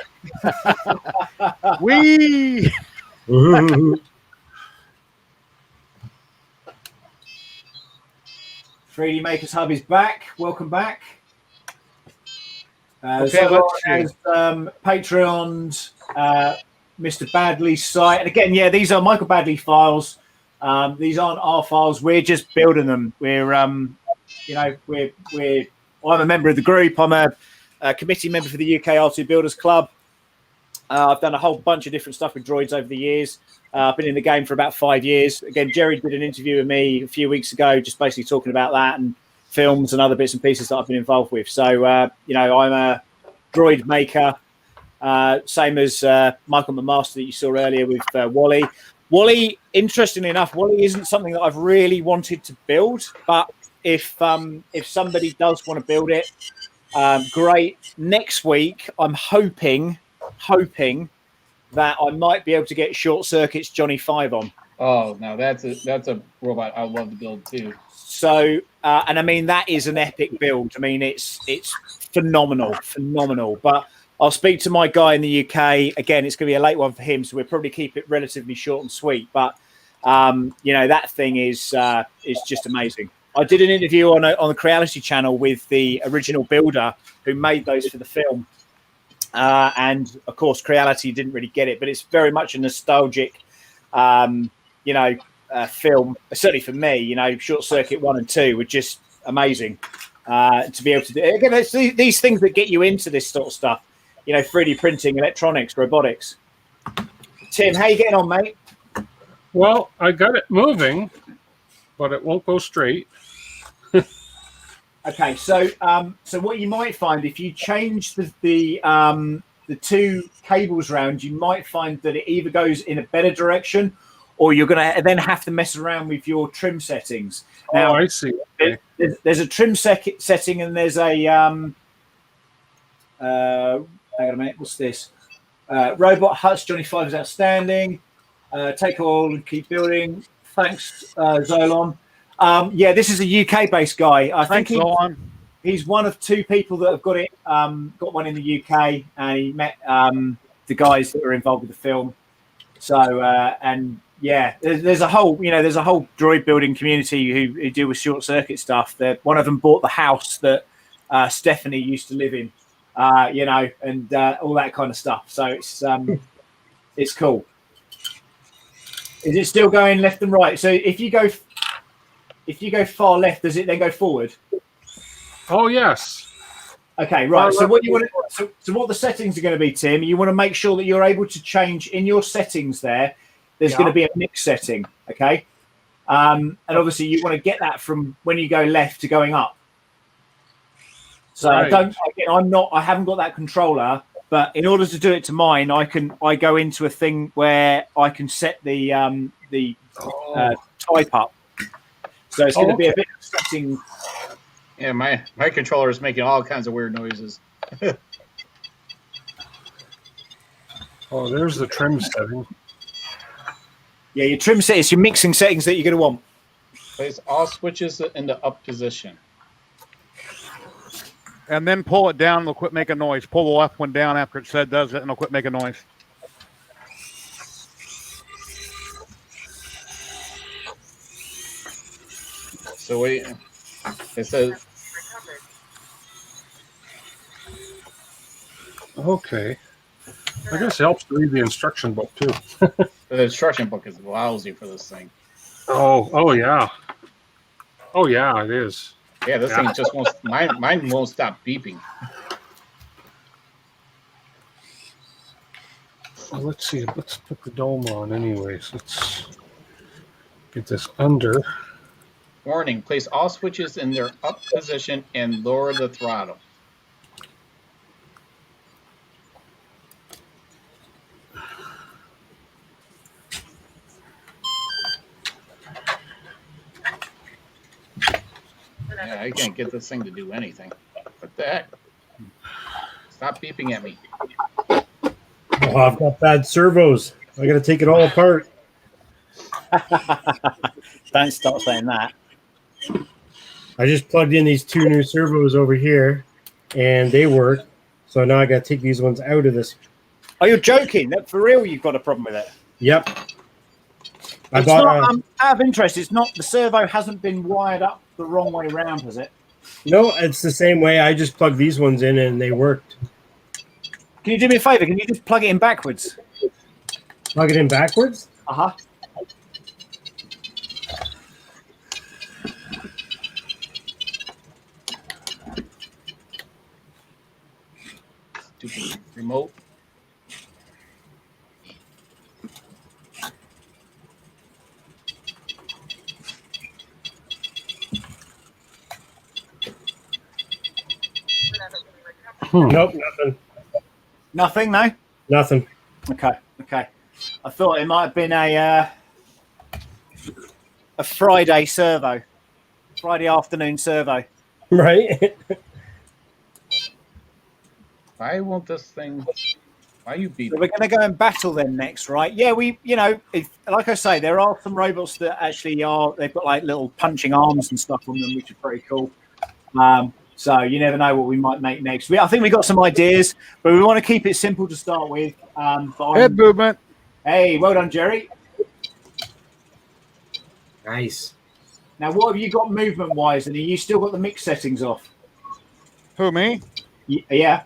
we. Ooh. 3D Makers Hub is back. Welcome back. Okay, so let's see. as Patreon's Mr. Badley's site, and again, yeah, these are Michael Badley files. These aren't our files. We're just building them. We're I'm a member of the group. I'm a committee member for the UK R2 Builders Club. I've done a whole bunch of different stuff with droids over the years. I've been in the game for about 5 years. Again, Jerry did an interview with me a few weeks ago, just basically talking about that and films and other bits and pieces that I've been involved with. So, I'm a droid maker, same as Michael Mcmaster that you saw earlier with Wally. Wally, interestingly enough, Wally isn't something that I've really wanted to build, but if somebody does want to build it, great. Next week, I'm hoping that I might be able to get Short Circuit's Johnny 5 on. Oh, no, that's a robot I'd love to build too. So, and I mean, that is an epic build. I mean, it's phenomenal. But I'll speak to my guy in the UK. Again, it's going to be a late one for him, so we'll probably keep it relatively short and sweet. But, that thing is just amazing. I did an interview on the Creality channel with the original builder who made those for the film. And of course, Creality didn't really get it, but it's very much a nostalgic, film. Certainly for me, Short Circuit 1 and 2 were just amazing to be able to do. Again, it's these things that get you into this sort of stuff, 3D printing, electronics, robotics. Tim, how you getting on, mate? Well, I got it moving, but it won't go straight. Okay, so what you might find if you change the two cables round, you might find that it either goes in a better direction, or you're going to then have to mess around with your trim settings. Now, I see. Okay. There's a trim setting, and there's a hang on a minute. What's this? Robot Huts Johnny 5 is outstanding. Take all and keep building. Thanks, Zolon. This is a UK-based guy. I think he's one of two people that have got it. Got one in the UK, and he met the guys that are involved with the film. So, there's a whole droid building community who deal with Short Circuit stuff. One of them bought the house that Stephanie used to live in, and all that kind of stuff. So it's cool. Is it still going left and right? So if you go far left, does it then go forward? Oh yes. Okay, right. So what you want to, so what the settings are going to be, Tim? You want to make sure that you're able to change in your settings there. There's going to be a mix setting, okay? And obviously you want to get that from when you go left to going up. So right. I haven't got that controller, but in order to do it to mine, I go into a thing where I can set the type up. So it's going to be a bit of setting. Yeah, my controller is making all kinds of weird noises. Oh, there's the trim setting. Yeah, your trim settings, your mixing settings that you're going to want. Place all switches in the up position. And then pull it down and it'll quit making noise. Pull the left one down after it does it, and it'll quit making noise. So it says... Okay. I guess it helps to read the instruction book too. The instruction book is lousy for this thing. Oh yeah. Oh yeah, it is. Yeah, this thing just won't. Mine won't stop beeping. Well, let's see. Let's put the dome on, anyways. Let's get this under. Warning: place all switches in their up position and lower the throttle. Yeah, I can't get this thing to do anything. the heck? Stop beeping at me. Oh, I've got bad servos. I got to take it all apart. Don't start saying that. I just plugged in these 2 new servos over here, and they work. So now I got to take these ones out of this. Are you joking? That for real? You've got a problem with it? Yep. It's not, out of interest, it's not, the servo hasn't been wired up the wrong way around, has it? No, it's the same way. I just plugged these ones in and they worked. Can you do me a favor? Can you just plug it in backwards? Plug it in backwards? Uh-huh. Stupid remote. Nope, nothing. Nothing, no? Nothing. Okay, okay. I thought it might have been a Friday servo. Friday afternoon servo. Right? Why won't this thing... Why are you beeping? So we're going to go and battle them next, right? Yeah, like I say, there are some robots that actually they've got like little punching arms and stuff on them, which is pretty cool. So you never know what we might make next. I think we got some ideas, but we want to keep it simple to start with. Head movement. Hey, well done, Jerry. Nice. Now, what have you got movement-wise? And have you still got the mix settings off? Who, me? Yeah.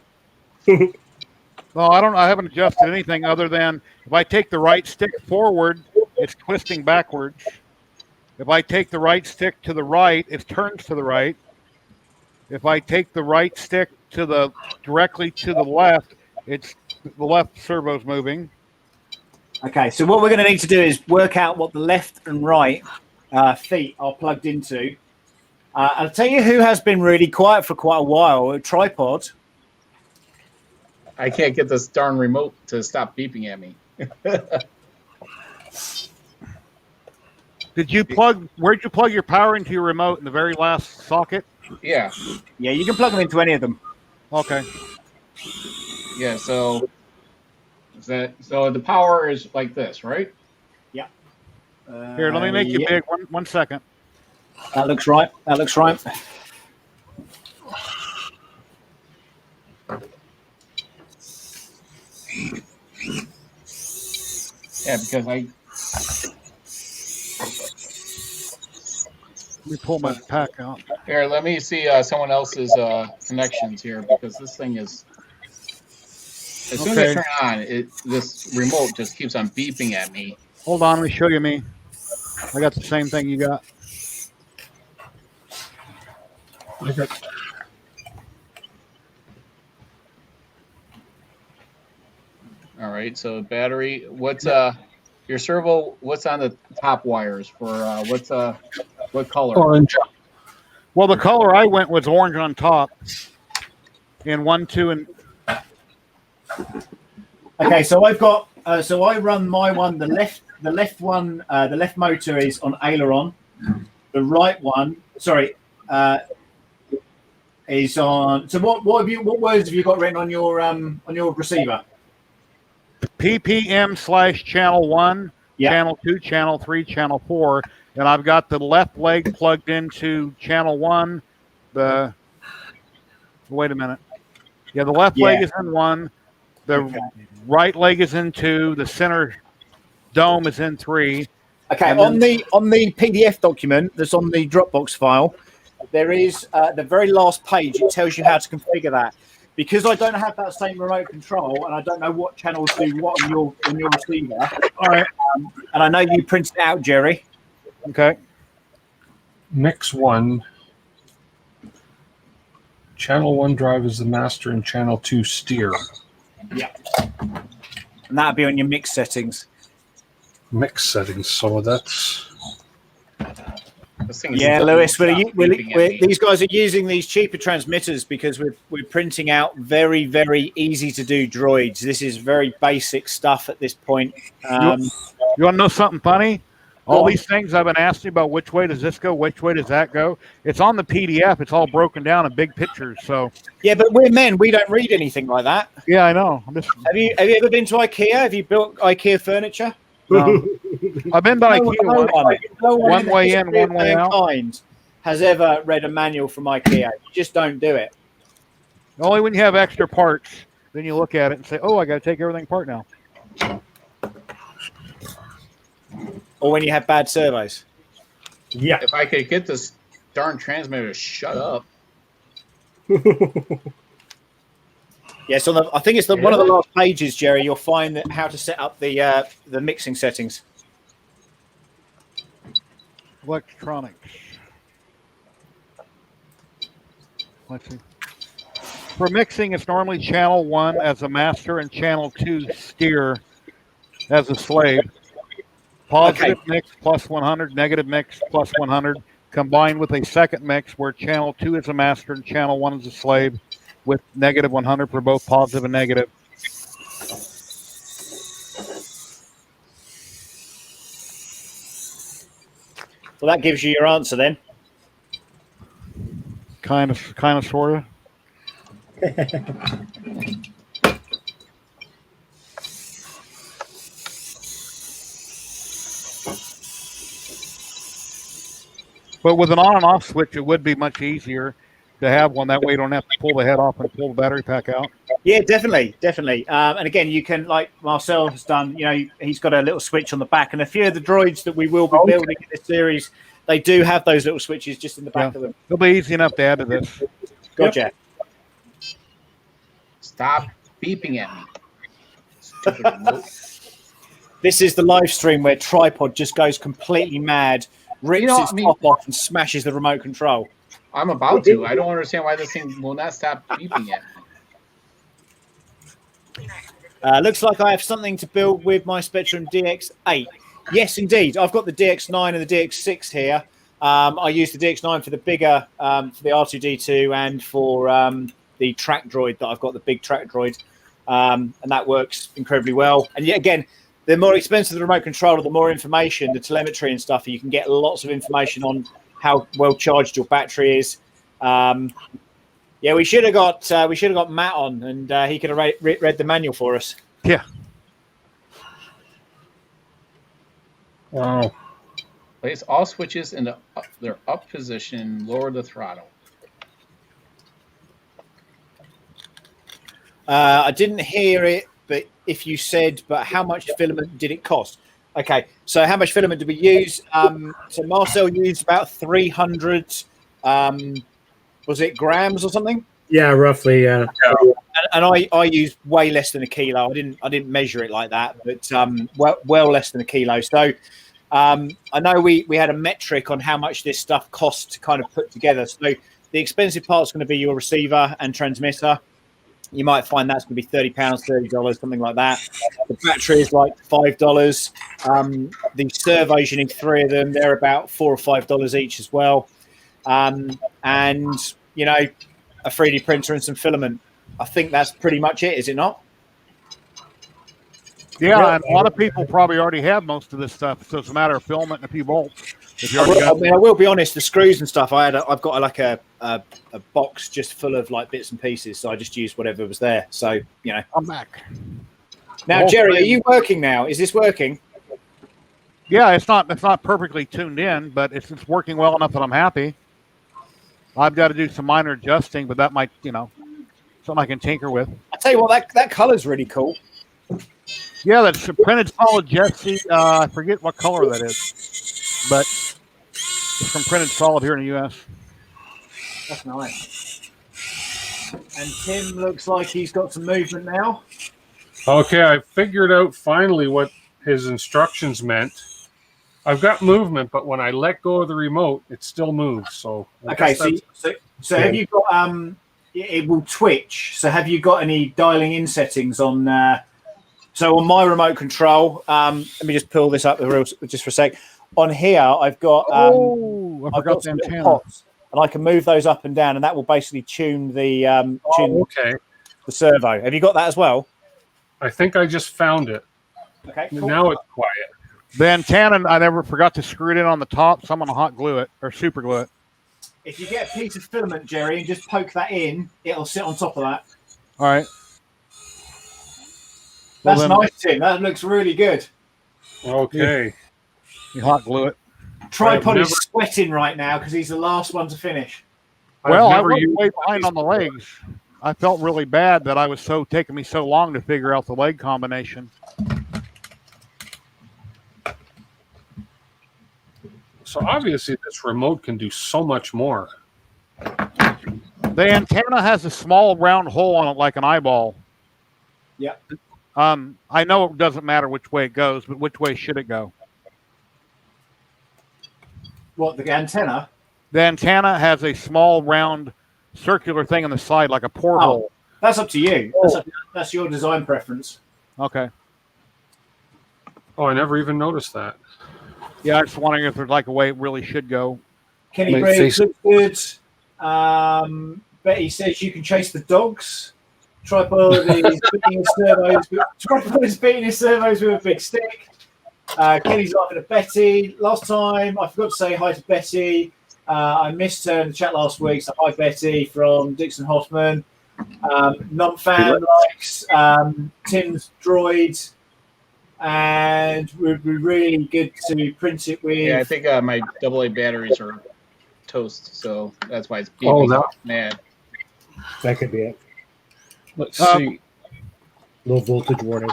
No, I haven't adjusted anything other than if I take the right stick forward, it's twisting backwards. If I take the right stick to the right, it turns to the right. If I take the right stick directly to the left, it's the left servo's moving. Okay, so what we're going to need to do is work out what the left and right feet are plugged into. I'll tell you who has been really quiet for quite a while, a tripod. I can't get this darn remote to stop beeping at me. Where'd you plug your power into your remote in the very last socket? Yeah. Yeah, you can plug them into any of them. Okay. Yeah, so the power is like this, right? Yeah. Here, let me make you big. One second. That looks right. That looks right. Yeah, because Let me pull my pack out. Here, let me see someone else's connections here, because this thing is... As soon as I turn it on, this remote just keeps on beeping at me. Hold on, let me show you me. I got the same thing you got. All right, so battery. What's your servo? What's on the top wires for what color? Orange. Well, the color I went was orange on top. In 1, 2, and Okay, so I've got. So I run my one. The left one. The left motor is on aileron. The right one. Sorry. Is on. So what words have you got written on your receiver? PPM/channel 1, Yeah. channel 2, channel 3, channel 4, and I've got the left leg plugged into channel 1. Wait a minute. Yeah, the left leg is in 1. The right leg is in 2. The center dome is in 3. Okay, on the PDF document that's on the Dropbox file, there is the very last page. It tells you how to configure that. Because I don't have that same remote control, and I don't know what channels do what on your receiver. All right, and I know you printed it out, Jerry. okay. Mix 1. Channel 1 drive is the master and channel 2 steer. Yeah. And that'll be on your mix settings. Mix settings, so that's... Yeah, Lewis, these guys are using these cheaper transmitters because we're printing out very, very easy to do droids. This is very basic stuff at this point. You want to know something funny? All these things I've been asking about, which way does this go? Which way does that go? It's on the PDF. It's all broken down in big pictures. So Yeah, but we're men. We don't read anything like that. yeah, I know. Have you ever been to IKEA? Have you built IKEA furniture? No. I've been to IKEA one way in, one way out. Mankind has ever read a manual from IKEA. You just don't do it. Only when you have extra parts, then you look at it and say, "Oh, I got to take everything apart now." Or when you have bad servos. Yeah. If I could get this darn transmitter to shut up. Yes, I think it's one of the last pages, Jerry. You'll find that how to set up the mixing settings. Electronics. Let's see. For mixing, it's normally channel 1 as a master and channel 2 steer as a slave. Positive mix plus 100, negative mix plus 100, combined with a second mix where channel 2 is a master and channel 1 is a slave with negative 100 for both positive and negative. Well, that gives you your answer then. Kind of, sort of. But with an on and off switch, it would be much easier to have one. That way you don't have to pull the head off and pull the battery pack out. Yeah, definitely. And again, you can, like Marcel has done, he's got a little switch on the back. And a few of the droids that we will be building in this series, they do have those little switches just in the back of them. It'll be easy enough to add to this. Gotcha. Stop beeping at me. Stupid remote. This is the live stream where Tripod just goes completely mad, rips its top off and smashes the remote control. I'm about to. I don't understand why this thing will not stop beeping at me. Looks like I have something to build with my Spectrum DX8. Yes, indeed. I've got the DX9 and the DX6 here. I use the DX9 for the bigger, for the R2D2 and for the track droid that I've got, the big track droid. And that works incredibly well. And yet again, the more expensive the remote controller, the more information, the telemetry and stuff, you can get lots of information on how well charged your battery is. Yeah, we should have got Matt on, and he could have read the manual for us. Yeah. Wow. Place all switches in their up position. Lower the throttle. I didn't hear it, but if you said, but how much filament did it cost? Okay, so how much filament did we use? So Marcel used about 300, was it grams or something? Yeah, roughly. And I used way less than a kilo. I didn't measure it like that, but well less than a kilo. So I know we had a metric on how much this stuff costs to kind of put together. So the expensive part's going to be your receiver and transmitter. You might find that's going to be £30, $30, something like that. The battery is like $5. The servos, you need 3 of them. They're about $4 or $5 each as well. And, a 3D printer and some filament. I think that's pretty much it, is it not? Yeah, and a lot of people probably already have most of this stuff. So it's a matter of filament and a few bolts. If you I will be honest, the screws and stuff, I've got like a box just full of like bits and pieces. So I just used whatever was there. So, I'm back. Now, Jerry, are you working now? Is this working? Yeah, it's not perfectly tuned in, but it's working well enough that I'm happy. I've got to do some minor adjusting, but that might, something I can tinker with. I tell you what, that color's really cool. Yeah, that's a printed solid Jesse. I forget what color that is, but it's from Printed Solid here in the U.S. That's nice. And Tim looks like he's got some movement now. Okay, I figured out finally what his instructions meant. I've got movement, but when I let go of the remote, it still moves. So okay, so have you got it will twitch. So have you got any dialing in settings on? So on my remote control, let me just pull this up just for a sec. On here, I've got I forgot the antenna. Pots, and I can move those up and down, and that will basically tune the the servo. Have you got that as well? I think I just found it. Okay, cool. Now it's quiet. The antenna, I never forgot to screw it in on the top, so I'm going to hot glue it or super glue it. If you get a piece of filament, Jerry, and just poke that in, it'll sit on top of that. All right. That's nice, Tim. That looks really good. Okay. You hot glue it. Tripod is sweating right now because he's the last one to finish. Well, I was way behind on the legs. I felt really bad that I was taking me so long to figure out the leg combination. So obviously this remote can do so much more. The antenna has a small round hole on it like an eyeball. Yeah. I know it doesn't matter which way it goes, but which way should it go? What, the antenna? The antenna has a small round circular thing on the side like a porthole. That's up to you. That's your design preference. Okay. Oh, I never even noticed that. Yeah, I was wondering if there's like a way it really should go. Kenny Briggs looks good. Betty says you can chase the dogs. Tripod is beating his servos with a big stick. Kenny's laughing at Betty. Last time, I forgot to say hi to Betty. I missed her in the chat last week, so hi, Betty, from Dixon Hoffman. Non-fan likes Tim's droid, and it would be really good to print it with... Yeah, I think my AA batteries are toast, so that's why it's beeping mad. That could be it. Let's see. Low voltage warning.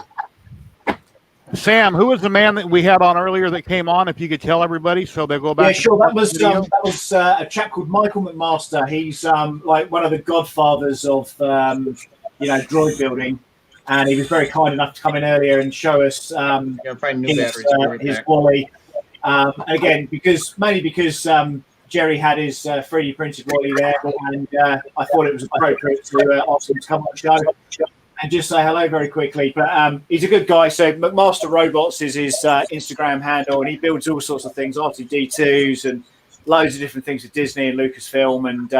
Sam, who was the man that we had on earlier that came on? If you could tell everybody, so they'll go back. Yeah, sure. That was a chap called Michael Mcmaster. He's like one of the godfathers of droid building, and he was very kind enough to come in earlier and show us his Wally. Again, mainly because Jerry had his 3D printed Wally there, and I thought it was appropriate to ask him to come on the show and just say hello very quickly. But he's a good guy. So Mcmaster Robots is his Instagram handle, and he builds all sorts of things, R2D2s and loads of different things with Disney and Lucasfilm. And,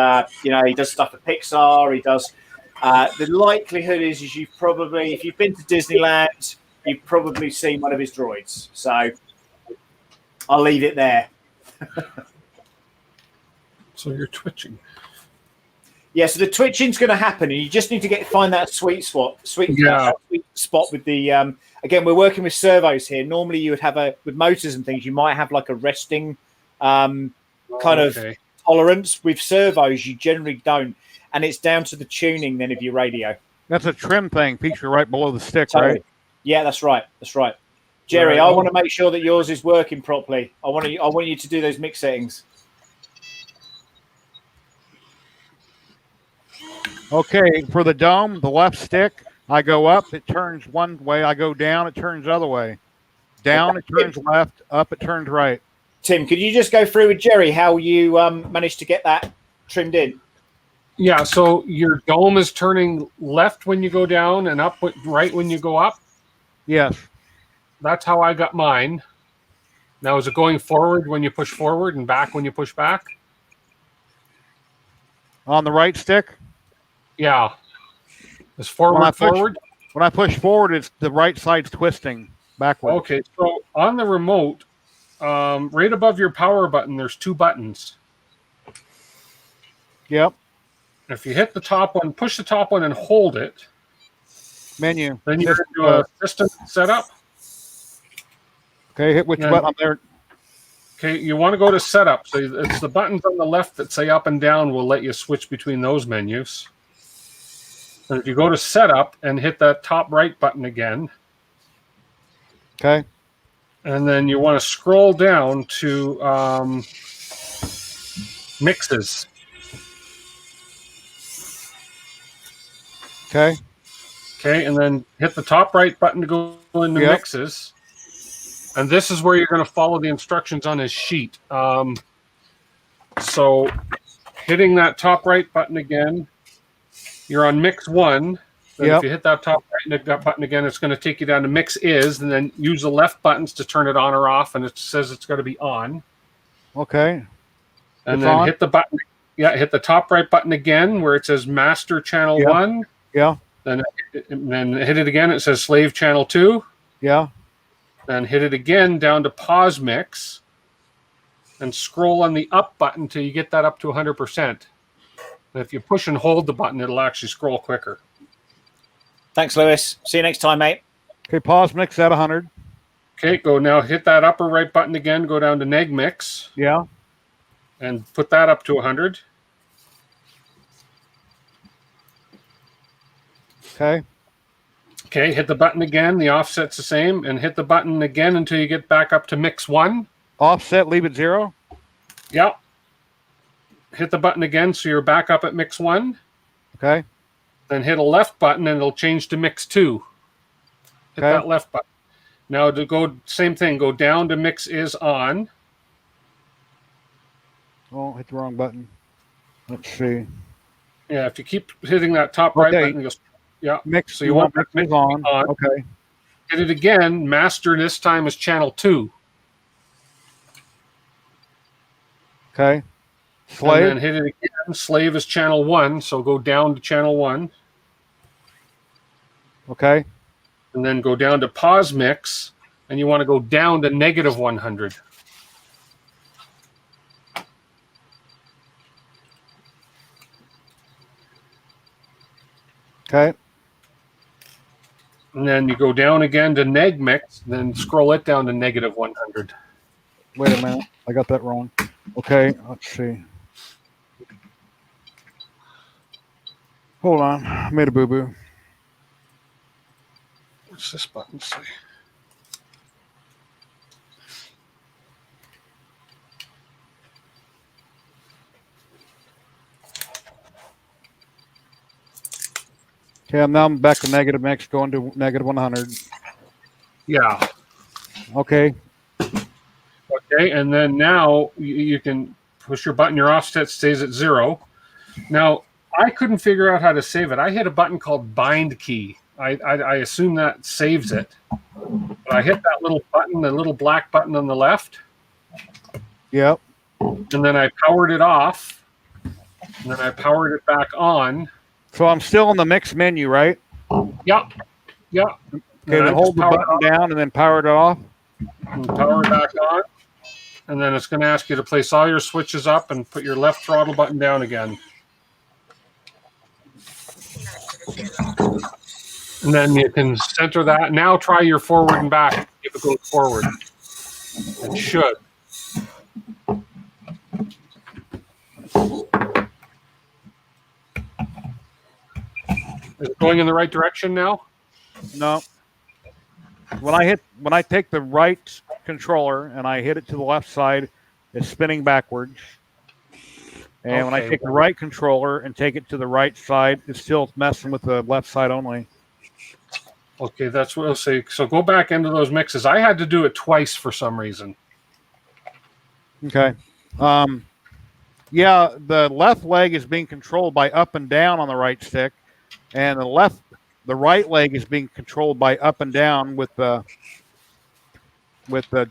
he does stuff at Pixar. He does. The likelihood is you've probably, if you've been to Disneyland, you've probably seen one of his droids. So I'll leave it there. So you're twitching. Yeah, so the twitching's going to happen, and you just need to find that sweet spot with the. Again, we're working with servos here. Normally, you would have with motors and things, you might have like a resting kind of tolerance. With servos, you generally don't, and it's down to the tuning then of your radio. That's a trim thing, feature right below the stick, right? Yeah, that's right. Jerry, I want to make sure that yours is working properly. I want you to do those mix settings. Okay, for the dome, the left stick, I go up, it turns one way. I go down, it turns the other way. Down, it turns left. Up, it turns right. Tim, could you just go through with Jerry how you managed to get that trimmed in? Yeah, so your dome is turning left when you go down and up right when you go up? Yes. That's how I got mine. Now, is it going forward when you push forward and back when you push back? On the right stick? Yeah. Is forward forward? When I push forward, it's the right side's twisting backward. Okay, so on the remote, right above your power button, there's two buttons. Yep. If you hit the top one, push the top one and hold it. Menu. Then you're into a system setup. Okay, hit which button? I'm there. Okay, you want to go to setup. So it's the buttons on the left that say up and down will let you switch between those menus. And if you go to setup and hit that top right button again. Okay. And then you want to scroll down to mixes. Okay. Okay, and then hit the top right button to go into mixes. And this is where you're going to follow the instructions on his sheet. So hitting that top right button again, you're on mix 1. Then if you hit that top right button again, it's going to take you down to mix is, and then use the left buttons to turn it on or off, and it says it's going to be on. Okay. And then hit the button. Yeah, hit the top right button again where it says master channel 1. Yeah. Then hit it again. It says slave channel 2. Yeah. Then hit it again down to pause mix, and scroll on the up button until you get that up to 100%. And if you push and hold the button, it'll actually scroll quicker. Thanks, Lewis. See you next time, mate. Okay, pause mix at 100. Okay, go now. Hit that upper right button again. Go down to neg mix. Yeah. And put that up to 100. Okay. Okay, hit the button again. The offset's the same. And hit the button again until you get back up to mix 1. Offset, leave it 0. Yep. Hit the button again so you're back up at mix 1. Okay. Then hit a left button and it'll change to mix 2. Hit Okay. that left button. Now to go, same thing. Go down to mix is on. Oh, hit the wrong button. Let's see. Yeah, if you keep hitting that top right Okay. button, you'll, yeah. Mix. So you want mix mix is on. on. Okay. Hit it again. Master this time is channel 2. Okay. And Slave. then hit it again. Slave is channel 1, so go down to channel 1. Okay. And then go down to pause mix, and you want to go down to negative 100. Okay. And then you go down again to neg mix, then scroll it down to negative 100. Wait a minute. I got that wrong. Okay. Let's see. Hold on. I made a boo-boo. What's this button say? Okay, now I'm back to negative mix, going to negative 100. Yeah. Okay. Okay, and then now you can push your button. Your offset stays at 0. Now, I couldn't figure out how to save it. I hit a button called bind key. I assume that saves it. But I hit that little button, the little black button on the left, Yep. and then I powered it off, and then I powered it back on. So I'm still in the mix menu, right? Yep. Yep. Okay, then hold the button down and then power it off. And power it back on. And then it's going to ask you to place all your switches up and put your left throttle button down again. And then you can center that. Now try your forward and back if it goes forward. It should. Is it going in the right direction now? No. When I take the right controller and I hit it to the left side, it's spinning backwards. And when I Okay. take the right controller and take it to the right side, it's still messing with the left side only. Okay, that's what I'll say. So go back into those mixes. I had to do it twice for some reason. Okay. Yeah, the left leg is being controlled by up and down on the right stick, and the right leg is being controlled by up and down with the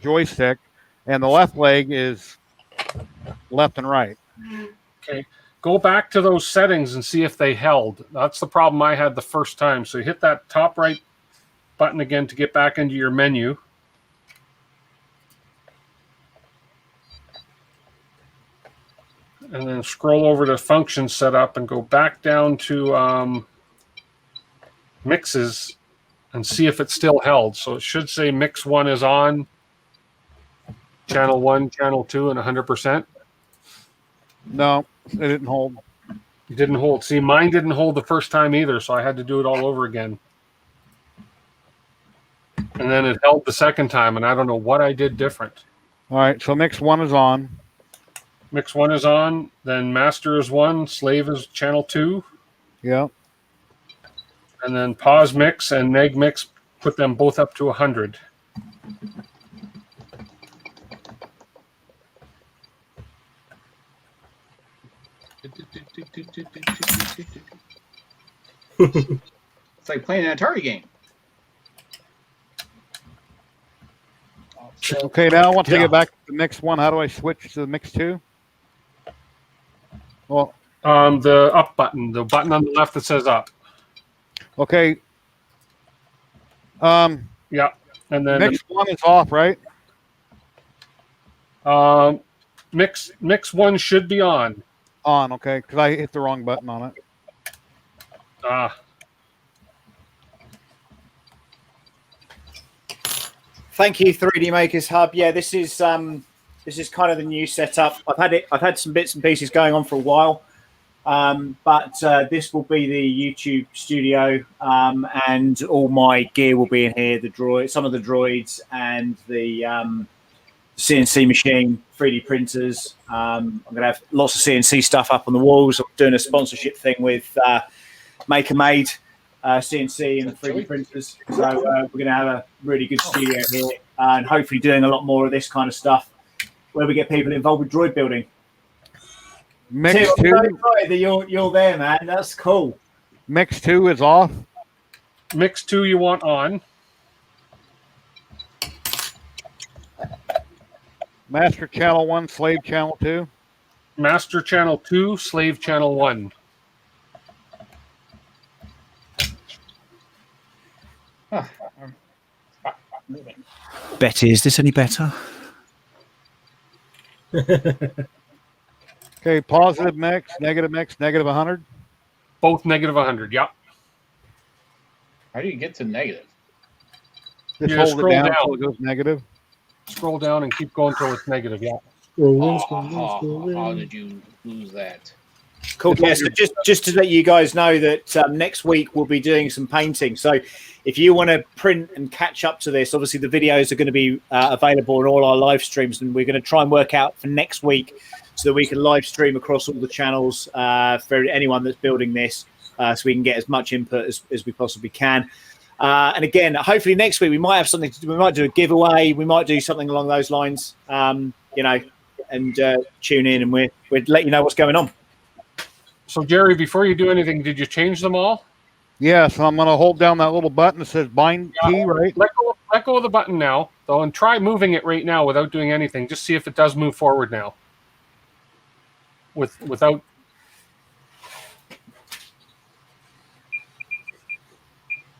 joystick, and the left leg is left and right. Okay, go back to those settings and see if they held. That's the problem I had the first time. So you hit that top right button again to get back into your menu. And then scroll over to function setup and go back down to mixes and see if it's still held. So it should say mix 1 is on, channel 1, channel 2, and 100%. No, it didn't hold. It didn't hold. See, mine didn't hold the first time either, so I had to do it all over again. And then it held the second time, and I don't know what I did different. All right, so mix 1 is on. Mix 1 is on, then master is 1, slave is channel 2, Yeah. and then pause mix and neg mix, put them both up to 100. It's like playing an Atari game. Okay, now once I Yeah. get back to the mix 1, how do I switch to the mix 2? Well, The up button, the button on the left that says up. okay. Yeah. And then Mix 1 is off, right? mix 1 should be on. On, okay, because I hit the wrong button on it. Thank you, 3D Makers Hub. Yeah, this is kind of the new setup. I've had some bits and pieces going on for a while, but this will be the YouTube studio, and all my gear will be in here. Some of the droids, and the CNC machine, 3D printers. I'm going to have lots of CNC stuff up on the walls. I'm doing a sponsorship thing with Maker Made. CNC and 3D printers. So we're going to have a really good studio here, and hopefully doing a lot more of this kind of stuff where we get people involved with droid building. Mix Tim, 2. I'm so excited that you're there, man. That's cool. Mix 2 is off. Mix 2 you want on. Master Channel 1, Slave Channel 2. Master Channel 2, Slave Channel 1. Betty, is this any better? Okay, positive mix, negative 100. Both negative 100, yeah. How do you get to negative? Just Yeah, hold it scroll down down. until it goes negative. Scroll down and keep going until it's negative, yeah. How did you lose that? Cool. Yeah, so just to let you guys know that next week we'll be doing some painting. So if you want to print and catch up to this, obviously the videos are going to be available on all our live streams, and we're going to try and work out for next week so that we can live stream across all the channels for anyone that's building this, so we can get as much input as we possibly can. And again, hopefully next week we might have something to do. We might do a giveaway. We might do something along those lines, and tune in, and we'd let you know what's going on. So, Jerry, before you do anything, did you change them all? Yeah, so I'm going to hold down that little button that says bind key, right? Let go of the button now, though, and try moving it right now without doing anything. Just see if it does move forward now. Without.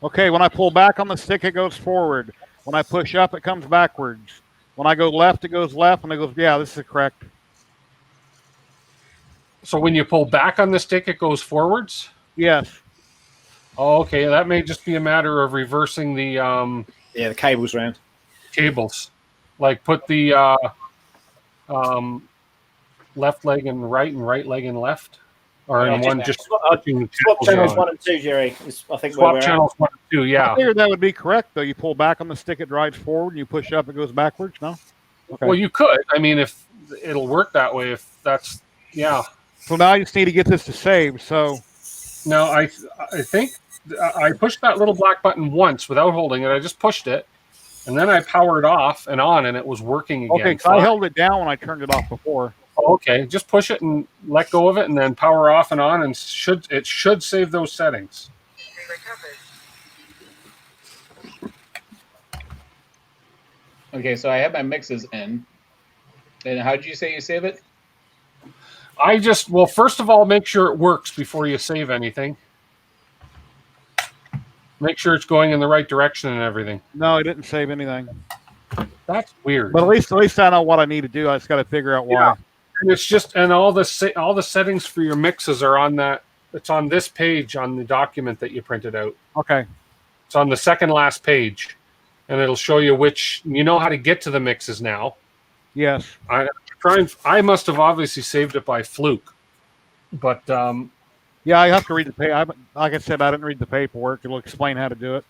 Okay, when I pull back on the stick, it goes forward. When I push up, it comes backwards. When I go left, it goes left. And it goes, yeah, this is correct. So when you pull back on the stick, it goes forwards? Yes. Oh, okay, that may just be a matter of reversing the the cables around. Cables, like put the left leg in right and right leg in left, or in one just swap channels 1 and 2, Jerry. I think swap channels 1 and 2. Yeah. I figured that would be correct, though. You pull back on the stick, it drives forward, and you push up, it goes backwards. No. Okay. Well, you could. I mean, if it'll work that way, if that's So now I just need to get this to save. So now I think I pushed that little black button once without holding it. I just pushed it, and then I powered off and on, and it was working again. Okay, so I held it down when I turned it off before. Okay, just push it and let go of it, and then power off and on, and it should save those settings. Okay, so I have my mixes in. And how did you say you save it? First of all, make sure it works before you save anything. Make sure it's going in the right direction and everything. No, I didn't save anything. That's weird. But at least I know what I need to do. I just got to figure out why. Yeah. And it's just, and all the settings for your mixes are on that. It's on this page on the document that you printed out. Okay. It's on the second last page, and it'll show you which. You know how to get to the mixes now. Yes. I must have obviously saved it by fluke, but yeah, I have to read the paper. Like I said, I didn't read the paperwork. It'll explain how to do it.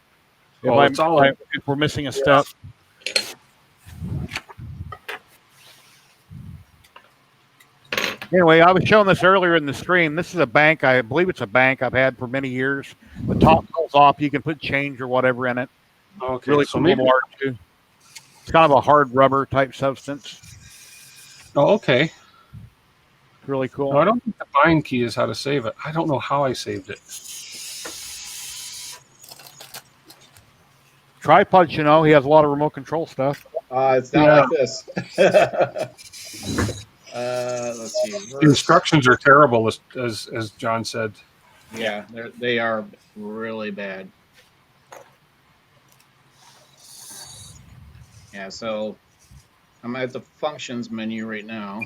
If we're missing a step. Anyway, I was showing this earlier in the stream. This is a bank. I believe it's a bank I've had for many years. The top goes off. You can put change or whatever in it. Okay, really so cool little art too. It's kind of a hard rubber type substance. Oh, okay. Really cool. No, I don't think the bind key is how to save it. I don't know how I saved it. Tripods, he has a lot of remote control stuff. It's not like this. Let's see. The instructions are terrible, as John said. Yeah, they are really bad. Yeah, so I'm at the functions menu right now.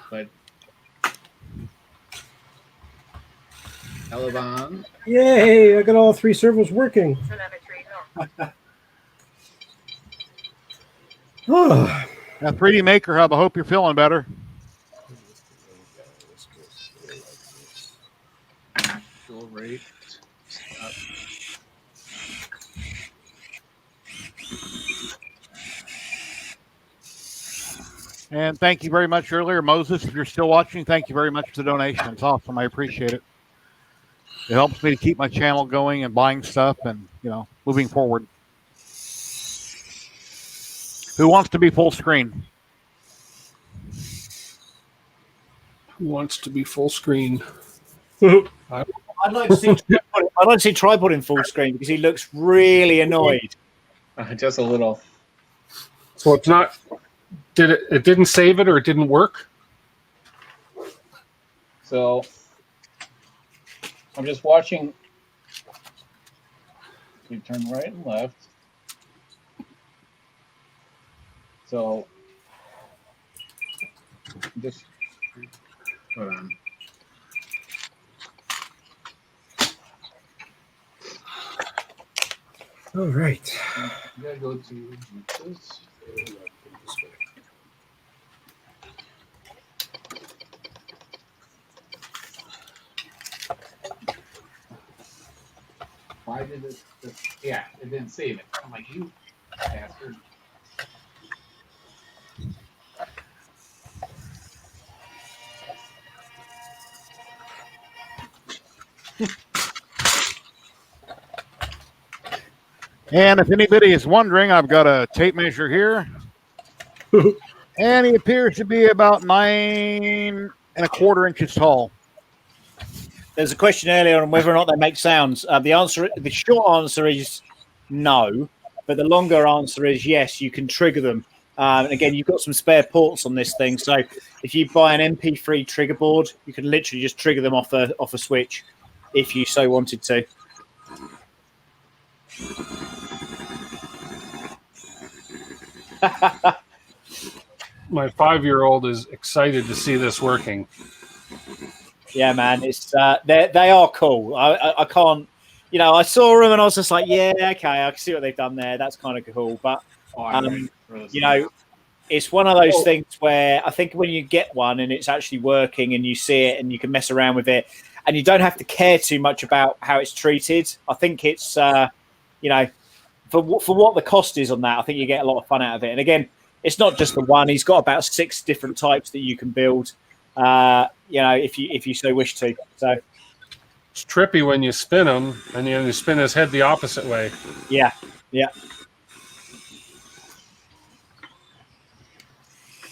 But Elevon. Yay! I got all 3 servos working. Oh. Now, 3D Maker Hub, I hope you're feeling better. Dual rate. And thank you very much earlier, Moses. If you're still watching, thank you very much for the donation. It's awesome. I appreciate it. It helps me to keep my channel going and buying stuff and, moving forward. Who wants to be full screen? Who wants to be full screen? I'd like to see Tripod in full screen because he looks really annoyed. Just a little. So it's not. It didn't save it or it didn't work? So I'm just watching. We turn right and left. So just hold on. All right. You gotta go to this. Why did it? Yeah, it didn't save it. I'm like, you bastard. And if anybody is wondering, I've got a tape measure here. And he appears to be about 9¼ inches tall. There's a question earlier on whether or not they make sounds. The short answer is no, but the longer answer is yes. You can trigger them. And again, you've got some spare ports on this thing, so if you buy an MP3 trigger board, you can literally just trigger them off a switch, if you so wanted to. My 5-year-old is excited to see this working. Yeah, man, it's they are cool. I can't, I saw them and I was just like, yeah, okay, I can see what they've done there. That's kind of cool, but it's one of those things where I think when you get one and it's actually working and you see it and you can mess around with it and you don't have to care too much about how it's treated. I think it's for what the cost is on that, I think you get a lot of fun out of it. And again, it's not just the one. He's got about 6 different types that you can build. If you so wish to. So it's trippy when you spin him and you spin his head the opposite way. Yeah.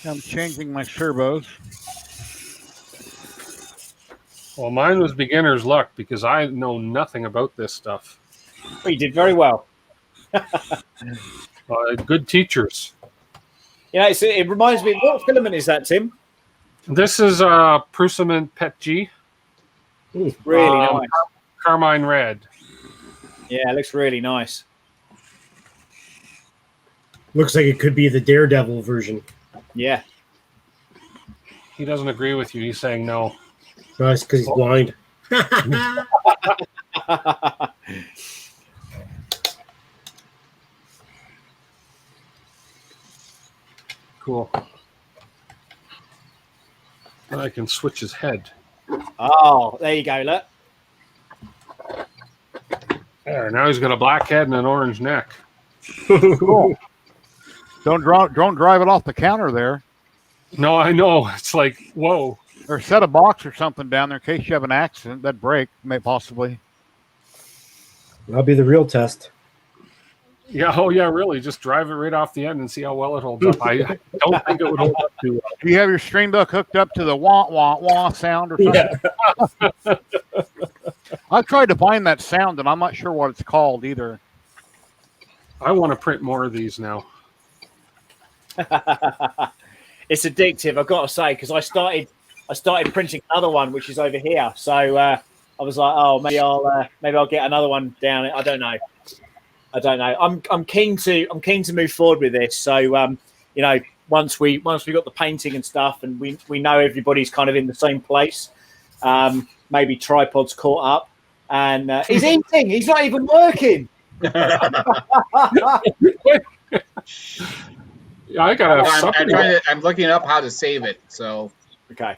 I'm changing my servos. Well, mine was beginner's luck because I know nothing about this stuff. Well, you did very well. Good teachers. It reminds me. What filament is that, Tim? This is Prusament Pet G. Ooh, really nice. Carmine red. Yeah, it looks really nice. Looks like it could be the Daredevil version. Yeah. He doesn't agree with you. He's saying no. No, it's because he's blind. Cool. And I can switch his head. Oh, there you go, look. There, now he's got a black head and an orange neck. Cool. Don't drive it off the counter there. No, I know. It's like, whoa. Or set a box or something down there in case you have an accident. That'd break, may possibly. That'll be the real test. Yeah, oh yeah, really. Just drive it right off the end and see how well it holds up. I don't think it would hold up too well. Do you have your string book hooked up to the wah, wah, wah sound or something? Yeah. I've tried to find that sound, and I'm not sure what it's called either. I want to print more of these now. It's addictive, I've got to say, because I started printing another one, which is over here. So I was like, oh, maybe I'll get another one down. I don't know. I don't know. I'm keen to move forward with this. So you know, once we got the painting and stuff, and we know everybody's kind of in the same place. Maybe tripod's caught up, and he's eating. He's not even working. Yeah, I gotta. I'm looking up how to save it. So okay,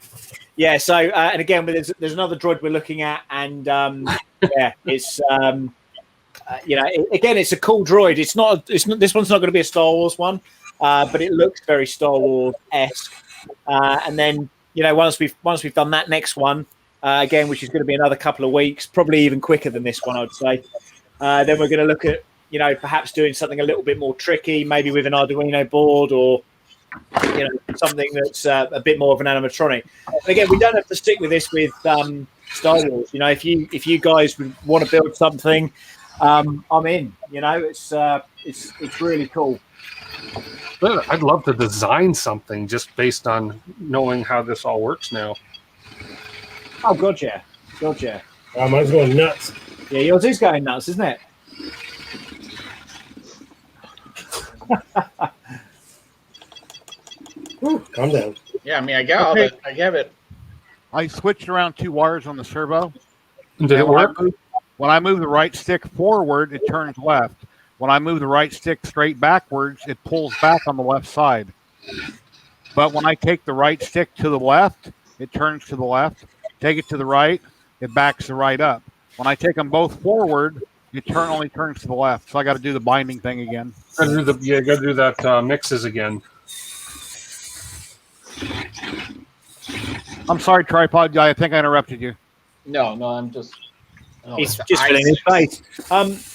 yeah. So and again, there's another droid we're looking at, and yeah, it's you know, again, it's a cool droid. It's not. This one's not going to be a Star Wars one, but it looks very Star Wars-esque. And then you know, once we've done that next one. Again, which is going to be another couple of weeks, probably even quicker than this one, I'd say. Then we're going to look at, you know, perhaps doing something a little bit more tricky, maybe with an Arduino board or, you know, something that's a bit more of an animatronic. And again, we don't have to stick with this with Star Wars. You know, if you guys would want to build something, I'm in. You know, it's really cool. I'd love to design something just based on knowing how this all works now. Oh, God, yeah. Mine's going nuts. Yeah, yours is going nuts, isn't it? Calm down. yeah, I mean, I got all that. I have it. I switched around 2 wires on the servo. Did it work? When I move the right stick forward, it turns left. When I move the right stick straight backwards, it pulls back on the left side. But when I take the right stick to the left, it turns to the left. Take it to the right, it backs the right up. When I take them both forward, it only turns to the left. So I got to do the binding thing again. Got to do that mixes again. I'm sorry, tripod guy. I think I interrupted you. No, I'm just. He's just filling his face.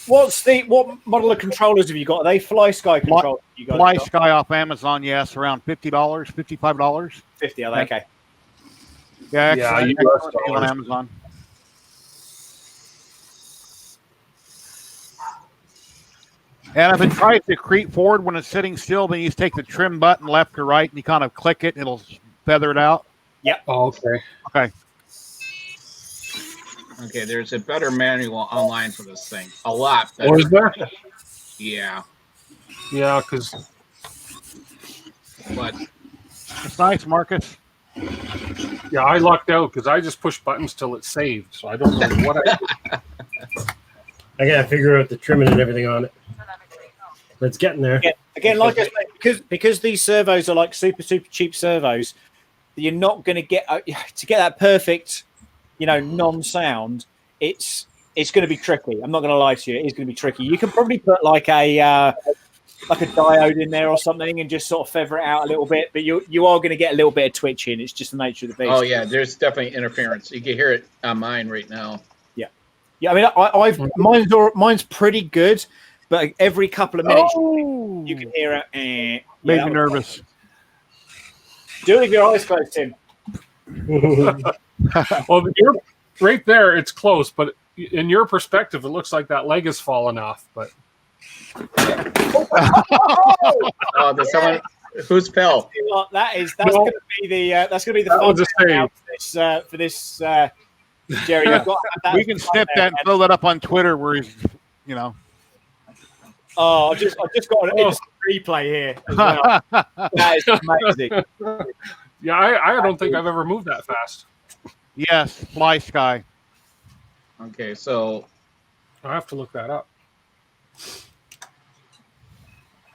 What model of controllers have you got? Are they Fly Sky controllers? You guys Fly got? Sky off Amazon, yes, around $50, $55. 50, are they? Okay. Yeah, US on dollars. Amazon. And if it tries to creep forward when it's sitting still, then you just take the trim button left or right and you kind of click it and it'll feather it out. Oh, okay. Okay. Okay, there's a better manual online for this thing. A lot better. Or is there? Yeah, Yeah, because but It's nice, Marcus. yeah, I lucked out because I just pushed buttons till it's saved, so I don't know what I did. I gotta figure out the trimming and everything on it. But it's getting there. Again, like I said, because these servos are like super cheap servos, you're not going to get that perfect, you know, non-sound. It's going to be tricky. I'm not going to lie to you. It is going to be tricky. You can probably put like a diode in there or something and just sort of feather it out a little bit, but you are going to get a little bit of twitching. It's just the nature of the beast. oh yeah, there's definitely interference. You can hear it on mine right now. Yeah. I mean, mine's pretty good, but every couple of minutes you can hear it. Made me nervous. Do it with your eyes closed, Tim. Well, right there, it's close, but in your perspective, it looks like that leg is falling off. But Oh, there's someone who's fell. That's No. going to be the That fun was a save. for this Jerry. I've got that We can snip that and throw that up on Twitter where he's, you know. Oh, I've just got an instant replay here as well. That is amazing. yeah, I don't think I've ever moved that fast. Yes, Fly Sky. Okay, so I have to look that up.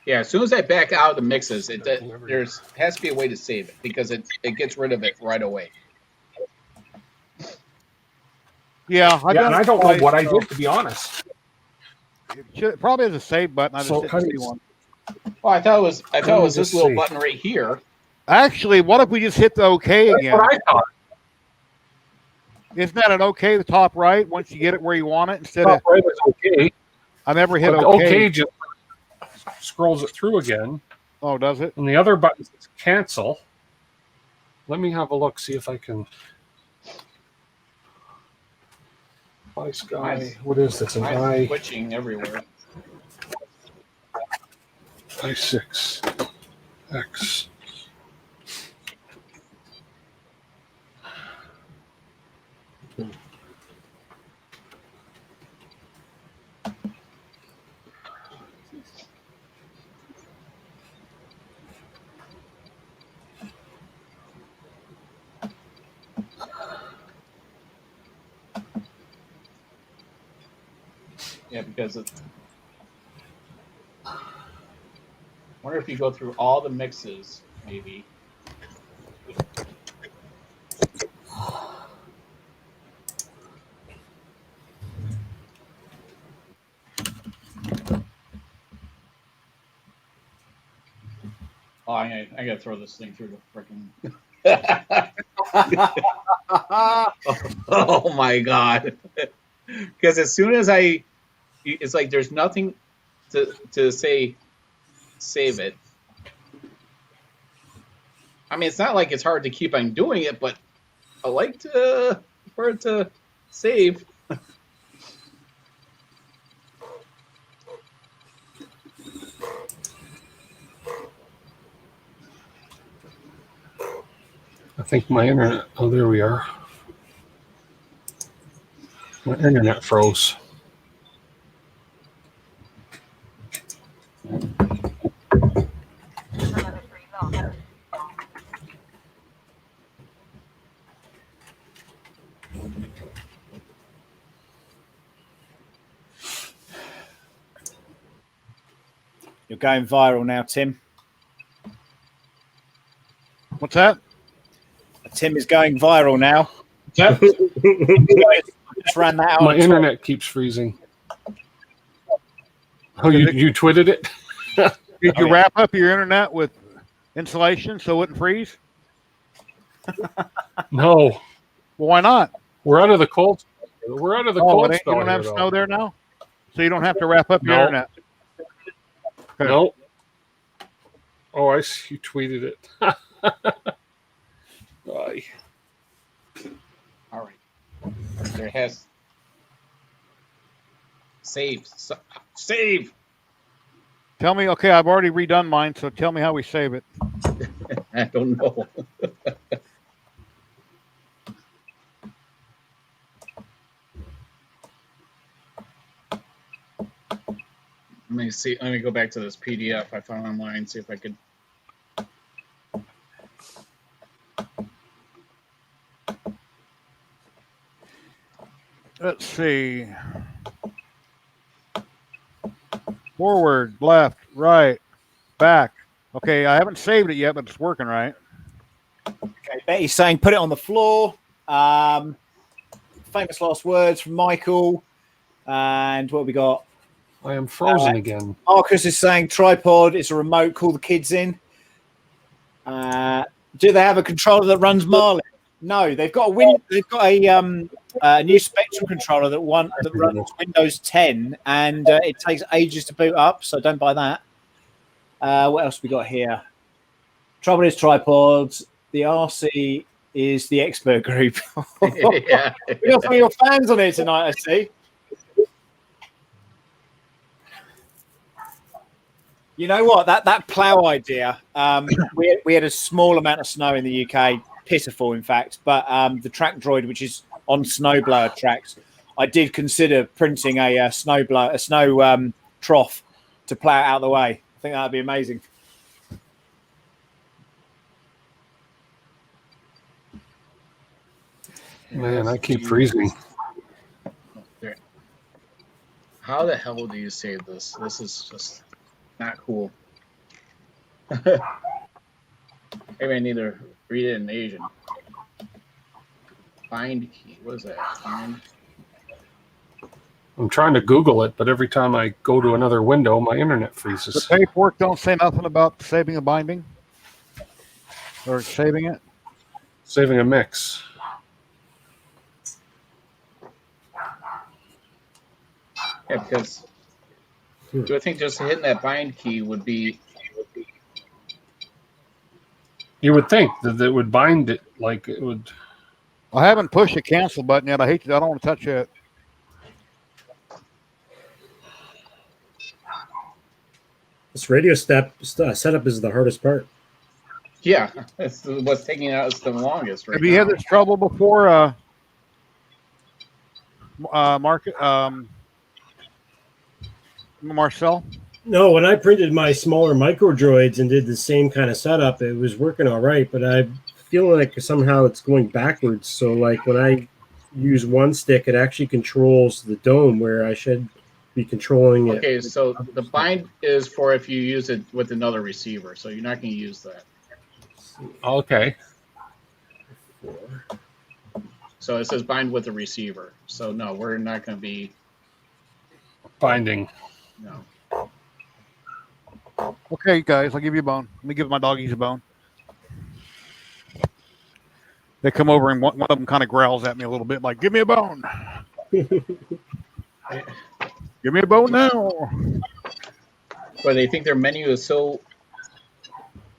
yeah, as soon as I back out of the mixes, there's has to be a way to save it because it gets rid of it right away. Yeah, I don't know what I did, to be honest. It probably has a save button. I just So didn't how do see you- one. Oh, I thought it was this just little see. button right here. Actually, what if we just hit the OK That's again? what I thought. Isn't that an OK, the top right, once you get it where you want it? Instead of, Top right is okay. I never hit But the OK. OK just scrolls it through again. Oh, does it? And the other button is cancel. Let me have a look, see if I can. Fly Sky. What is this? An I'm switching everywhere. I6 X. Yeah, because it's. I wonder if you go through all the mixes, maybe. Oh, I gotta throw this thing through the freaking. Oh my god! Because as soon as it's like there's nothing to say, save it. I mean, it's not like it's hard to keep on doing it, but I like for it to save. I think my internet. Oh, there we are. My internet froze. You're going viral now, Tim. What's that? Tim is going viral now. Yep. Just ran that out. My internet keeps freezing. Oh, you tweeted it? Did you wrap up your internet with insulation so it wouldn't freeze? No. Well, why not? We're out of the cold. We're out of the cold You spell don't have here, snow though. there now? So you don't have to wrap up your No. internet? Okay. No. Oh, I see. You tweeted it. Aye. All right. There has save. Save. Tell me, okay, I've already redone mine, so tell me how we save it. I don't know. Let me see. Let me go back to this PDF I found online. See if I could. Let's see. Forward, left, right, back. Okay, I haven't saved it yet, but it's working right. Okay, Betty's saying put it on the floor. Famous last words from Michael. And what have we got? I am frozen again. Marcus is saying tripod. It's a remote. Call the kids in. Do they have a controller that runs Marlin? No, they've got a new Spectrum controller that runs Windows 10, and it takes ages to boot up. So don't buy that. What else we got here? Trouble is tripods. The RC is the expert group. Yeah. We got some of your fans on here tonight, I see. You know what? That plough idea, we had a small amount of snow in the UK, pitiful in fact, but the track droid, which is on snowblower tracks, I did consider printing a snow trough to plough it out of the way. I think that would be amazing. Man, I keep freezing. How the hell do you save this? This is just not cool. Maybe I need to read it in Asian. Bind key. What is that? Bind. I'm trying to Google it, but every time I go to another window, my internet The freezes. paperwork don't say nothing about saving a binding or saving it. Saving a mix. Yeah, because do I think just hitting that bind key would be? You would think that it would bind it like it would. I haven't pushed the cancel button yet. I don't want to touch it. This radio setup is the hardest part. Yeah, it's what's taking us the longest. Right Have you had this trouble before, Marcel? No, when I printed my smaller micro droids and did the same kind of setup, it was working all right, but I feel like somehow it's going backwards. So like when I use one stick, it actually controls the dome where I should be controlling it. Okay, so the bind is for if you use it with another receiver, so you're not going to use that. Okay. So it says bind with the receiver. So no, we're not going to be Binding. no. Okay, guys, I'll give you a bone. Let me give my doggies a bone. They come over and one of them kind of growls at me a little bit, like, "Give me a bone. Give me a bone now." But they think their menu is so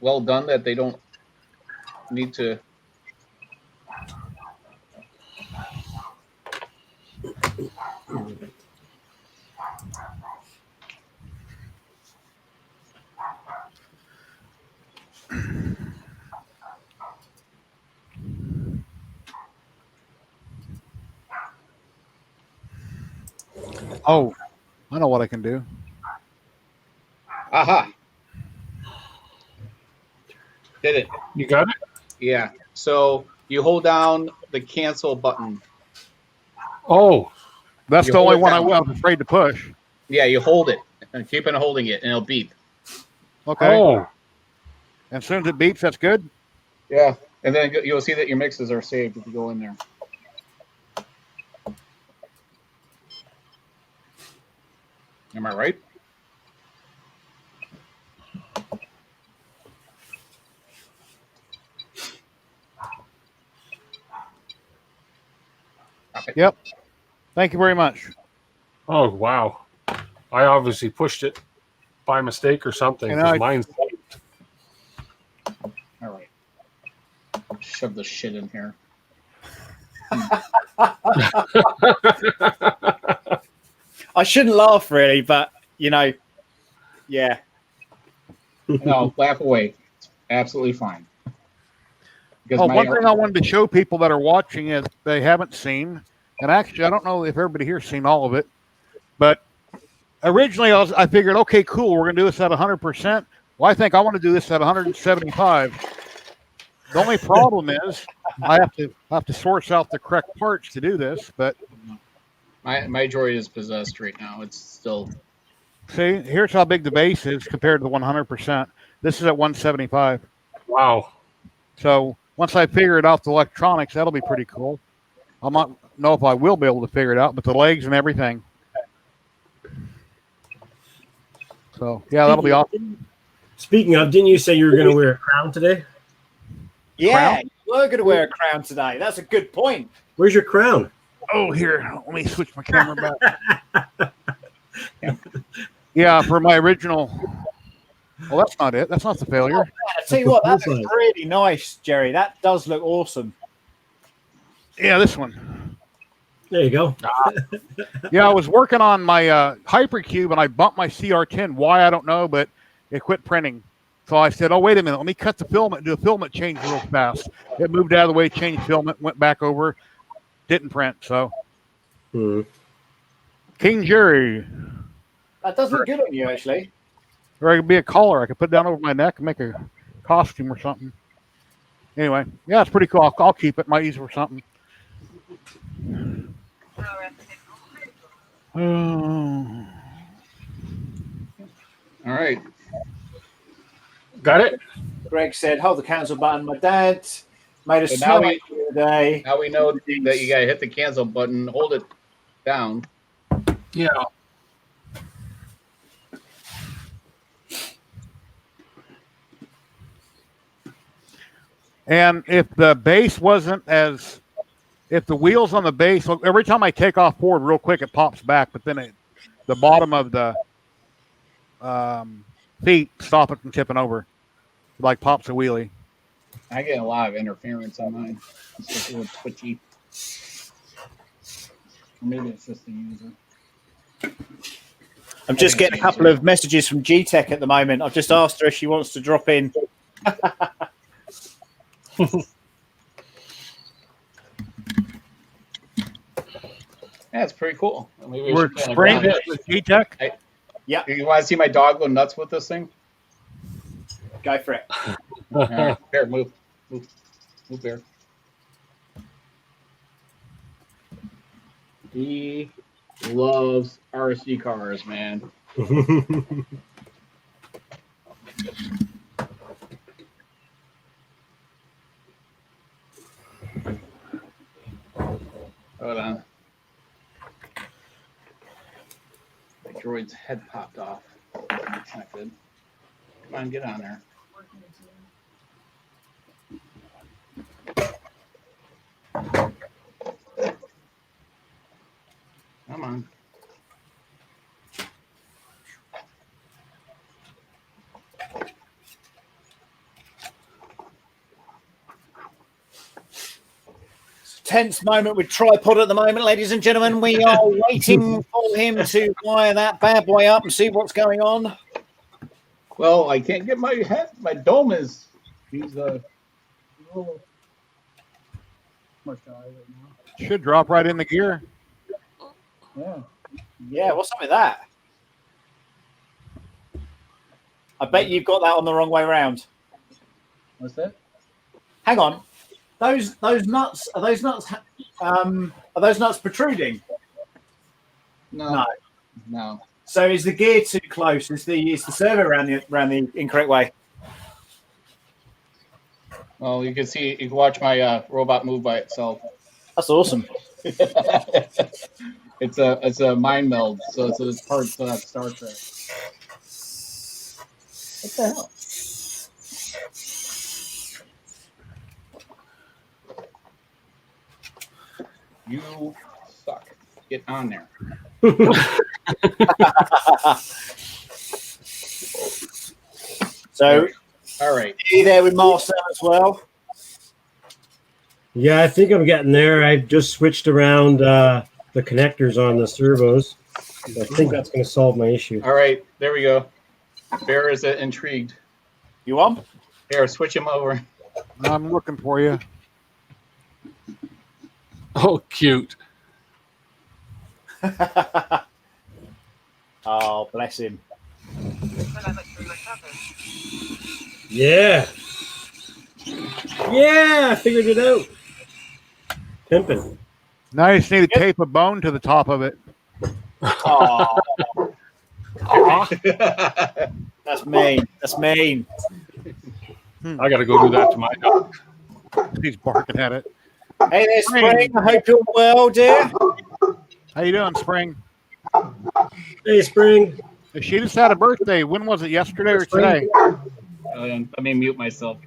well done that they don't need to. Oh, I know what I can do. Aha! Did it. You got it? Yeah. So you hold down the cancel button. Oh, That's You the hold only it one down. I was afraid to push. Yeah, you hold it and keep on holding it, and it'll beep. Okay. oh, And as soon as it beeps, that's good. Yeah. And then you'll see that your mixes are saved if you go in there. Am I right? Yep. Thank you very much. oh, wow. I obviously pushed it by mistake or something And because I- mine's. All right. Shove this shit in here. I shouldn't laugh really, but you know, yeah. No, laugh away. It's absolutely fine. Because Oh, one thing I wanted to show people that are watching is they haven't seen, and actually, I don't know if everybody here's seen all of it, but originally I figured, okay, cool, we're going to do this at 100%. Well, I think I want to do this at 175. The only problem is I have to source out the correct parts to do this, but my droid is possessed right now. It's still. see, here's how big the base is compared to the 100%. This is at 175. Wow. So once I figure it out the electronics, that'll be pretty cool. I might know if I will be able to figure it out, but the legs and everything. So yeah, that'll be awesome. Speaking of, didn't you say you were going to wear a crown today? Yeah, we're going to wear a crown today. That's a good point. Where's your crown? Oh, here, let me switch my camera back. Yeah, for my original. Well, that's not it. That's not the failure. I tell you what, that looks really nice, Jerry. That does look awesome. Yeah, this one. There you go. Yeah, I was working on my Hypercube and I bumped my CR10. Why, I don't know, but it quit printing. So I said, oh, wait a minute. Let me cut the filament, do a filament change real fast. It moved out of the way, changed filament, went back over, didn't print. So, King Jerry. That does look good on you, actually. Or it could be a collar. I could put it down over my neck and make a costume or something. Anyway, yeah, it's pretty cool. I'll keep it. Might use it for something. All right. Got it? Greg said, hold the cancel button. My dad made a So now snow today. Now we know that you got to hit the cancel button, hold it down. Yeah. And if the base wasn't as, if the wheels on the base, every time I take off forward real quick, it pops back, but then the bottom of the feet stop it from tipping over. It like pops a wheelie. I get a lot of interference on mine. It's just a little twitchy. Or maybe it's just the user. I'm just getting a couple of messages from G-Tech at the moment. I've just asked her if she wants to drop in. Yeah, it's pretty cool. Maybe We're spraying it with G-Tech. Yeah. You want to see my dog go nuts with this thing? Go for it. Bear, move. Move, Bear. loves RC cars, man. Hold on. The droid's head popped off. That's not good. Come on, get on there. Come on. Tense moment with Tripod at the moment, ladies and gentlemen. We are waiting for him to wire that bad boy up and see what's going on. Well, I can't get my head. My dome is. He's a little much eye right now. Should drop right in the gear. Yeah. Yeah, what's up with that? I bet you've got that on the wrong way round. What's that? Hang on. Those nuts are those nuts protruding? No. No. So is the gear too close? Is the servo around the incorrect way? Well, you can watch my robot move by itself. That's awesome. It's a mind meld, so it's part of Star Trek. What the hell? You suck. Get on there. So, all right. Are you there with Marcel as well? Yeah, I think I'm getting there. I've just switched around the connectors on the servos. I think that's going to solve my issue. All right, there we go. Bear is intrigued. You want? Here, switch him over. I'm looking for you. Oh, cute. Oh, bless him. Yeah. Yeah, I figured it out. Pimping. Now you just need to tape a bone to the top of it. Oh, that's mean. That's mean. I got to go do that to my dog. He's barking at it. Hey there, Spring. I hope you're well, dear. How you doing, Spring? Hey, Spring. She just had a birthday. When was it? Yesterday or today? Let me mute myself.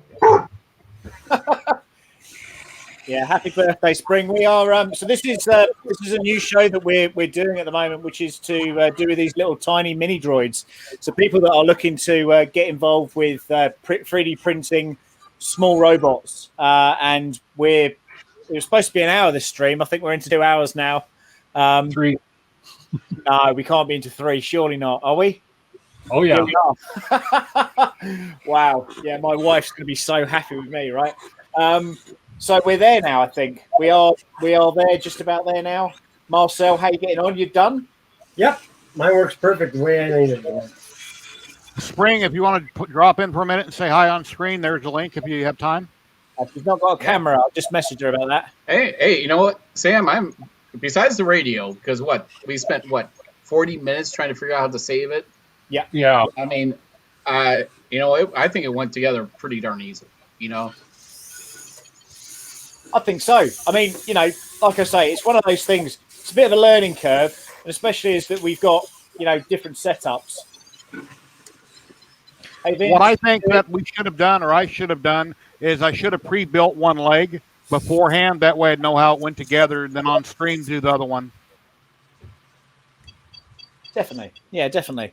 Yeah, happy birthday, Spring. We are so this is a new show that we're doing at the moment, which is to do with these little tiny mini droids. So people that are looking to get involved with 3D printing small robots, and it was supposed to be an hour this stream. I think we're into 2 hours now. 3. No, we can't be into 3. Surely not. Are we? Oh, yeah. Here we are. Wow. Yeah, my wife's going to be so happy with me, right? So we're there now, I think. We are there, just about there now. Marcel, how you getting on? You done? Yep. Mine works perfect the way I need it to work. Spring, if you want to drop in for a minute and say hi on screen, there's the link if you have time. She's not got a camera. I'll just message her about that. Hey, you know what, Sam? I'm besides the radio, because we spent 40 minutes trying to figure out how to save it. Yeah. I mean, I think it went together pretty darn easy. I think so. I mean, like I say, it's one of those things. It's a bit of a learning curve, and especially is that we've got, different setups. Hey, Vince, What I think that we should have done, or I should have done, is I should have pre-built one leg beforehand. That way I'd know how it went together, and then on stream do the other one. Definitely. Yeah, definitely.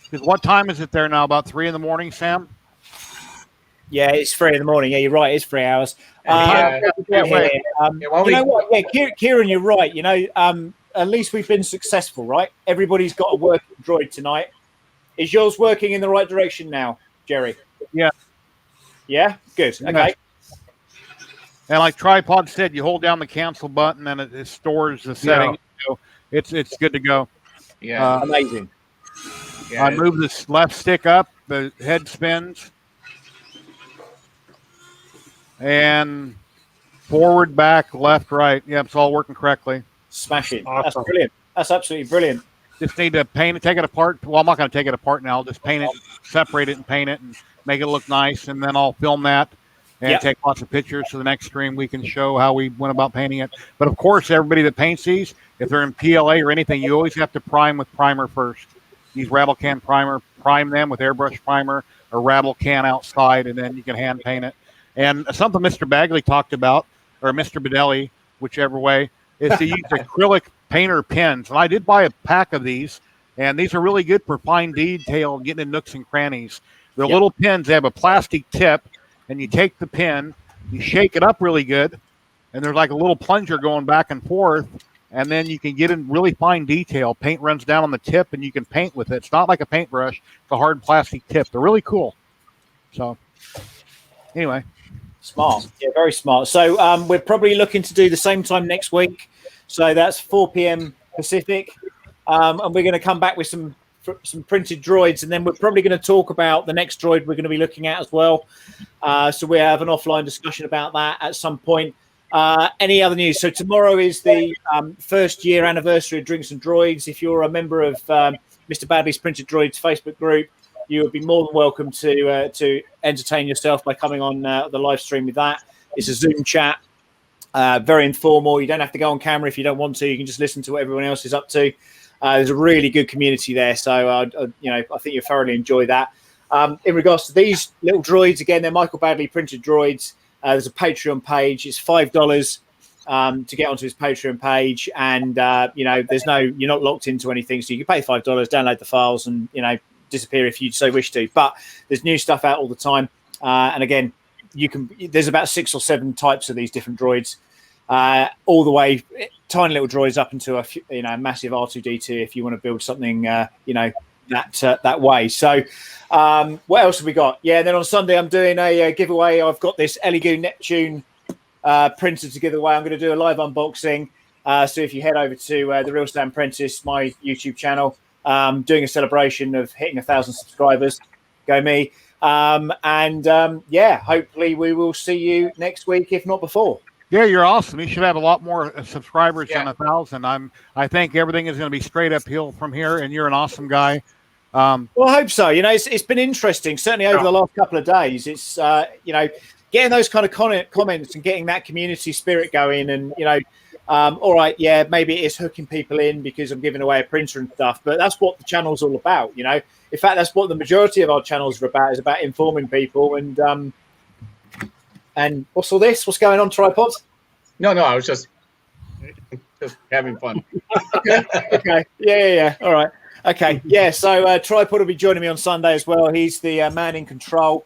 Because what time is it there now? About 3 in the morning, Sam? Yeah, it's 3 in the morning. Yeah, you're right. It's 3 hours. Yeah. You know what? Yeah, Kieran, you're right. At least we've been successful, right? Everybody's got a working droid tonight. Is yours working in the right direction now, Jerry? Yeah. Yeah? Good. Okay. Yeah. And like Tripod said, you hold down the cancel button and it stores the setting. So it's good to go. Yeah. Amazing. Yeah. I move this left stick up, the head spins. And Forward, back, left, right. Yep, it's all working correctly. Smashing. Awesome. That's brilliant. That's absolutely brilliant. Just need to paint it, take it apart. Well, I'm not going to take it apart now. I'll just paint it, separate it, and paint it, and make it look nice. And then I'll film that and Yep. take lots of pictures. So the next stream we can show how we went about painting it. But of course, everybody that paints these, if they're in PLA or anything, you always have to prime with primer first. Use rattle can primer, prime them with airbrush primer or rattle can outside, and then you can hand paint it. And something Mr. Bagley talked about, or Mr. Bedelli, whichever way, is to use acrylic painter pens. And I did buy a pack of these, and these are really good for fine detail, getting in nooks and crannies. They're little pins. They have a plastic tip, and you take the pin, you shake it up really good, and there's like a little plunger going back and forth, and then you can get in really fine detail. Paint runs down on the tip, and you can paint with it. It's not like a paintbrush. It's a hard plastic tip. They're really cool. So, anyway. Smart. Yeah, very smart. So we're probably looking to do the same time next week. So that's 4 p.m. Pacific. And we're going to come back with some printed droids. And then we're probably going to talk about the next droid we're going to be looking at as well. So we have an offline discussion about that at some point. Any other news? So tomorrow is the first year anniversary of Drinks and Droids. If you're a member of Mr. Badley's Printed Droids Facebook group, you would be more than welcome to entertain yourself by coming on the live stream with that. It's a Zoom chat, very informal. You don't have to go on camera if you don't want to. You can just listen to what everyone else is up to. There's a really good community there, so I think you'll thoroughly enjoy that. In regards to these little droids, again, they're Michael Badley Printed Droids. There's a Patreon page. It's $5 to get onto his Patreon page, and you're not locked into anything, so you can pay $5, download the files, and disappear if you so wish to. But there's new stuff out all the time, and again, there's about 6 or 7 types of these different droids, all the way tiny little droids up into a massive R2D2 if you want to build something that way. So what else have we got? And then on Sunday I'm doing a giveaway. I've got this Elegoo Neptune printer to give away. I'm going to do a live unboxing, so if you head over to the Real Sam Prentice, my YouTube channel, doing a celebration of hitting 1,000 subscribers. Go me. Hopefully we will see you next week, if not before. Yeah, you're awesome. You should have a lot more subscribers than 1,000. I think everything is going to be straight uphill from here, and you're an awesome guy. Well, I hope so. It's been interesting, certainly over the last couple of days. It's getting those kind of comments and getting that community spirit going, and all right, maybe it is hooking people in because I'm giving away a printer and stuff, but that's what the channel's all about. In fact, that's what the majority of our channels are about, is about informing people. And what's all this? What's going on, Tripod? No, I was just having fun. Okay. Yeah. All right. Okay. Yeah. So Tripod will be joining me on Sunday as well. He's the man in control.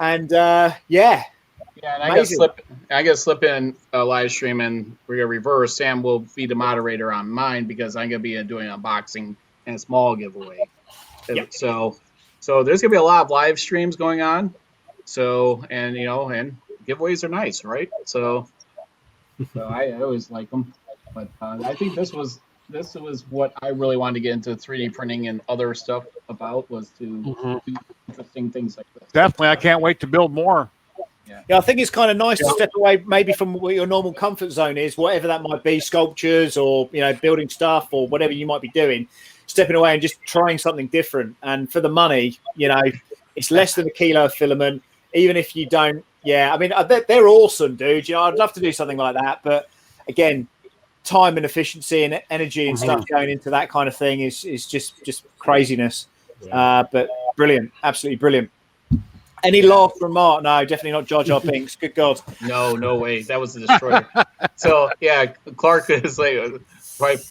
And Yeah, and I gotta slip in a live stream, and we're gonna reverse. Sam will be the moderator on mine because I'm gonna be doing an unboxing and a small giveaway. Yep. So there's gonna be a lot of live streams going on. So and giveaways are nice, right? So I always like them, but I think this was what I really wanted to get into 3D printing and other stuff about, was to do interesting things like this. Definitely. I can't wait to build more. Yeah, I think it's kind of nice to step away maybe from what your normal comfort zone is, whatever that might be, sculptures or, building stuff or whatever you might be doing, stepping away and just trying something different. And for the money, it's less than a kilo of filament, even if you don't. Yeah, I mean, they're awesome, dude. I'd love to do something like that. But again, time and efficiency and energy and stuff going into that kind of thing is just craziness. Yeah. But brilliant, absolutely brilliant. Any laugh from Mark? No, definitely not Jar Jar Binks. Good God. No way. That was the destroyer. So, yeah, Clark is like,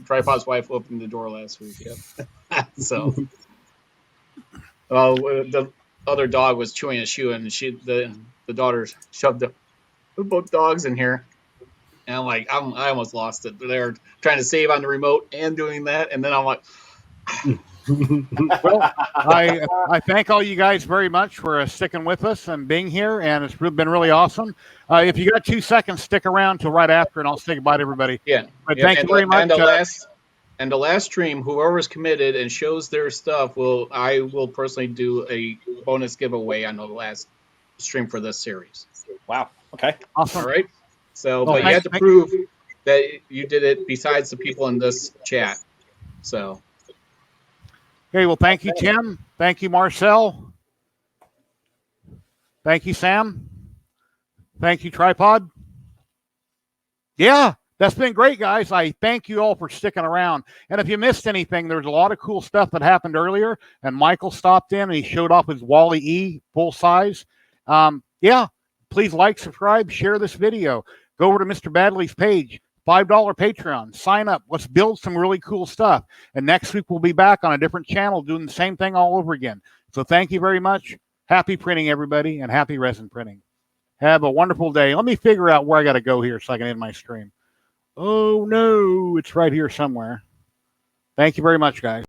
Tripod's wife opened the door last week. Yep. So, the other dog was chewing a shoe, and the daughter shoved both dogs in here. And I'm like, I almost lost it. They're trying to save on the remote and doing that. And then I'm like... Well, I thank all you guys very much for sticking with us and being here, and it's been really awesome. If you got 2 seconds, stick around till right after, and I'll say goodbye to everybody. Yeah. But thank you very much. And the last stream, whoever's committed and shows their stuff, I will personally do a bonus giveaway on the last stream for this series. Wow. Okay. Awesome. All right. So, Oh, but you thanks, have to thank- prove that you did it besides the people in this chat. So, Okay, well, thank you, Tim. Thank you, Marcel. Thank you, Sam. Thank you, Tripod. Yeah, that's been great, guys. I thank you all for sticking around. And if you missed anything, there's a lot of cool stuff that happened earlier. And Michael stopped in and he showed off his Wally E full size. Yeah, please like, subscribe, share this video. Go over to Mr. Badley's page, $5 Patreon. Sign up. Let's build some really cool stuff. And next week we'll be back on a different channel doing the same thing all over again. So thank you very much. Happy printing, everybody, and happy resin printing. Have a wonderful day. Let me figure out where I got to go here so I can end my stream. Oh, no, it's right here somewhere. Thank you very much, guys.